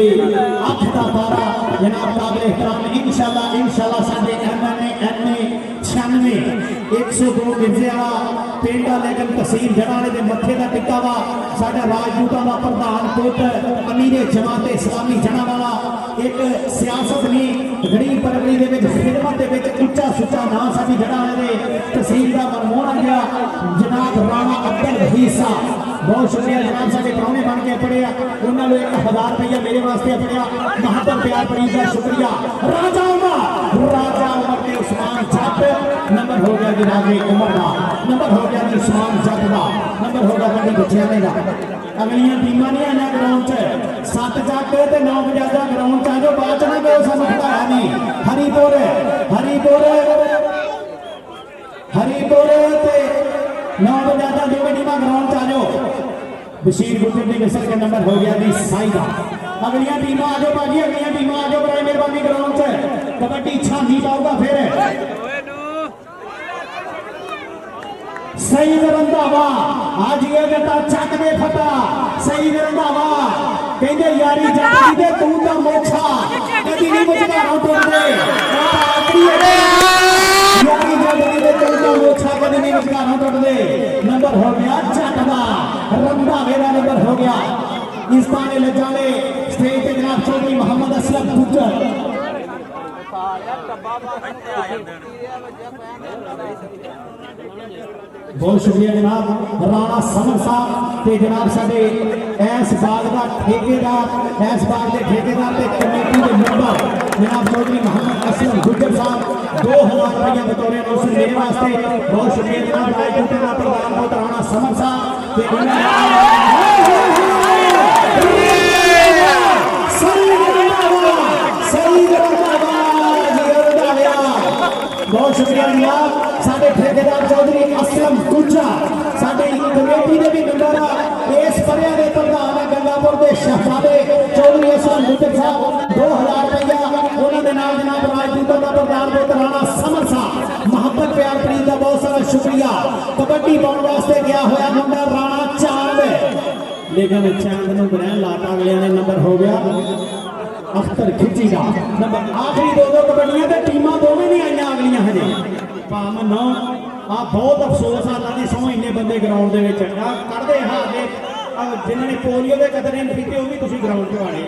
अख का तारा जनाब काबिल एहतराम इंशाल्लाह इंशाल्लाह साडे एनए 96 102 गिरजे वाला पिंड लेकिन तहसील जड़ाने के मथे का टिक्का वा साडा राजपूतां दा प्रधान पुत्र अमीर जमात इस्लामी जड़ा वाला एक सियासत नहीं गरीब परगनी दे विच खिदमत दे विच उच्चा सुच्चा नाम साडी जड़ाने दे तहसील दा मनमोहन गया जनाब राणा अब्दुल रहीसा बहुत शुक्रिया जनाब साडे परौने बन के पड़े उन्होंने 1000 रुपया मेरे वास्ते पड़िया महत्व प्यार प्रीत का शुक्रिया राजा उमर के उस्मान जट नंबर हो गया जी राजे उमर का नंबर हो गया जी उस्मान जट का नंबर हो गया बड़ी बच्चियाने का अगलियां टीमां नहीं आना ग्राउंड च 7 जट ते 9 बजाजा ग्राउंड च जो बाद च ना गए सानू खड़ाया नहीं हरीपुर ते 9 बजाजा दो टीमां ग्राउंड च आ जाओ बशीर गुजर की मिसल के नंबर हो गया जी साइदा अगलियां टीमां आ जाओ भाजी अगलियां टीमां आ जाओ बड़ी मेहरबानी ग्राउंड च कबड्डी छानी पाऊगा फिर सही रंधावा आज ये बेटा चक दे फटा सही रंधावा कहंदे यारी जट दे तू दा मोछा कदी नहीं मुझदारों टोटदे आखरी यारी जट दे तू दा मोछा कदी नहीं मुझदारों टोटदे नंबर हो गया जट दा रंधावे दा नंबर हो गया इस ताने ले जाने स्टेज पे जनाब चौधरी मोहम्मद असलम गुर्जर बहुत शुक्रिया जनाब राणा समर साहब ते जनाब साडे इस बाग का ठेकेदार इस बाग के ठेकेदार ते कमेटी के मेंबर जनाब चौधरी मोहम्मद असलम गुर्जर साहब 2000 रुपया बतौर नौसर मेरे वास्ते बहुत शुक्रिया जनाब राजपूत का प्रधान पुत्र राणा समर साहब बहुत शुक्रिया जनाब साडे ठेकेदार चौधरी असलम गुर्जर कासम गुजर साहब 2000 रुपया उन्होंने नाम जनाब राजपूतों का प्रधान पुत्र राणा समर साहब मोहब्बत प्यार प्रीत का बहुत सारा शुक्रिया। कबड्डी पाने वास्ते गया होया मुंडा राणा चांद, लेकिन चांद नूं ग्रहण लाता, अगलियां ने नंबर हो गया अख्तर खिची का नंबर। आखिरी दो कबड्डियां ते टीमां दोवें नहीं आईयां अगलियां हजे भावें ना। आ बहुत अफसोस आ अल्लाह दी सौं इन्ने बंदे ग्राउंड दे विच कढदे हार के जिन्हां ने पोलियो दे कतरे नहीं कीते, वो भी तुसीं ग्राउंड च वाड़े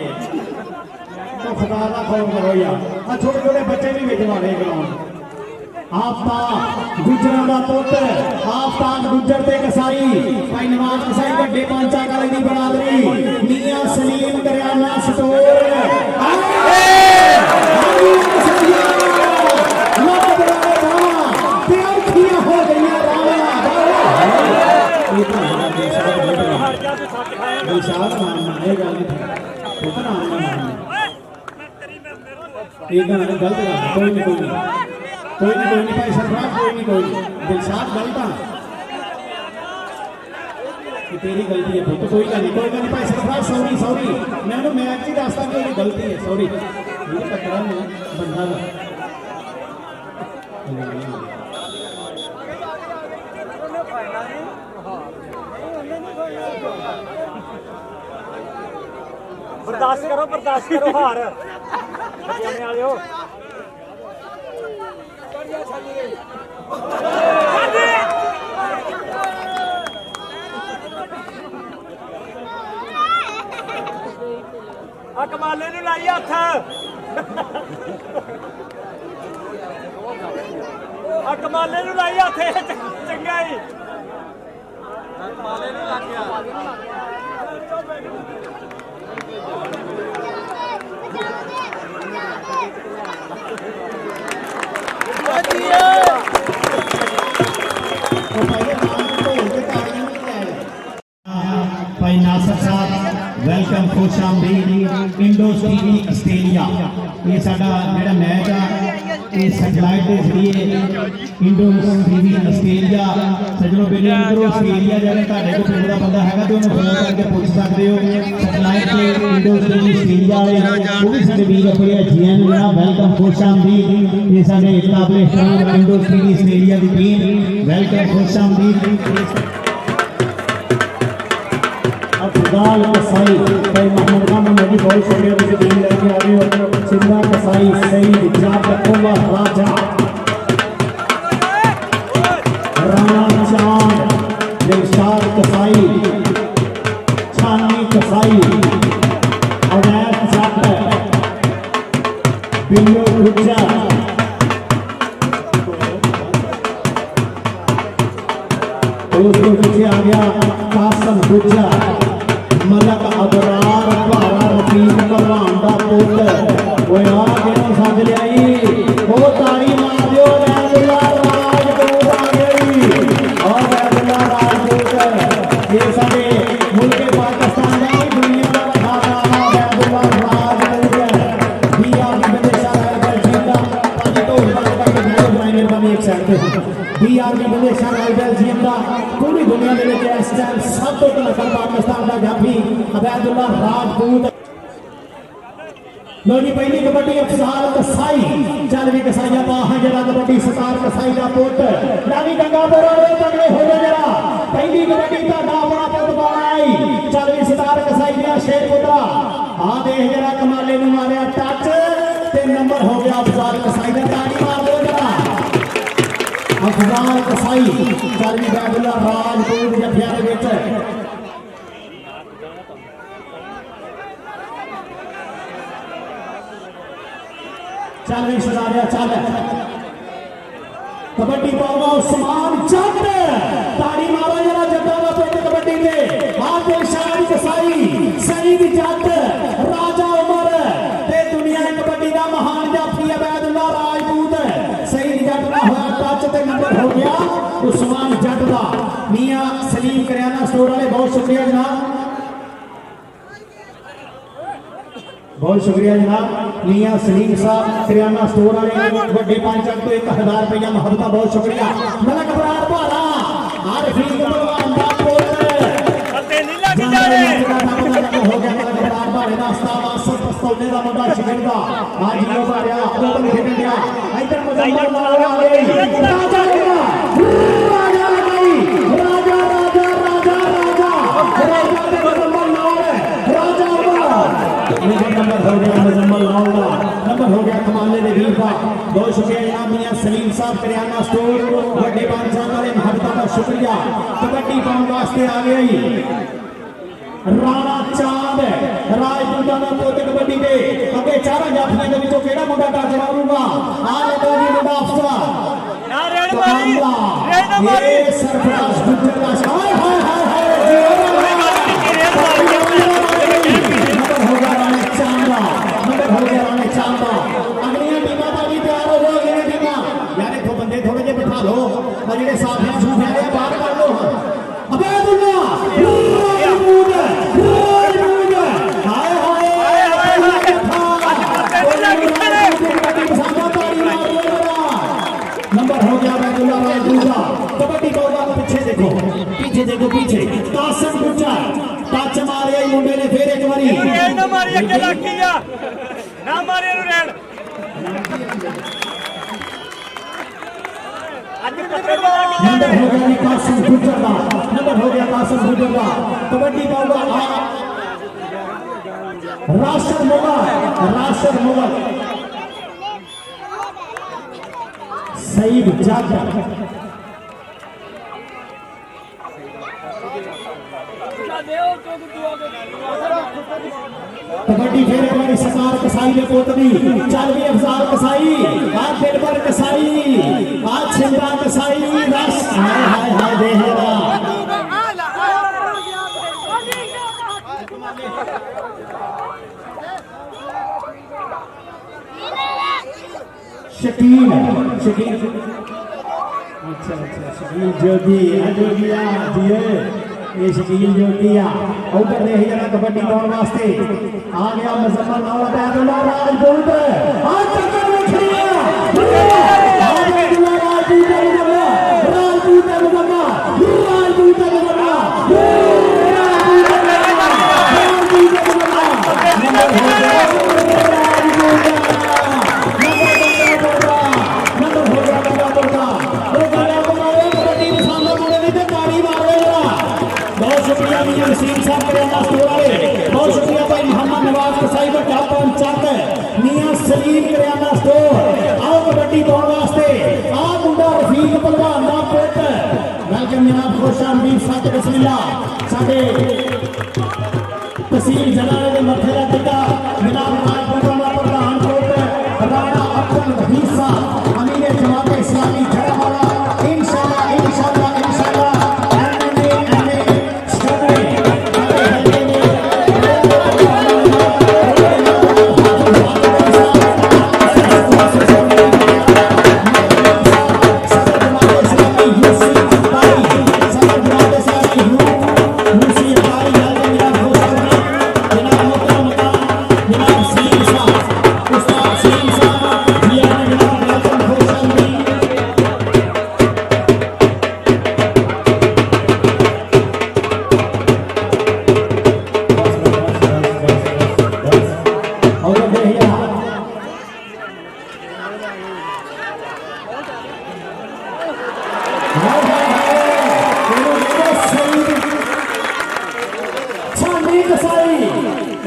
तो खुदा दा खौफ करो यार। आ छोटे छोटे बच्चे भी विच वाड़े ग्राउंड। आफ्ताब गुजरां दा पुत्र, आफ्ताब गुजर ते कसाई भाई नवाज कसाई वड्डे पांचा काले दी बरादरी मियां सलीम करियाना स्टोर कोई नहीं भाई सरफराज कोई नहीं दिलशाद गलत कि तेरी गलती है पुत, कोई गल नहीं भाई सरफराज सॉरी मैं मैच ही दसदा कि गलती है सॉरी टकरा बंदा बर्दाश्त करो हार बचाने वाले हो। कमाले नूं लाई हथ कमाले नूं लाई हथ चंगा ही कमाले नूं लग गया। भाई नासर साहब वेलकम खुश आमदीद इंडोज टीवी आस्ट्रेलिया। ये साडा जेड़ा मैच आ ये सैटेलाइट के जरिए इंडोज टीवी आस्ट्रेलिया सजनों बेले इंडोज आस्ट्रेलिया जेड़ा ਤੁਹਾਡੇ को पिंड का बंदा है तो उन्हें फोन करके पूछ सकते हो। सैटेलाइट के इंडोज टीवी आस्ट्रेलिया वाले वो भी साडे वीर अपने जीएन जेड़ा वेलकम खुश आमदीद। ये साडे काबिल एहतराम इंडोज टीवी आस्ट्रेलिया की टीम वेलकम खुश आमदीद। अफजाल कसाई भाई मोहम्मद खान मोदी बहुत शुक्रिया मुझे टीम लेके आ रही हो। सिंधा कसाई सईद जाट उमर राजा राणा चांद दिलशाद कसाई छानी कसाई अवैध जट बिल्लो गुज्जर उसके पीछे आ गया कासम गुज्जर मलक अबरार भारा रफीक भलवान दा पुत्र वो आ किनों सज लियाई वो ताड़ी मार दियो वैदुल्ला राजपूत आ गई और वैदुल्ला राजपूत ये साडे मुल्क पाकिस्तान दा दुनिया दा वड्डा नाम वैदुल्ला राजपूत बीआर की बंदेशा राइफल जिंदा पाजी तो बात का वीडियो बनाने बने एक साइड पे बीआर की बंदेशा राइफल जिंदा पूरी दुनिया दे विच इस टाइम सब तो नस्ल पाकिस्तान दा जाफी अबैदुल्ला राजपूत। लोनी पहली कबड्डी अफजाल कसाई चल भी कसाइया बाह जरा कबड्डी सतार कसाई दा पुत रावी गंगापुर वाले तगड़े हो गए जरा पहली कबड्डी दा अपना पुत बनाई चल भी सतार कसाई दा शेर पुत्रा आ देख जरा कमाले नु मारिया टच ते नंबर हो गया अफजाल कसाई दा। ताड़ी मार दो जरा अफजाल कसाई चल भी अबैदुल्ला राजपूत जफिया दे विच चल भी सजा दिया चल कबड्डी पाऊंगा उस्मान जट ताड़ी मारो जरा जट्टा का पेट कबड्डी में आदिल शाह कसाई सईद जट राजा उमर ते दुनिया कबड्डी का महान जाफी अबैदुल्ला राजपूत सईद जट का होया टच ते नंबर हो गया उस्मान जट का। मियां सलीम करियाना स्टोर वाले बहुत शुक्रिया जनाब, बहुत शुक्रिया जनाब। मियां सलीम साहब करियाना स्टोर वाले वड्डे पांचक तो 1000 रुपया मोहब्बत बहुत शुक्रिया। मलक बरार भारा आरफीक भलवान दा पुत्र नहीं लग जा रहे हो गया मलक बरार भारे दा 87 सतौले का मुंडा शिकंदा आज ही हो गया ओपन खेल गया इधर मुजम्मल नाल आ गई राजा राजा राजा राजा राजा राजा राजा के मुजम्मल नाल राजा नंबर हो गया मुजम्मल नाल का नंबर हो गया कमाले दे वीर का बहुत शुक्रिया जनाब मियां सलीम साहब करियाना स्टोर बड़े बादशाह वाले महबूबा का शुक्रिया कबड्डी पाउंड वास्ते आ गई राणा चांद राजपूतां दा पुੱਤ कबड्डी दे अगे चारों जाफियां दे विचों केड़ा मुंडा टच मारूगा आ लगा जी मुंडा अफसर ना रेड मारी ये सरफराज गुज्जर का हाय हाय हाय नंबर हो गया राणा चांद नंबर हो गया राणा चांद अगलियां टीमां दा भी तैयार हो जाओ अगलियां टीमां यार इत्थों बंदे थोड़े जे बिठा लो और जेडे साफियां सूफियां दे बाहर कर लो अबेदुल्ला नंबर हो गया अबेदुल्ला राजूदा कबड्डी बोर्ड पीछे देखो पीछे कासिम गुज्जर टच मारे मुंडे ने फिर एक बारी ना मारी अगे लागी आ ना मारे नु रेड नंबर हो गया कासिम गुज्जर का नंबर हो गया कासिम गुज्जर का कबड्डी बोर्ड राशिद मुगल सईद जग कबड्डी फिर एक बार सरकार कसाई ने पोतनी चल भी अफजाल कसाई आज फिर पर कसाई आज छिंदा कसाई रस हाय हाय हाय देहरा शकील अच्छा शकील जोगिया दिए ये शकील जोगिया उधर दे ही जरा कबड्डी पाउंड वास्ते आ गया मुजम्मल नाल अबेदुल्ला राजपूत आज टक्कर में खिया अबेदुल्ला राजपूत वसीम साहब करियाना स्टोर वाले बहुत शुक्रिया भाई मोहम्मद नवाज कसाई बड़ा पंचायत मियां सलीम करियाना स्टोर आओ कबड्डी पाउंड वास्ते आ मुंडा रफीक पहलवान दा पुੱਤ वेलकम जनाब खुशामदीद सत बिस्मिल्लाह साडे तहसील जलाल दे मथे दा टिका जनाब राजपूतां दा प्रधान पुੱਤ राणा अब्दुल हमीसा अमीर जमात इस्लामी जड़ावाला इंशाल्लाह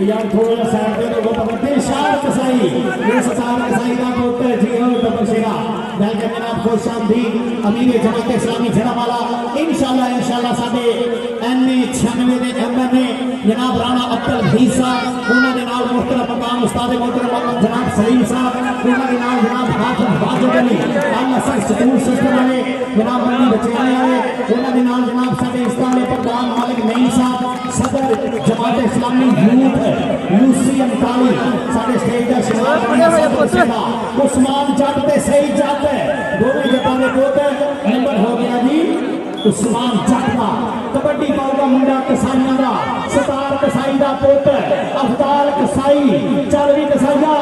यार थोड़ा साइड दे दो पकड़ते शार कसाई ये सतार कसाई का पुत्र जी हो तपसेरा वेलकम जनाब खुशामदीद अमीर जमात इस्लामी जड़ावाला इंशाल्लाह साडे एनए 96 दे एमएनए जनाब राणा अब्दुल हमीसा उन्हां दे नाल मुहतरम प्रधान उस्ताद मोहतरम जनाब सलीम साहब उन्हां दे नाल जनाब हाफिज वाजिद अली अल्लाह सर स्कूल सिस्टम वाले जनाब मंडी बचेने वाले उन्हां दे नाल जनाब साडे इस्लामी प्रधान मालिक नईम साहब सदर जमात इस्लामी यूथ यूसी 39 साडे स्टेज दा शिकार उस्मान जट ते सही जट दोनों जटां दे पुੱਤ नंबर हो गया जी उस्मान जट का कबड्डी पाउंड मुंडा कसाईयां दा सतार कसाई दा पुੱਤ अफदाल कसाई चल भी कसाईया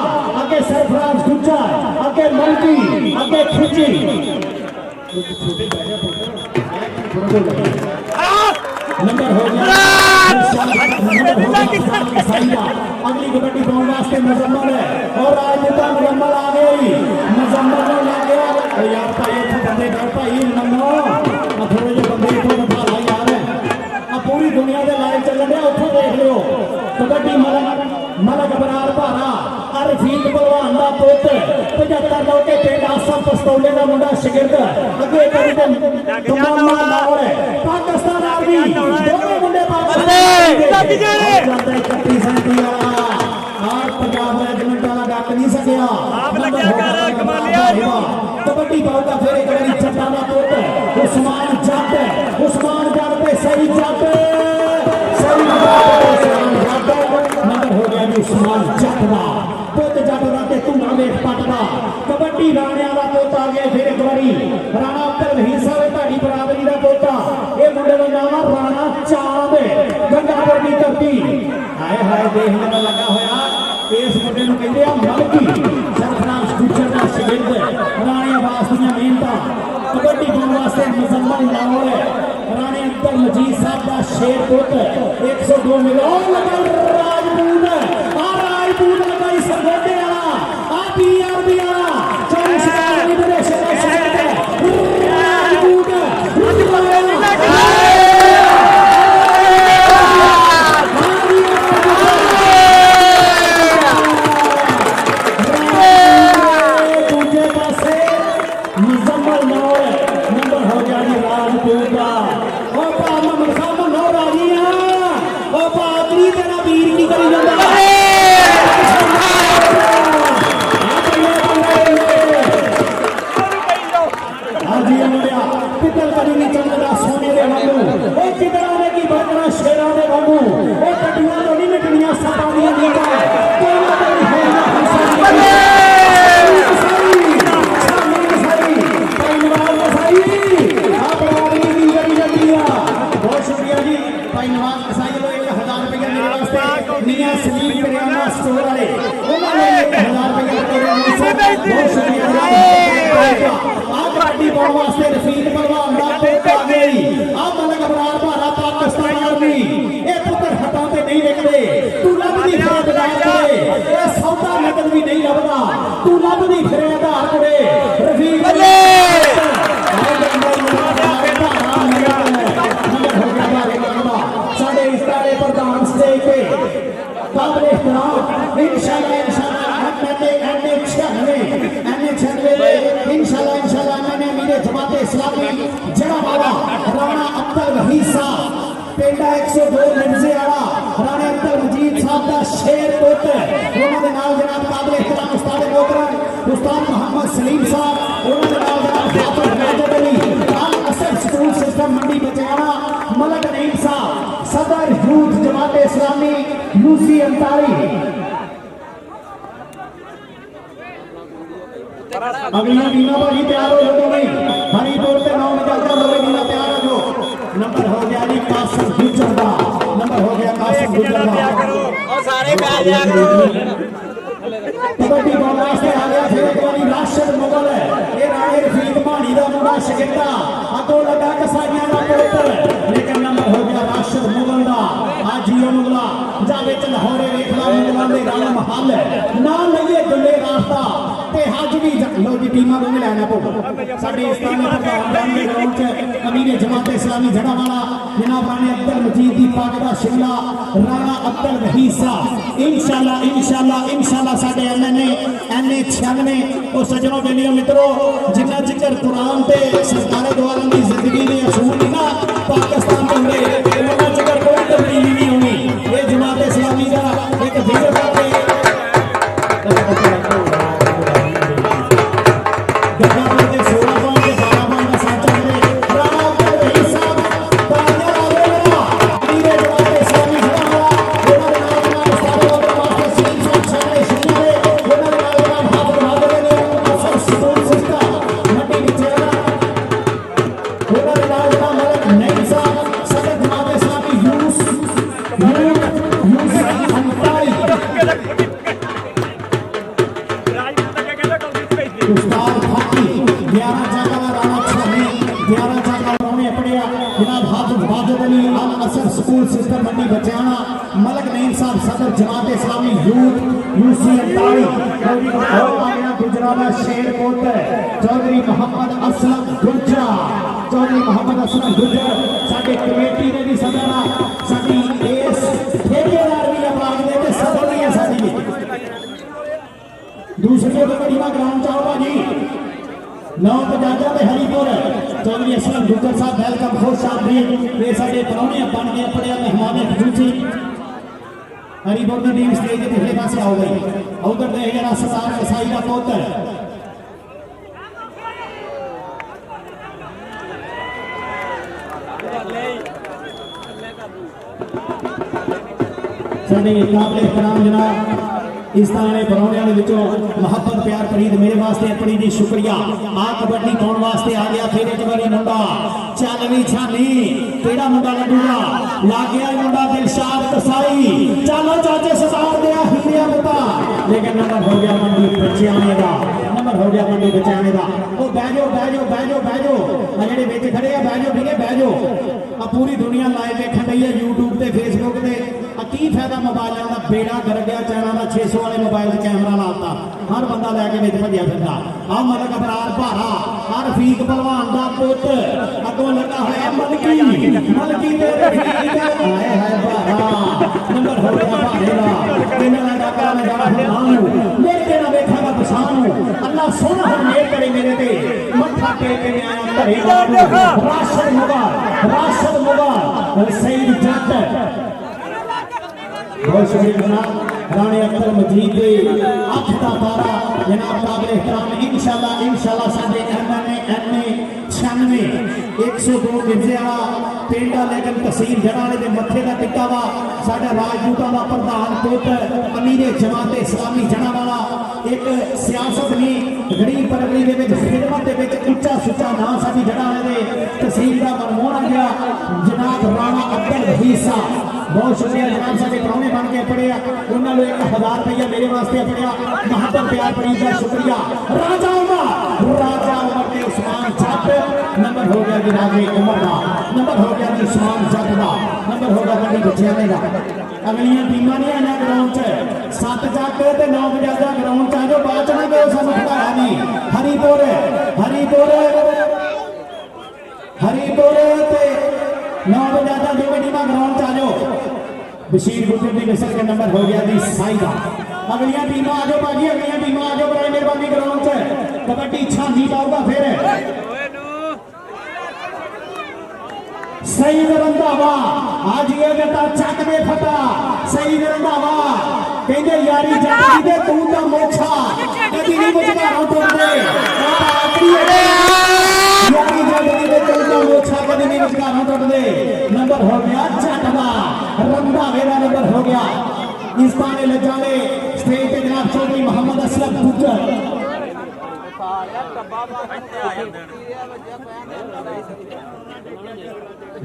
अगे सरफराज गुज्जर अगे मलकी अगे खिची नंबर हो गया चाहिए। अगली कबड्डी पाने वास्ते मुजम्मल है और राजपूता मुजम्मल आ गई। मुजम्मल ने लग गया यार भाई इतने बंदे कर भाई नमो थोड़े जो बंदे इतों बता ला यार पूरी दुनिया के लाइव चलन रहा उतो देख लियो। कबड्डी मलक बरार भारा रफीक भलवान का पुत 75 लोग पिंड आसम पस्तौले का मुंडा शिगिरद अगे पाकिस्तान आर्मी दोनों मुंडे पंजाब रेजिमेंट वाला डक नहीं सकिया। कबड्डी पाऊगा फिर एक बारी चट्टा का पुत उस्मान जट पे सही जट नंबर हो गया जी उस्मान जट का पुत जट का ते धूना वेख पट का। कबड्डी राणिया का पुत आ गया फिर एक बारी राणा अब्दुल रहीम साहब ढाडी बराबरी का पोता ये मुंडे का नाम है राणा चांद गंगापुर की धरती। हाय हाय देखने का लगा होया इस मुंडे को कहते हैं मलकी सरफराज गुजर का शिगिरद राणे आवास दी मेहनत कबड्डी पाने वास्ते मुजम्मल लाहौर राणे अब्दुल मजीद साहब का शेर पुत 102 मिलियन लगा राजपूत लगाई सरगोटे वाला आ पीआरबी वाला 40 विदेश राजपूत रफीक भलवान का पुत आ गई आ मलक बरार भारा पाकिस्तान आर्मी ये पुत्र हटाते नहीं लगते तू लभदी फिरे बजा करे ये सौदा नकद भी नहीं लभदा तू लभदी फिरे आधार करे रफीक साढ़े इस तारे प्रधान स्टेज पे काबिल इहतराम इंशाल्लाह मैंने मेरे जमाते इस्लामी जड़ा वाला राणा अब्दुल रहीम साहब पेंडा 102 लंजे वाला राणे अब्दुल मजीद साहब का शेर पुत उन्होंने नाल जनाब काबिल इहतराम उस्ताद मोहतरम उस्ताद मोहम्मद सलीम साहब उन्होंने नाल जनाब हाफिज माजिद अली अल असद स्कूल सिस्टम मंडी बचाना मलक नईम साहब सदर यूथ जमाते इस्लामी यूसी अंतारी। अगला बीना भाई तैयार हो जाओ नहीं हरिपुर से 9 निकलता लोगे बीना तैयार हो जाओ। नंबर हो गया जी कासिम गुजर का नंबर हो गया कासिम गुजर का और सारे पे आ जाया करो। कबड्डी बाला से आ गया फिर एक बारी राशिद मुगल है ये राणे रफीक मानी का मुंडा शिगिरदा अगो लगा कसाईयां का पुत्र लेकिन नंबर हो गया राशिद मुगल का आज जियो मुगला जावे च लाहौरे वेखला मुगलां दे राणा महल ना लईए दुले रास्ता ते हज भी लो जी टीमां को भी लेना पो साडे इस्लामी प्रधान दे ग्राउंड च अमीर जमात इस्लामी जड़ा वाला जनाब राणे अब्दुल मजीद दी पाक दा शिमला राणा अब्दुल रहीम साहब इंशाल्लाह साडे एनए 96 ओ सजनों बेलियों मित्रों जिन्ना जिक्र कुरान ते सरकार द्वारा दी जिंदगी ने असूल ना पाकिस्तान दे हुए उन्ना जिक्र कोई तब्दीली नहीं होनी ये जमात इस्लामी दा एक वीडियो करके Hola, यूथ यूसी 48 गुजरात शेर पुत्र चौधरी मोहम्मद असलम गुर्जर चौधरी मोहम्मद असलम गुर्जर साडे कमेटी ने भी सदना साडी इस ठेकेदार भी आवाज दे के सदनी है साडी दूसरे कबड्डी का ग्राउंड चाहो भाजी नौ पंजाजा में हरीपुर चौधरी असलम गुर्जर साहब वेलकम खुश साहब ये साडे परौने बन गए अपने मेहमान खजूसी हरीपुर की टीम स्टेज के पिछले पासे आओ गई उधर देख जरा सरदार कसाई का पुत्र साडे काबिल एहतराम जनाब इस तरह परौनिया मुहब्बत प्यार खरीद मेरे वास्ते अपनी जी शुक्रिया आ कबड्डी पाने वास्ते आ गया फिर एक बारी मुंडा चालवी छानी केड़ा मुंडा लडूगा ला गया मुंडा दिलशाद कसाई चलो चाचे सरदार दिया हिंदिया बता लेकिन नंबर हो गया मंडी बचाने का नंबर हो गया मंडी बचाने का ओ बह जाओ जेडे विच खड़े आ बह जाओ ठीक है बह जाओ आ पूरी दुनिया लाइव देखण लई है यूट्यूब ते फेसबुक ते की फायदा मोबाइलों का बेड़ा कर गया चैनल का 600 वाले मोबाइल कैमरा लाता हर बंदा लैके विच भजिया फिरदा आ मलक बरार भारा आ रफीक पहलवान का पुत्र अगों लगा है मलकी ते रफीक आए है भारा नंबर हो गया भारे दा इन्हां दा काम जाना फरमाऊं मेरे ना वेखागा पछाणू अल्लाह सोना हर मेल करे मेरे ते मत्था टेक के आया घरे राशद मुबारक सईद जट बहुत शुक्रिया जनाब राणे अख्तर मजीद दे अख दा तारा जनाब काबिल एहतराम इंशाल्लाह साडे एमए 96 102 गिरजे वाला पिंडा लेकिन तहसील जड़ाले दे मथे दा टिक्का वा साडा राजपूतां दा प्रधान पुत्र अमीरे जमात इस्लामी जड़ा वाला एक सियासत नहीं गरीब परगरी दे विच खिदमत दे विच उच्चा सुच्चा नाम साडी जड़ाले दे तहसील दा मनमोहन गया जनाब राणा अब्दुल रहीस साहब बहुत शुक्रिया जनाब साडे परौने बन के पड़िया उन्होंने 1000 रुपया मेरे वास्ते पड़िया महत्व प्यार पड़ी का शुक्रिया राजा उमर के उस्मान जट नंबर हो गया जी राजे उमर का नंबर हो गया जी उस्मान जट का नंबर हो गया कभी बच्चे का अगलियां टीमां नहीं आना ग्राउंड च 7 जट ते 9 पंजाजा ग्राउंड च जो बाद च ना गए सानू खड़ाया नहीं हरीपुर ते 9 पंजाजा दोवें टीमां ग्राउंड च आ जाओ बशीर गुजर की नस्ल का नंबर हो गया जी साइदा अगलियां टीमां आ जाओ भाजी अगलियां टीमां आ जाओ बड़ी मेहरबानी ग्राउंड च कबड्डी छानी पाऊगा फिर सईद रंधावा आज ये बेटा चक में फटा सईद रंधावा कहते यारी जाती दे तू तो मोछा कभी नहीं मुझे टुटदे यारी जाती दे तू तो मोछा कभी नहीं मुझे टुटदे नंबर हो गया चटवा रंधावे का नंबर हो गया इस ताने लजाले स्टेज पे जनाब चौधरी मोहम्मद असलम गुर्जर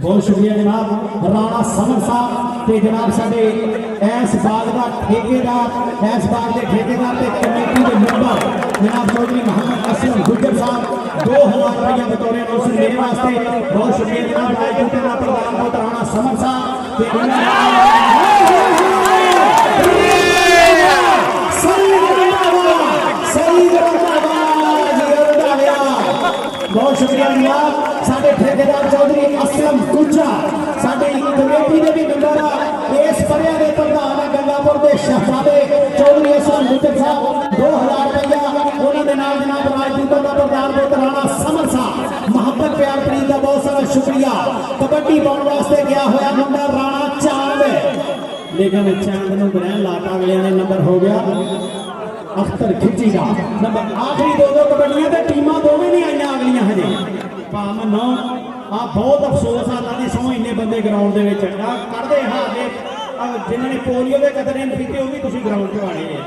बहुत शुक्रिया जनाब राणा समर साहब ते जनाब साडे ऐस बाग का ठेकेदार ऐस बाग के ठेकेदार ते कमेटी के मेंबर जनाब चौधरी मोहम्मद असलम गुर्जर साहब 2000 रुपया बतौर नौसर मेरे वास्ते बहुत शुक्रिया जनाब राजपूत का प्रधान पुत्र राणा समर साहब बहुत शुक्रिया जनाब साडे ठेकेदार चौधरी असलम गुर्जर साडे कमेटी के भी मेंबर इस परिया के प्रधान गंगापुर के शहजादे चौधरी असलम गुर्जर साहब 2000 रुपया उन्होंने नाल जनाब राजपूतों का प्रधान पुत्र राणा समर साहब मोहब्बत प्यार प्रीत का बहुत सारा शुक्रिया कबड्डी पाने वास्ते गया होया मुंडा राणा चांद लेकिन चांद नूं ग्रहण लाटा अगलियां ने नंबर हो गया अख्तर खिची का नंबर आखिरी दो कबड्डियां ते टीमां दोवें नहीं आईयां अगलियां हजे भाव नौ आ बहुत अफसोस आ अल्लाह दी सौं इन्ने बंदे ग्राउंड दे विच कढदे हां जे जिन्हां ने पोलियो दे कतरे नहीं कीते ओह भी तुसीं ग्राउंड च आने है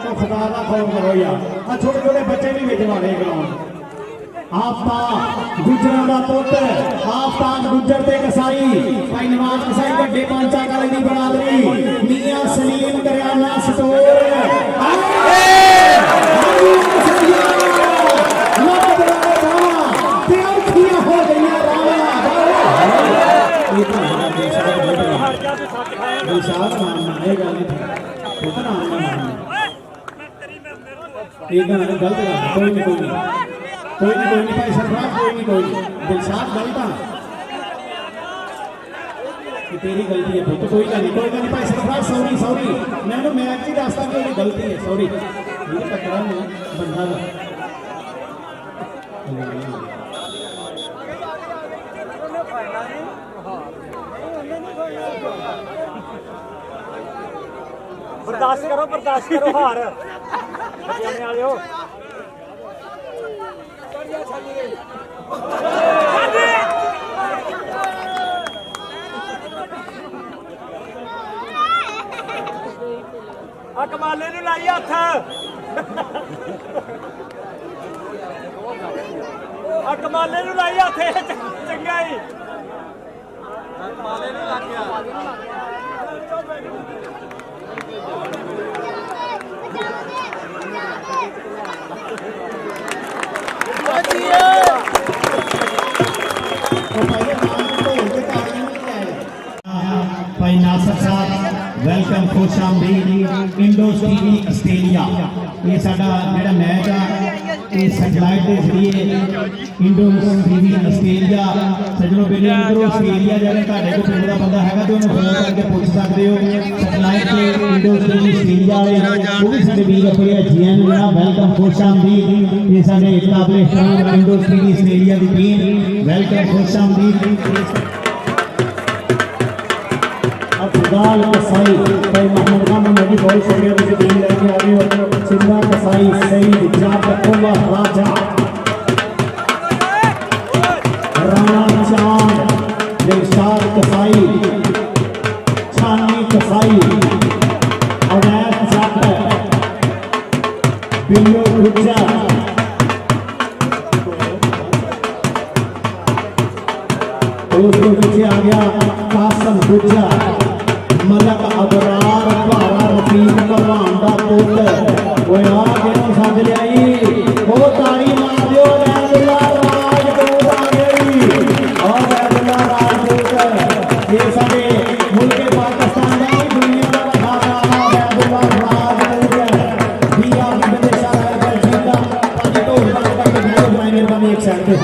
तो खुदा दा खौफ करो यार आ छोटे छोटे बच्चे भी विच वाले ग्राउंड आफ्ताब गुजरां दा पुत्र आफ्ताब गुजर ते कसाई भाई नवाज कसाई वड्डे पांचा काले दी बरादरी मियां सलीम करियाना स्टोर साहब मानना है गल ਇਹ ਗੱਲ ਗਲਤ ਗੱਲ ਕੋਈ ਨਹੀਂ ਭਾਈ ਸਰਦਾਰ ਕੋਈ ਨਹੀਂ ਦਿਲਸ਼ਾਦ ਗਲਤ ਆ ਕਿ ਤੇਰੀ ਗਲਤੀ ਹੈ ਪੁੱਤ ਕੋਈ ਗੱਲ ਨਹੀਂ ਭਾਈ ਸਰਦਾਰ ਸੌਰੀ ਮੈਨੂੰ ਮੈਚ ਹੀ ਦੱਸਦਾ ਕਿ ਇਹ ਗਲਤੀ ਹੈ ਸੌਰੀ ਇਹ ਟੱਕਰਾ ਨਹੀਂ ਬੰਦਾ ਦਾ बर्दाश्त करो हार बचाने वाले हो कमाले नूं लाई हथ कमाले नूं लाई हथ चंगा ही कमाले नूं लग गया भाई नासर साहब वेलकम खुश आमदीद इंडोस टीवी आस्ट्रेलिया ये साडा जेड़ा मैच आ ये सैटेलाइट के जरिए इंडोस टीवी आस्ट्रेलिया सजनों बेले इंडोस आस्ट्रेलिया जेड़ा ਤੁਹਾਡੇ ਕੋਲ ਪਿੰਡ ਦਾ ਬੰਦਾ ਹੈਗਾ ਤੇ ਉਹਨੂੰ ਫੋਨ ਕਰਕੇ ਪੁੱਛ ਸਕਦੇ ਹੋ सैटेलाइट के इंडोस टीवी आस्ट्रेलिया वाले वो भी साडे वीर अपने जीएन जनाब वेलकम खुश आमदीद ये साडे काबिल एहतराम इंडोस टीवी आस्ट्रेलिया की टीम वेलकम खुश आमदीद अफजाल कसाई भाई मोहम्मद खान नबी बहुत शुक्रिया मुझे टीम लेके आ रही हो सिंधा कसाई सईद जाफरुल्लाह राजा राणा चांद दिलशाद कसाई छानी कसाई अवैध जट बिल्लो गुज्जर उसके पीछे आ गया कासम गुज्जर मलक अबरार भारा रफीक भगवान का पुत्र वो आ किनों सज लियाई वो ताड़ी मार दियो वैदुल्ला राजपूत आ गई और वैदुल्ला राजपूत ये साडे मुल्क पाकिस्तान का दुनिया का खाना वैदुल्ला राजपूत बीआर की बंदेशा राइफल जिंदा पाजी तो मेहरबानी एक साइड पे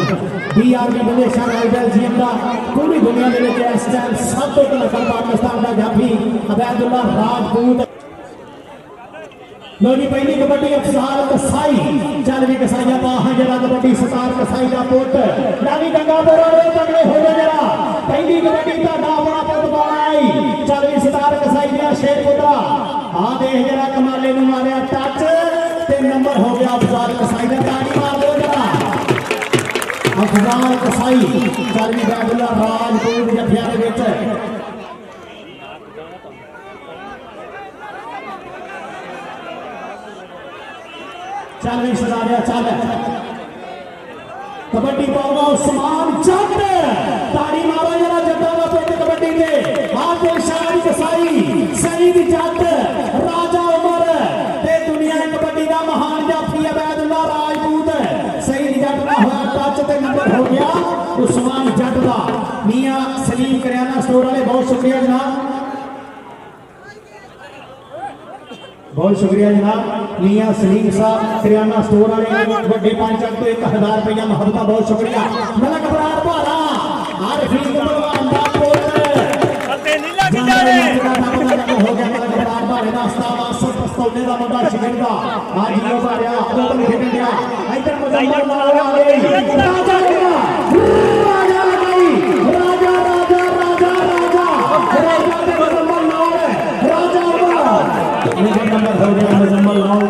बीआर की बंदेशा राइफल जिंदा पूरी दुनिया के लिए इस टाइम सब तो तलकर पाकिस्तान का जाफी अबैदुल्ला राजपूत लो जी पहली कबड्डी अफसार कसाई चल भी कसाइया बाहां जरा कबड्डी सतार कसाई का पुट रानी गंगापुर वाले तगड़े हो गए जरा पहली कबड्डी ਤੁਹਾਡਾ ਆਪਣਾ ਪੁੱਤ ਬਾਈ चल भी सतार कसाई दिया शेर पुत्रा आ देख जरा कमाले ਨੂੰ ਮਾਰਿਆ टच ਤੇ नंबर हो गया अफसार कसाई ਦਾ ताड़ी मार दो जरा अफजाल कसाई चल भी अबैदुल्ला राजपूत जफिया ਦੇ ਵਿੱਚ चल भी सजा दिया चल कबड्डी पाऊंगा उस्मान जट ताड़ी मारो जरा जट्टा का पुट कबड्डी के आदिल शाह कसाई सईद जट राजा उमर ते दुनिया कबड्डी का महान जाफी अबैदुल्ला राजपूत सईद जट का हुआ टच ते नंबर हो गया उस्मान जट का मियां सलीम करियाना स्टोर वाले बहुत शुक्रिया जनाब बहुत शुक्रिया जनाब मियां सलीम साहब करियाना स्टोर वाले बड़े पंचक तो 1000 रुपया महबता बहुत शुक्रिया मलक बरार भारा आरफीक भगवान दा पुत्र नहीं लग जाने हो गया मलक बरार भारे दा उस्ताद आसफ पस्तौले दा मुंडा शिकंदा आज यो भारिया ओपन खेल गया इधर मुजम्मल नाल आ गई राजा गया राजा गई राजा राजा राजा राजा राजा ते मुजम्मल नाल राजा नंबर हो गया मुजम्मल नाल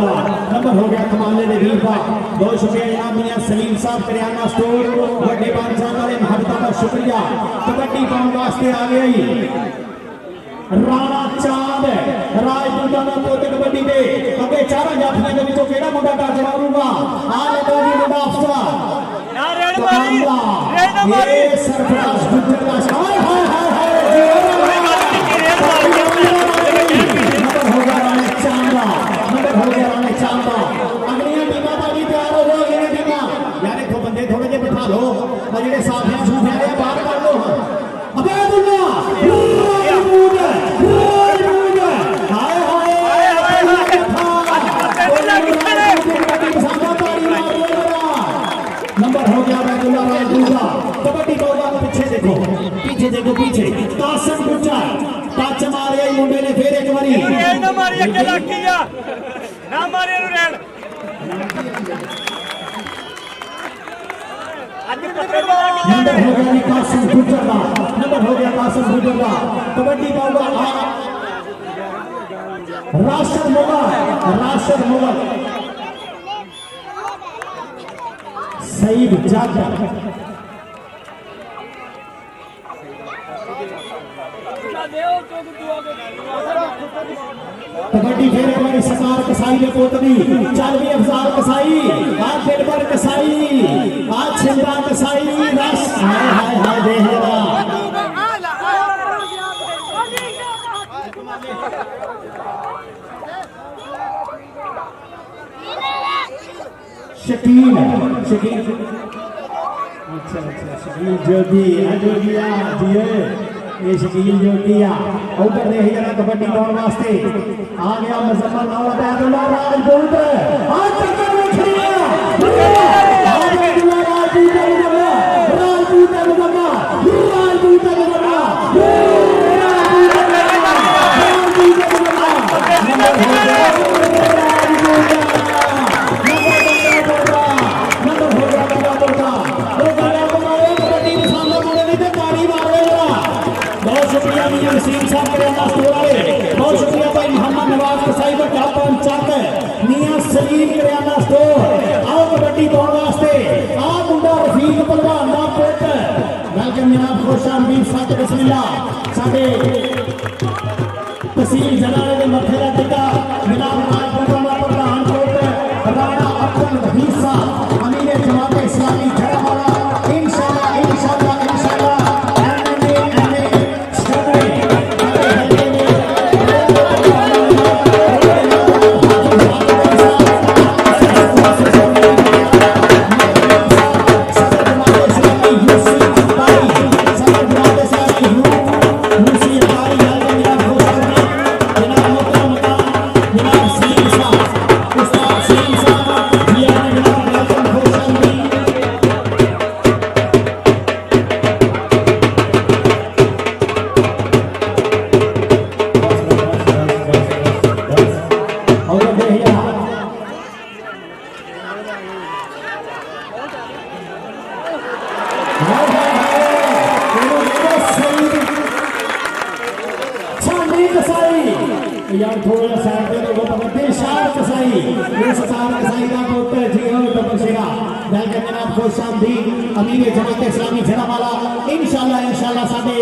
नंबर हो गया कमाले दे वीर का बहुत शुक्रिया जनाब मियां सलीम साहब करियाना स्टोर बड़े बादशाह वाले महबता का शुक्रिया कबड्डी पाने वास्ते आ गई राणा चांद राजपूतां दा पुत कबड्डी दे अगे चारों जाफियां दे विचों केड़ा मुंडा टच मारूगा आ लगा जी मुंडा अफसर ना रेड मारी ये सरफराज गुज्जर का हाय हाय हाय हो गया राणे चांदा नंबर हो गया राणे चांदा अगलियां टीमां भाजी तैयार हो जाओ अगलियां टीमां यार इथों बंदे थोड़े जे बिठा लो और जेडे साफियां सूफियां दे बाहर कर लो अबैदुल्ला राजपूत हाय हाय ਵੀ ਅੱਗੇ ਲੱਗੀ ਆ ਨਾ ਮਾਰੇ ਨੂੰ ਰੈਣ ਅੱਜ ਪੱਤਰ ਪਾ ਕੇ नंबर हो गया कासिम गुजर का, नंबर हो गया कासिम गुजर का। कबड्डी पाऊंगा राशिद मुगल सईद जग कबड्डी फिर एक बार सरकार कसाई ने पोतनी चल भी अफजाल कसाई आज दिलबर कसाई आज छिंदा कसाई रस हाय हाय हाय देखेगा शकील अच्छा शकील जोगिया दिए ये शकील जोगिया उधर देख जरा कबड्डी पाने वास्ते आ गया मुजफ्फर नाला राजपूत आज टक्कर में खड़िया वसीम साहब करियाना स्टोर वाले बहुत शुक्रिया भाई मोहम्मद नवाज कसाई का टॉप पंचायत मियां सलीम करियाना स्टोर आओ कबड्डी पाने वास्ते आ मुंडा रफीक पहलवान दा पुट वेलकम जनाब खुशामदीद सत बिस्मिल्लाह साडे तहसील जलाले दे मथे दा टिका जनाब राजपूत दा प्रधान कोट राणा अब्दुल हफीज साहब अमीर जमात इस्लामी जड़ावाला इंशाअल्लाह इंशाअल्लाह इंशाअल्लाह यार थोड़ा साइड दे दो कबड्डी शार कसाई ये शार कसाई का पुत्र जी हो तपसेरा वेलकम जनाब खुशामदीद अमीर जमात इस्लामी जड़ावाला इंशाअल्लाह साडे